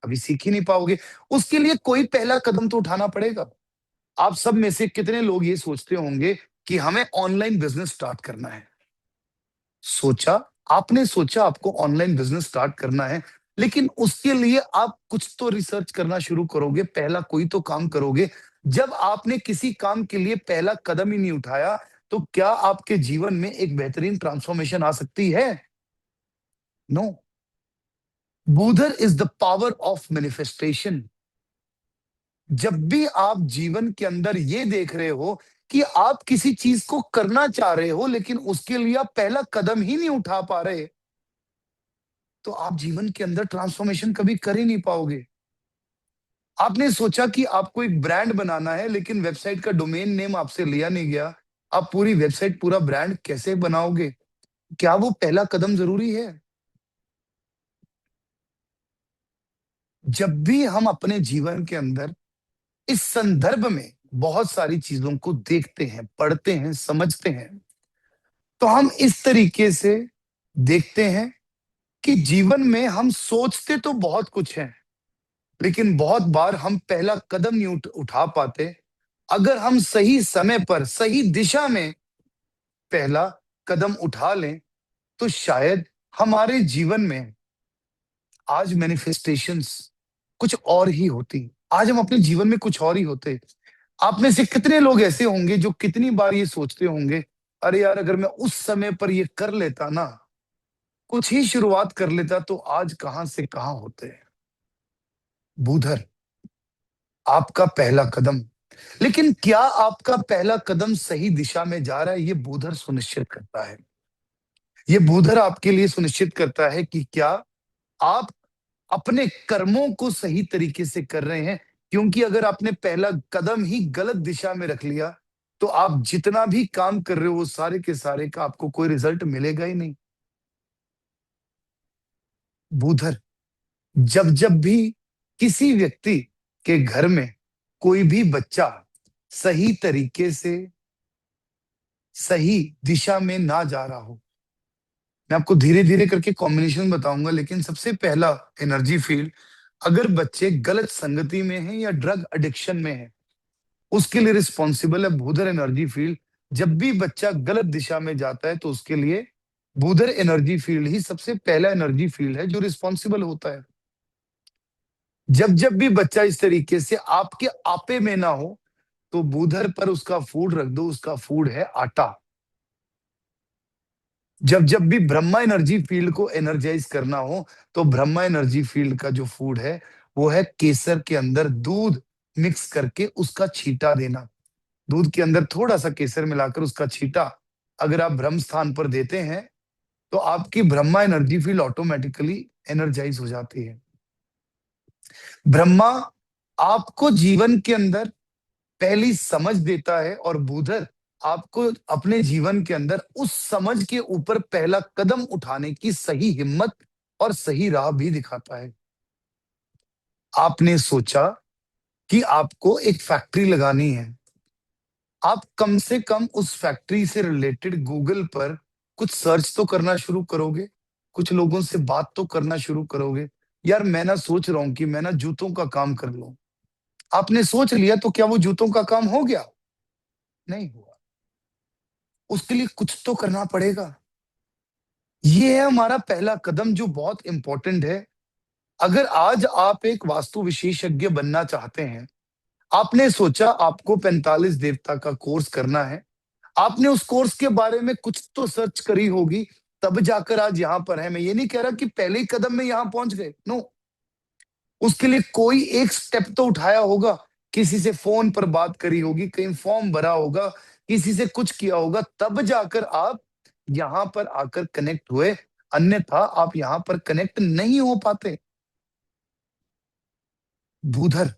कभी सीख ही नहीं पाओगे। उसके लिए कोई पहला कदम तो उठाना पड़ेगा। आप सब में से कितने लोग ये सोचते होंगे कि हमें ऑनलाइन बिजनेस स्टार्ट करना है? सोचा, आपने सोचा आपको ऑनलाइन बिजनेस स्टार्ट करना है, लेकिन उसके लिए आप कुछ तो रिसर्च करना शुरू करोगे, पहला कोई तो काम करोगे। जब आपने किसी काम के लिए पहला कदम ही नहीं उठाया, तो क्या आपके जीवन में एक बेहतरीन ट्रांसफॉर्मेशन आ सकती है? नो। बूधर is the power of manifestation. जब भी आप जीवन के अंदर ये देख रहे हो कि आप किसी चीज को करना चाह रहे हो, लेकिन उसके लिए आप पहला कदम ही नहीं उठा पा रहे, तो आप जीवन के अंदर ट्रांसफॉर्मेशन कभी कर ही नहीं पाओगे। आपने सोचा कि आपको एक ब्रांड बनाना है, लेकिन वेबसाइट का डोमेन नेम आपसे लिया नहीं गया। आप पूरी वेबसाइट, पूरा ब्रांड कैसे बनाओगे? क्या वो पहला कदम जरूरी है? जब भी हम अपने जीवन के अंदर इस संदर्भ में बहुत सारी चीजों को देखते हैं, पढ़ते हैं, समझते हैं, तो हम इस तरीके से देखते हैं कि जीवन में हम सोचते तो बहुत कुछ है, लेकिन बहुत बार हम पहला कदम नहीं उठा पाते। अगर हम सही समय पर सही दिशा में पहला कदम उठा लें, तो शायद हमारे जीवन में आज मैनिफेस्टेशंस कुछ और ही होती। आज हम अपने जीवन में कुछ और ही होते। आप में से कितने लोग ऐसे होंगे जो कितनी बार ये सोचते होंगे, अरे यार अगर मैं उस समय पर ये कर लेता ना, कुछ ही शुरुआत कर लेता, तो आज कहां से कहां होते। बूधर, आपका पहला कदम, लेकिन क्या आपका पहला कदम सही दिशा में जा रहा है, ये बूधर सुनिश्चित करता है। ये बूधर आपके लिए सुनिश्चित करता है कि क्या आप अपने कर्मों को सही तरीके से कर रहे हैं। क्योंकि अगर आपने पहला कदम ही गलत दिशा में रख लिया, तो आप जितना भी काम कर रहे हो वो सारे के सारे का आपको कोई रिजल्ट मिलेगा ही नहीं। बूधर, जब जब भी किसी व्यक्ति के घर में कोई भी बच्चा सही तरीके से सही दिशा में ना जा रहा हो, मैं आपको धीरे धीरे करके कॉम्बिनेशन बताऊंगा, लेकिन सबसे पहला एनर्जी फील्ड, अगर बच्चे गलत संगति में हैं या ड्रग एडिक्शन में हैं, उसके लिए रिस्पॉन्सिबल है बूधर एनर्जी फील्ड। जब भी बच्चा गलत दिशा में जाता है तो उसके लिए बूधर एनर्जी फील्ड ही सबसे पहला एनर्जी फील्ड है जो रिस्पॉन्सिबल होता है। जब जब भी बच्चा इस तरीके से आपके आपे में ना हो, तो बूधर पर उसका फूड रख दो, उसका फूड है आटा। जब जब भी ब्रह्मा एनर्जी फील्ड को एनर्जाइज करना हो, तो ब्रह्मा एनर्जी फील्ड का जो फूड है वो है केसर के अंदर दूध मिक्स करके उसका छींटा देना। दूध के अंदर थोड़ा सा केसर मिलाकर उसका छींटा अगर आप ब्रह्म स्थान पर देते हैं, तो आपकी Brahma energy field automatically energize हो जाती है। ब्रह्मा आपको जीवन के अंदर पहली समझ देता है, और बुधर आपको अपने जीवन के अंदर उस समझ के ऊपर पहला कदम उठाने की सही हिम्मत और सही राह भी दिखाता है। आपने सोचा कि आपको एक फैक्ट्री लगानी है, आप कम से कम उस फैक्ट्री से रिलेटेड गूगल पर कुछ सर्च तो करना शुरू करोगे, कुछ लोगों से बात तो करना शुरू करोगे। यार मैं ना सोच रहा हूं कि मैं ना जूतों का काम कर लूं। आपने सोच लिया तो क्या वो जूतों का काम हो गया? नहीं हुआ। उसके लिए कुछ तो करना पड़ेगा। ये है हमारा पहला कदम जो बहुत इंपॉर्टेंट है। अगर आज आप एक वास्तु विशेषज्ञ बनना चाहते हैं, आपने सोचा आपको 45 देवता का कोर्स करना है, आपने उस कोर्स के बारे में कुछ तो सर्च करी होगी, तब जाकर आज यहां पर है। मैं ये नहीं कह रहा कि पहले ही कदम में यहां पहुंच गए, नो। उसके लिए कोई एक स्टेप तो उठाया होगा, किसी से फोन पर बात करी होगी, कहीं फॉर्म भरा होगा, किसी से कुछ किया होगा, तब जाकर आप यहां पर आकर कनेक्ट हुए। अन्यथा आप यहां पर कनेक्ट नहीं हो पाते। भूधर,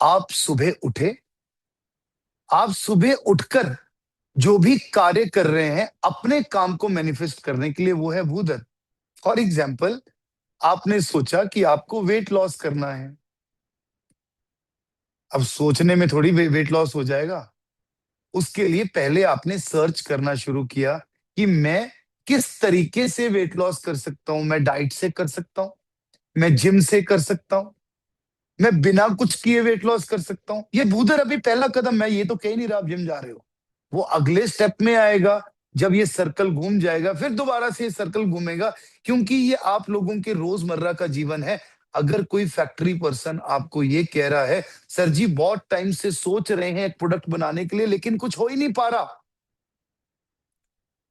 आप सुबह उठे, आप सुबह उठकर जो भी कार्य कर रहे हैं अपने काम को मैनिफेस्ट करने के लिए, वो है भूधर। फॉर एग्जाम्पल, आपने सोचा कि आपको वेट लॉस करना है। अब सोचने में थोड़ी वेट लॉस हो जाएगा। उसके लिए पहले आपने सर्च करना शुरू किया कि मैं किस तरीके से वेट लॉस कर सकता हूं। मैं डाइट से कर सकता हूं, मैं जिम से कर सकता हूं, मैं बिना कुछ किए वेट लॉस कर सकता हूं। ये भूधर अभी पहला कदम, मैं ये तो कह ही नहीं रहा आप जिम जा रहे हो। वो अगले स्टेप में आएगा, जब ये सर्कल घूम जाएगा फिर दोबारा से ये सर्कल घूमेगा। क्योंकि ये आप लोगों के रोजमर्रा का जीवन है। अगर कोई फैक्ट्री पर्सन आपको ये कह रहा है, सर जी बहुत टाइम से सोच रहे हैं एक प्रोडक्ट बनाने के लिए लेकिन कुछ हो ही नहीं पा रहा,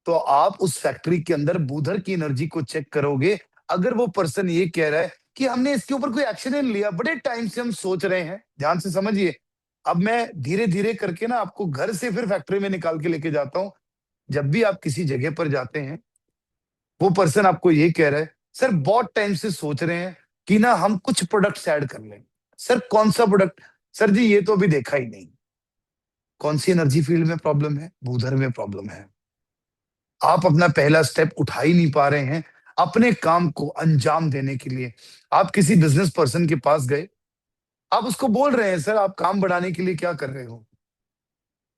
तो आप उस फैक्ट्री के अंदर बूधर की एनर्जी को चेक करोगे। अगर वो पर्सन ये कह रहा है कि हमने इसके ऊपर कोई एक्शन नहीं लिया, बड़े टाइम से हम सोच रहे हैं, ध्यान से समझिए। अब मैं धीरे धीरे करके ना आपको घर से फिर फैक्ट्री में निकाल के लेके जाता हूँ। जब भी आप किसी जगह पर जाते हैं, वो पर्सन आपको ये कह रहा है, सर बहुत टाइम से सोच रहे हैं कि ना हम कुछ प्रोडक्ट्स ऐड कर लें। सर कौन सा प्रोडक्ट? सर जी ये तो अभी देखा ही नहीं। कौन सी एनर्जी फील्ड में प्रॉब्लम है? भूधर में प्रॉब्लम है। आप अपना पहला स्टेप उठा ही नहीं पा रहे हैं अपने काम को अंजाम देने के लिए। आप किसी बिजनेस पर्सन के पास गए, आप उसको बोल रहे हैं, सर आप काम बढ़ाने के लिए क्या कर रहे हो?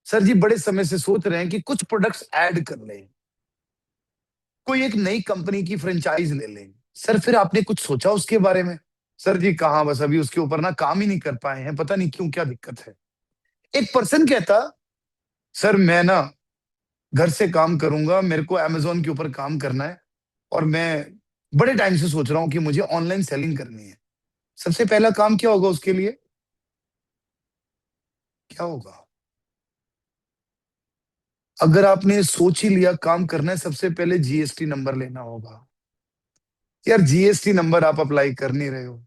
सर जी बड़े समय से सोच रहे हैं कि कुछ प्रोडक्ट्स ऐड कर लें, कोई एक नई कंपनी की फ्रेंचाइज ले लें। सर फिर आपने कुछ सोचा उसके बारे में? सर जी कहाँ, बस अभी उसके ऊपर ना काम ही नहीं कर पाए हैं, पता नहीं क्यों, क्या दिक्कत है। एक पर्सन कहता, सर मैं ना घर से काम करूंगा, मेरे को अमेजोन के ऊपर काम करना है, और मैं बड़े टाइम से सोच रहा हूं कि मुझे ऑनलाइन सेलिंग करनी है। सबसे पहला काम क्या होगा उसके लिए? क्या होगा? अगर आपने सोच ही लिया काम करना है, सबसे पहले जीएसटी नंबर लेना होगा। यार जीएसटी नंबर आप अप्लाई कर नहीं रहे हो।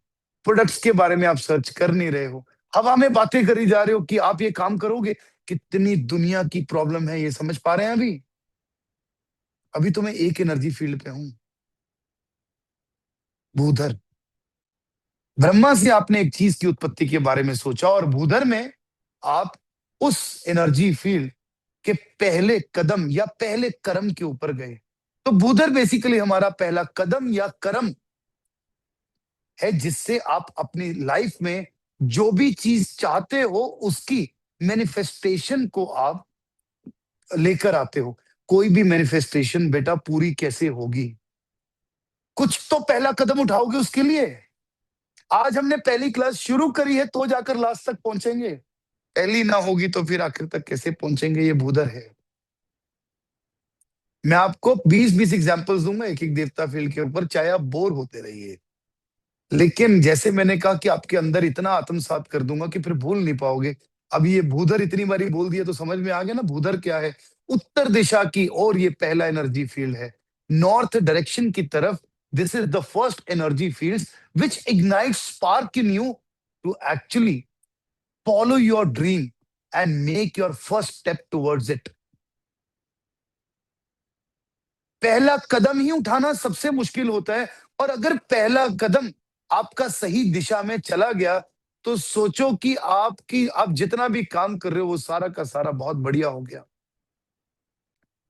प्रोडक्ट्स के बारे में आप सर्च कर नहीं रहे हो, हवा में बातें करी जा रहे हो कि आप ये काम करोगे। कितनी दुनिया की प्रॉब्लम है, ये समझ पा रहे हैं अभी? अभी तो मैं एक एनर्जी फील्ड पे हूं, भूधर। ब्रह्मा से आपने एक चीज की उत्पत्ति के बारे में सोचा, और भूधर में आप उस एनर्जी फील्ड के पहले कदम या पहले कर्म के ऊपर गए। तो भूधर बेसिकली हमारा पहला कदम या कर्म है, जिससे आप अपनी लाइफ में जो भी चीज चाहते हो उसकी मैनिफेस्टेशन को आप लेकर आते हो। कोई भी मैनिफेस्टेशन बेटा पूरी कैसे होगी? कुछ तो पहला कदम उठाओगे उसके लिए। आज हमने पहली क्लास शुरू करी है तो जाकर लास्ट तक पहुंचेंगे, पहली ना होगी तो फिर आखिर तक कैसे पहुंचेंगे? ये भूधर है। मैं आपको 20-20 एग्जांपल्स दूंगा एक एक देवता फील्ड के ऊपर, चाहे आप बोर होते रहिए। लेकिन जैसे मैंने कहा कि आपके अंदर इतना आत्मसात कर दूंगा कि फिर भूल नहीं पाओगे। अब ये भूधर इतनी बारी बोल दिया तो समझ में आ गया ना भूधर क्या है। उत्तर दिशा की ओर ये पहला एनर्जी फील्ड है, नॉर्थ डायरेक्शन की तरफ। This is the first energy field which ignite spark in you to actually follow your dream and make your first step towards it. पहला कदम ही उठाना सबसे मुश्किल होता है, और अगर पहला कदम आपका सही दिशा में चला गया तो सोचो कि आपकी आप जितना भी काम कर रहे हो वो सारा का सारा बहुत बढ़िया हो गया।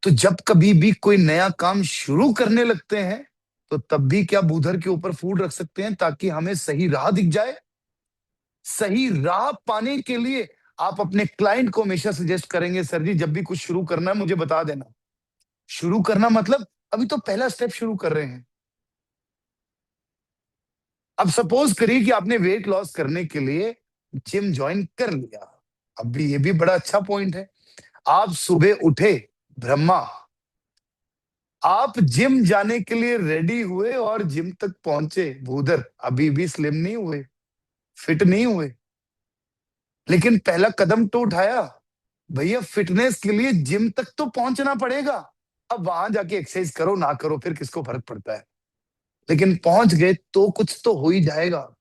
तो जब कभी भी कोई नया काम शुरू करने लगते हैं तो तब भी क्या बूधर के ऊपर फूड रख सकते हैं ताकि हमें सही राह दिख जाए। सही राह पाने के लिए आप अपने क्लाइंट को हमेशा सजेस्ट करेंगे, सर जी जब भी कुछ शुरू करना है मुझे बता देना। शुरू करना मतलब अभी तो पहला स्टेप शुरू कर रहे हैं। अब सपोज करिए कि आपने वेट लॉस करने के लिए जिम ज्वाइन कर लिया। अब भी ये भी बड़ा अच्छा पॉइंट है। आप सुबह उठे, ब्रह्मा, आप जिम जाने के लिए रेडी हुए और जिम तक पहुंचे, भूधर अभी भी स्लिम नहीं हुए, फिट नहीं हुए, लेकिन पहला कदम तो उठाया। भैया फिटनेस के लिए जिम तक तो पहुंचना पड़ेगा। अब वहां जाके एक्सरसाइज करो ना करो फिर किसको फर्क पड़ता है, लेकिन पहुंच गए तो कुछ तो हो ही जाएगा।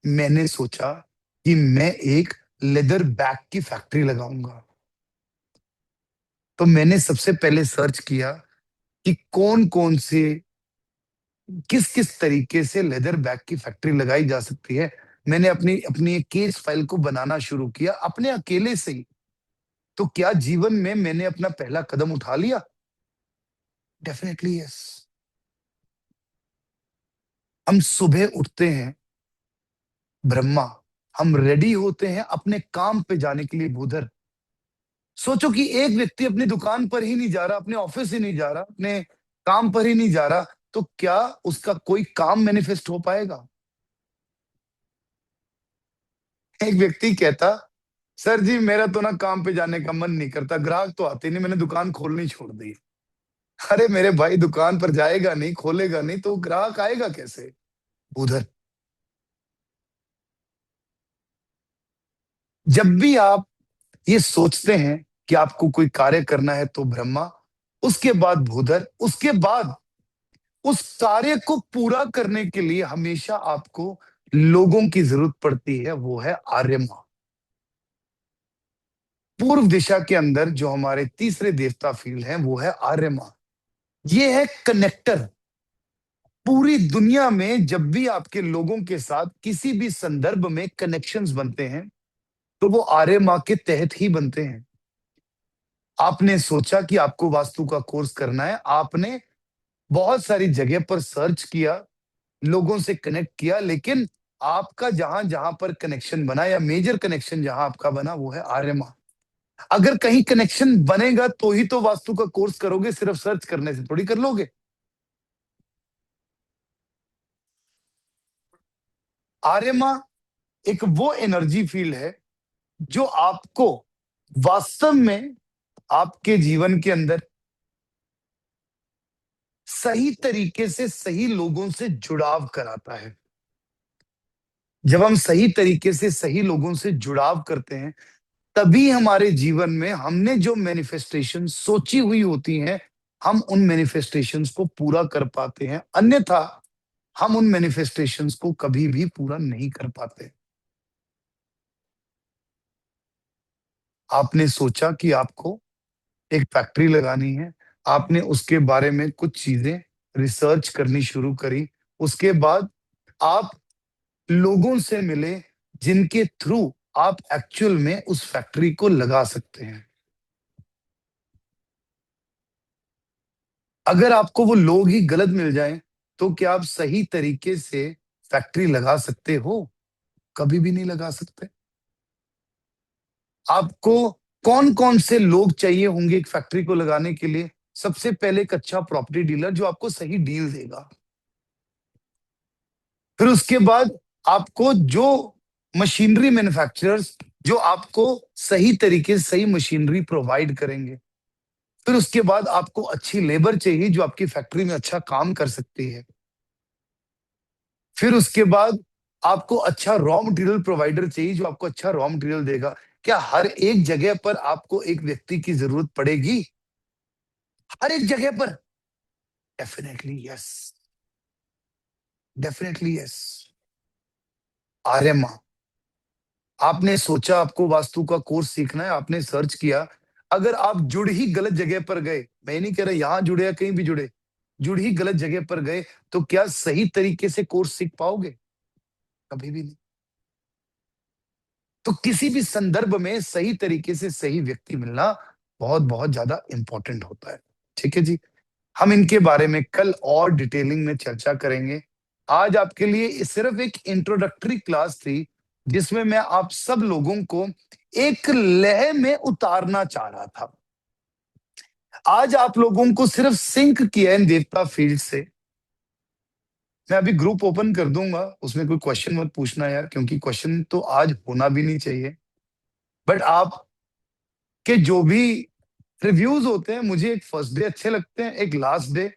मैंने सोचा कि मैं एक लेदर बैग की फैक्ट्री लगाऊंगा। तो मैंने सबसे पहले सर्च किया कि कौन कौन से किस किस तरीके से लेदर बैग की फैक्ट्री लगाई जा सकती है। मैंने अपनी अपनी एक केस फाइल को बनाना शुरू किया अपने अकेले से ही। तो क्या जीवन में मैंने अपना पहला कदम उठा लिया? Definitely yes. हम सुबह उठते हैं, ब्रह्मा, हम रेडी होते हैं अपने काम पे जाने के लिए, भूधर। सोचो कि एक व्यक्ति अपनी दुकान पर ही नहीं जा रहा, अपने ऑफिस ही नहीं जा रहा, अपने काम पर ही नहीं जा रहा, तो क्या उसका कोई काम मैनिफेस्ट हो पाएगा? एक व्यक्ति कहता, सर जी मेरा तो ना काम पे जाने का मन नहीं करता, ग्राहक तो आते नहीं, मैंने दुकान खोलनी छोड़ दी। अरे मेरे भाई दुकान पर जाएगा नहीं, खोलेगा नहीं तो ग्राहक आएगा कैसे? उधर जब भी आप ये सोचते हैं कि आपको कोई कार्य करना है तो ब्रह्मा, उसके बाद भूधर, उसके बाद उस कार्य को पूरा करने के लिए हमेशा आपको लोगों की जरूरत पड़ती है, वो है आर्यमा। पूर्व दिशा के अंदर जो हमारे तीसरे देवता फील्ड हैं वो है आर्यमा। ये है कनेक्टर। पूरी दुनिया में जब भी आपके लोगों के साथ किसी भी संदर्भ में कनेक्शंस बनते हैं तो वो आर्यमा के तहत ही बनते हैं। आपने सोचा कि आपको वास्तु का कोर्स करना है, आपने बहुत सारी जगह पर सर्च किया, लोगों से कनेक्ट किया, लेकिन आपका जहां जहां पर कनेक्शन बना या मेजर कनेक्शन जहां आपका बना वो है आर्यमा। अगर कहीं कनेक्शन बनेगा तो ही तो वास्तु का कोर्स करोगे, सिर्फ सर्च करने से थोड़ी कर लोगे। आर्यमा एक वो एनर्जी फील्ड है जो आपको वास्तव में आपके जीवन के अंदर सही तरीके से सही लोगों से जुड़ाव कराता है। जब हम सही तरीके से सही लोगों से जुड़ाव करते हैं तभी हमारे जीवन में हमने जो मैनिफेस्टेशन सोची हुई होती हैं हम उन मैनिफेस्टेशंस को पूरा कर पाते हैं। अन्यथा हम उन मैनिफेस्टेशंस को कभी भी पूरा नहीं कर पाते। आपने सोचा कि आपको एक फैक्ट्री लगानी है, आपने उसके बारे में कुछ चीजें रिसर्च करनी शुरू करी, उसके बाद आप लोगों से मिले जिनके थ्रू आप एक्चुअल में उस फैक्ट्री को लगा सकते हैं। अगर आपको वो लोग ही गलत मिल जाएं, तो क्या आप सही तरीके से फैक्ट्री लगा सकते हो? कभी भी नहीं लगा सकते। आपको कौन कौन से लोग चाहिए होंगे एक फैक्ट्री को लगाने के लिए? सबसे पहले एक अच्छा प्रॉपर्टी डीलर जो आपको सही डील देगा। फिर उसके बाद आपको जो मशीनरी मैन्युफैक्चरर्स जो आपको सही तरीके से सही मशीनरी प्रोवाइड करेंगे। फिर उसके बाद आपको अच्छी लेबर चाहिए जो आपकी फैक्ट्री में अच्छा काम कर सकती है। फिर उसके बाद आपको अच्छा रॉ मटेरियल प्रोवाइडर चाहिए जो आपको अच्छा रॉ मटेरियल देगा। क्या हर एक जगह पर आपको एक व्यक्ति की जरूरत पड़ेगी? हर एक जगह पर? Definitely yes. Definitely yes. Aryama, आपने सोचा आपको वास्तु का कोर्स सीखना है, आपने सर्च किया। अगर आप जुड़ ही गलत जगह पर गए, मैं नहीं कह रहा यहां जुड़े या कहीं भी जुड़े, जुड़ ही गलत जगह पर गए, तो क्या सही तरीके से कोर्स सीख पाओगे? कभी भी नहीं। तो किसी भी संदर्भ में सही तरीके से सही व्यक्ति मिलना बहुत बहुत ज्यादा इंपॉर्टेंट होता है। ठीक है जी। हम इनके बारे में कल और डिटेलिंग में चर्चा करेंगे। आज आपके लिए सिर्फ एक इंट्रोडक्टरी क्लास थी जिसमें मैं आप सब लोगों को एक लय में उतारना चाह रहा था। आज आप लोगों को सिर्फ सिंक किया है देवता फील्ड से। मैं अभी ग्रुप ओपन कर दूंगा, उसमें कोई क्वेश्चन मत पूछना यार, क्योंकि क्वेश्चन तो आज होना भी नहीं चाहिए। बट आप के जो भी रिव्यूज होते हैं, मुझे एक फर्स्ट डे अच्छे लगते हैं, एक लास्ट डे।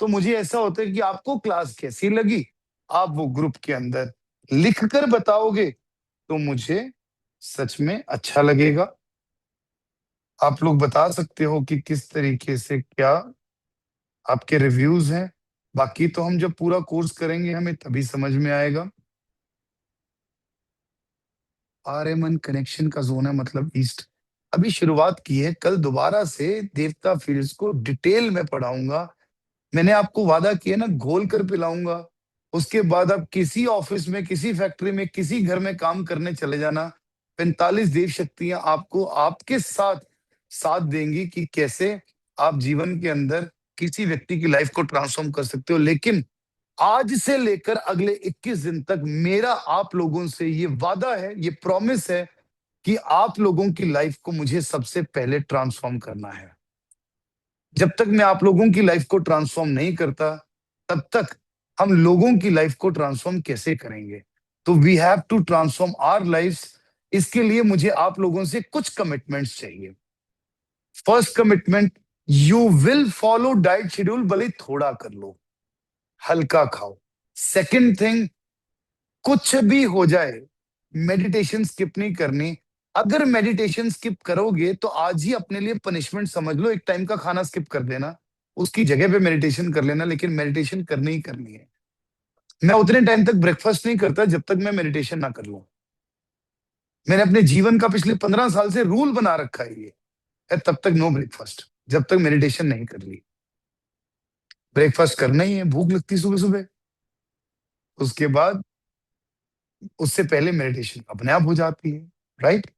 तो मुझे ऐसा होता है कि आपको क्लास कैसी लगी, आप वो ग्रुप के अंदर लिख कर बताओगे तो मुझे सच में अच्छा लगेगा। आप लोग बता सकते हो कि किस तरीके से क्या आपके रिव्यूज हैं। बाकी तो हम जब पूरा कोर्स करेंगे हमें तभी समझ में आएगा। आर्यमन कनेक्शन का जोन है मतलब ईस्ट। अभी शुरुआत की है, कल दोबारा से देवता फील्ड्स को डिटेल में पढ़ाऊंगा। मैंने आपको वादा किया ना, घोल कर पिलाऊंगा। उसके बाद आप किसी ऑफिस में, किसी फैक्ट्री में, किसी घर में काम करने चले जाना। 45 देव शक्तियां आपको आपके साथ साथ देंगी कि कैसे आप जीवन के अंदर किसी व्यक्ति की लाइफ को ट्रांसफॉर्म कर सकते हो। लेकिन आज से लेकर अगले 21 दिन तक मेरा आप लोगों से ये वादा है, ये प्रॉमिस है कि आप लोगों की लाइफ को मुझे सबसे पहले ट्रांसफॉर्म करना है। जब तक मैं आप लोगों की लाइफ को ट्रांसफॉर्म नहीं करता, तब तक हम लोगों की लाइफ को ट्रांसफॉर्म कैसे करेंगे? तो we have to transform our lives. इसके लिए मुझे आप लोगों से कुछ कमिटमेंट्स चाहिए। First commitment, you will follow diet schedule, भले ही थोड़ा कर लो, हल्का खाओ। सेकंड थिंग, कुछ भी हो जाए मेडिटेशन स्किप नहीं करनी। अगर मेडिटेशन स्किप करोगे तो आज ही अपने लिए पनिशमेंट समझ लो, एक टाइम का खाना स्किप कर देना, उसकी जगह पे मेडिटेशन कर लेना, लेकिन मेडिटेशन करनी ही करनी है। मैं उतने टाइम तक ब्रेकफास्ट नहीं करता जब तक मैं मेडिटेशन ना कर लूं। मैंने अपने जीवन का पिछले 15 साल से रूल बना रखा है ये है, तब तक नो ब्रेकफास्ट जब तक मेडिटेशन नहीं कर ली। ब्रेकफास्ट करना ही है, भूख लगती सुबह सुबह। उसके बाद उससे पहले मेडिटेशन अपने आप हो जाती है। राइट?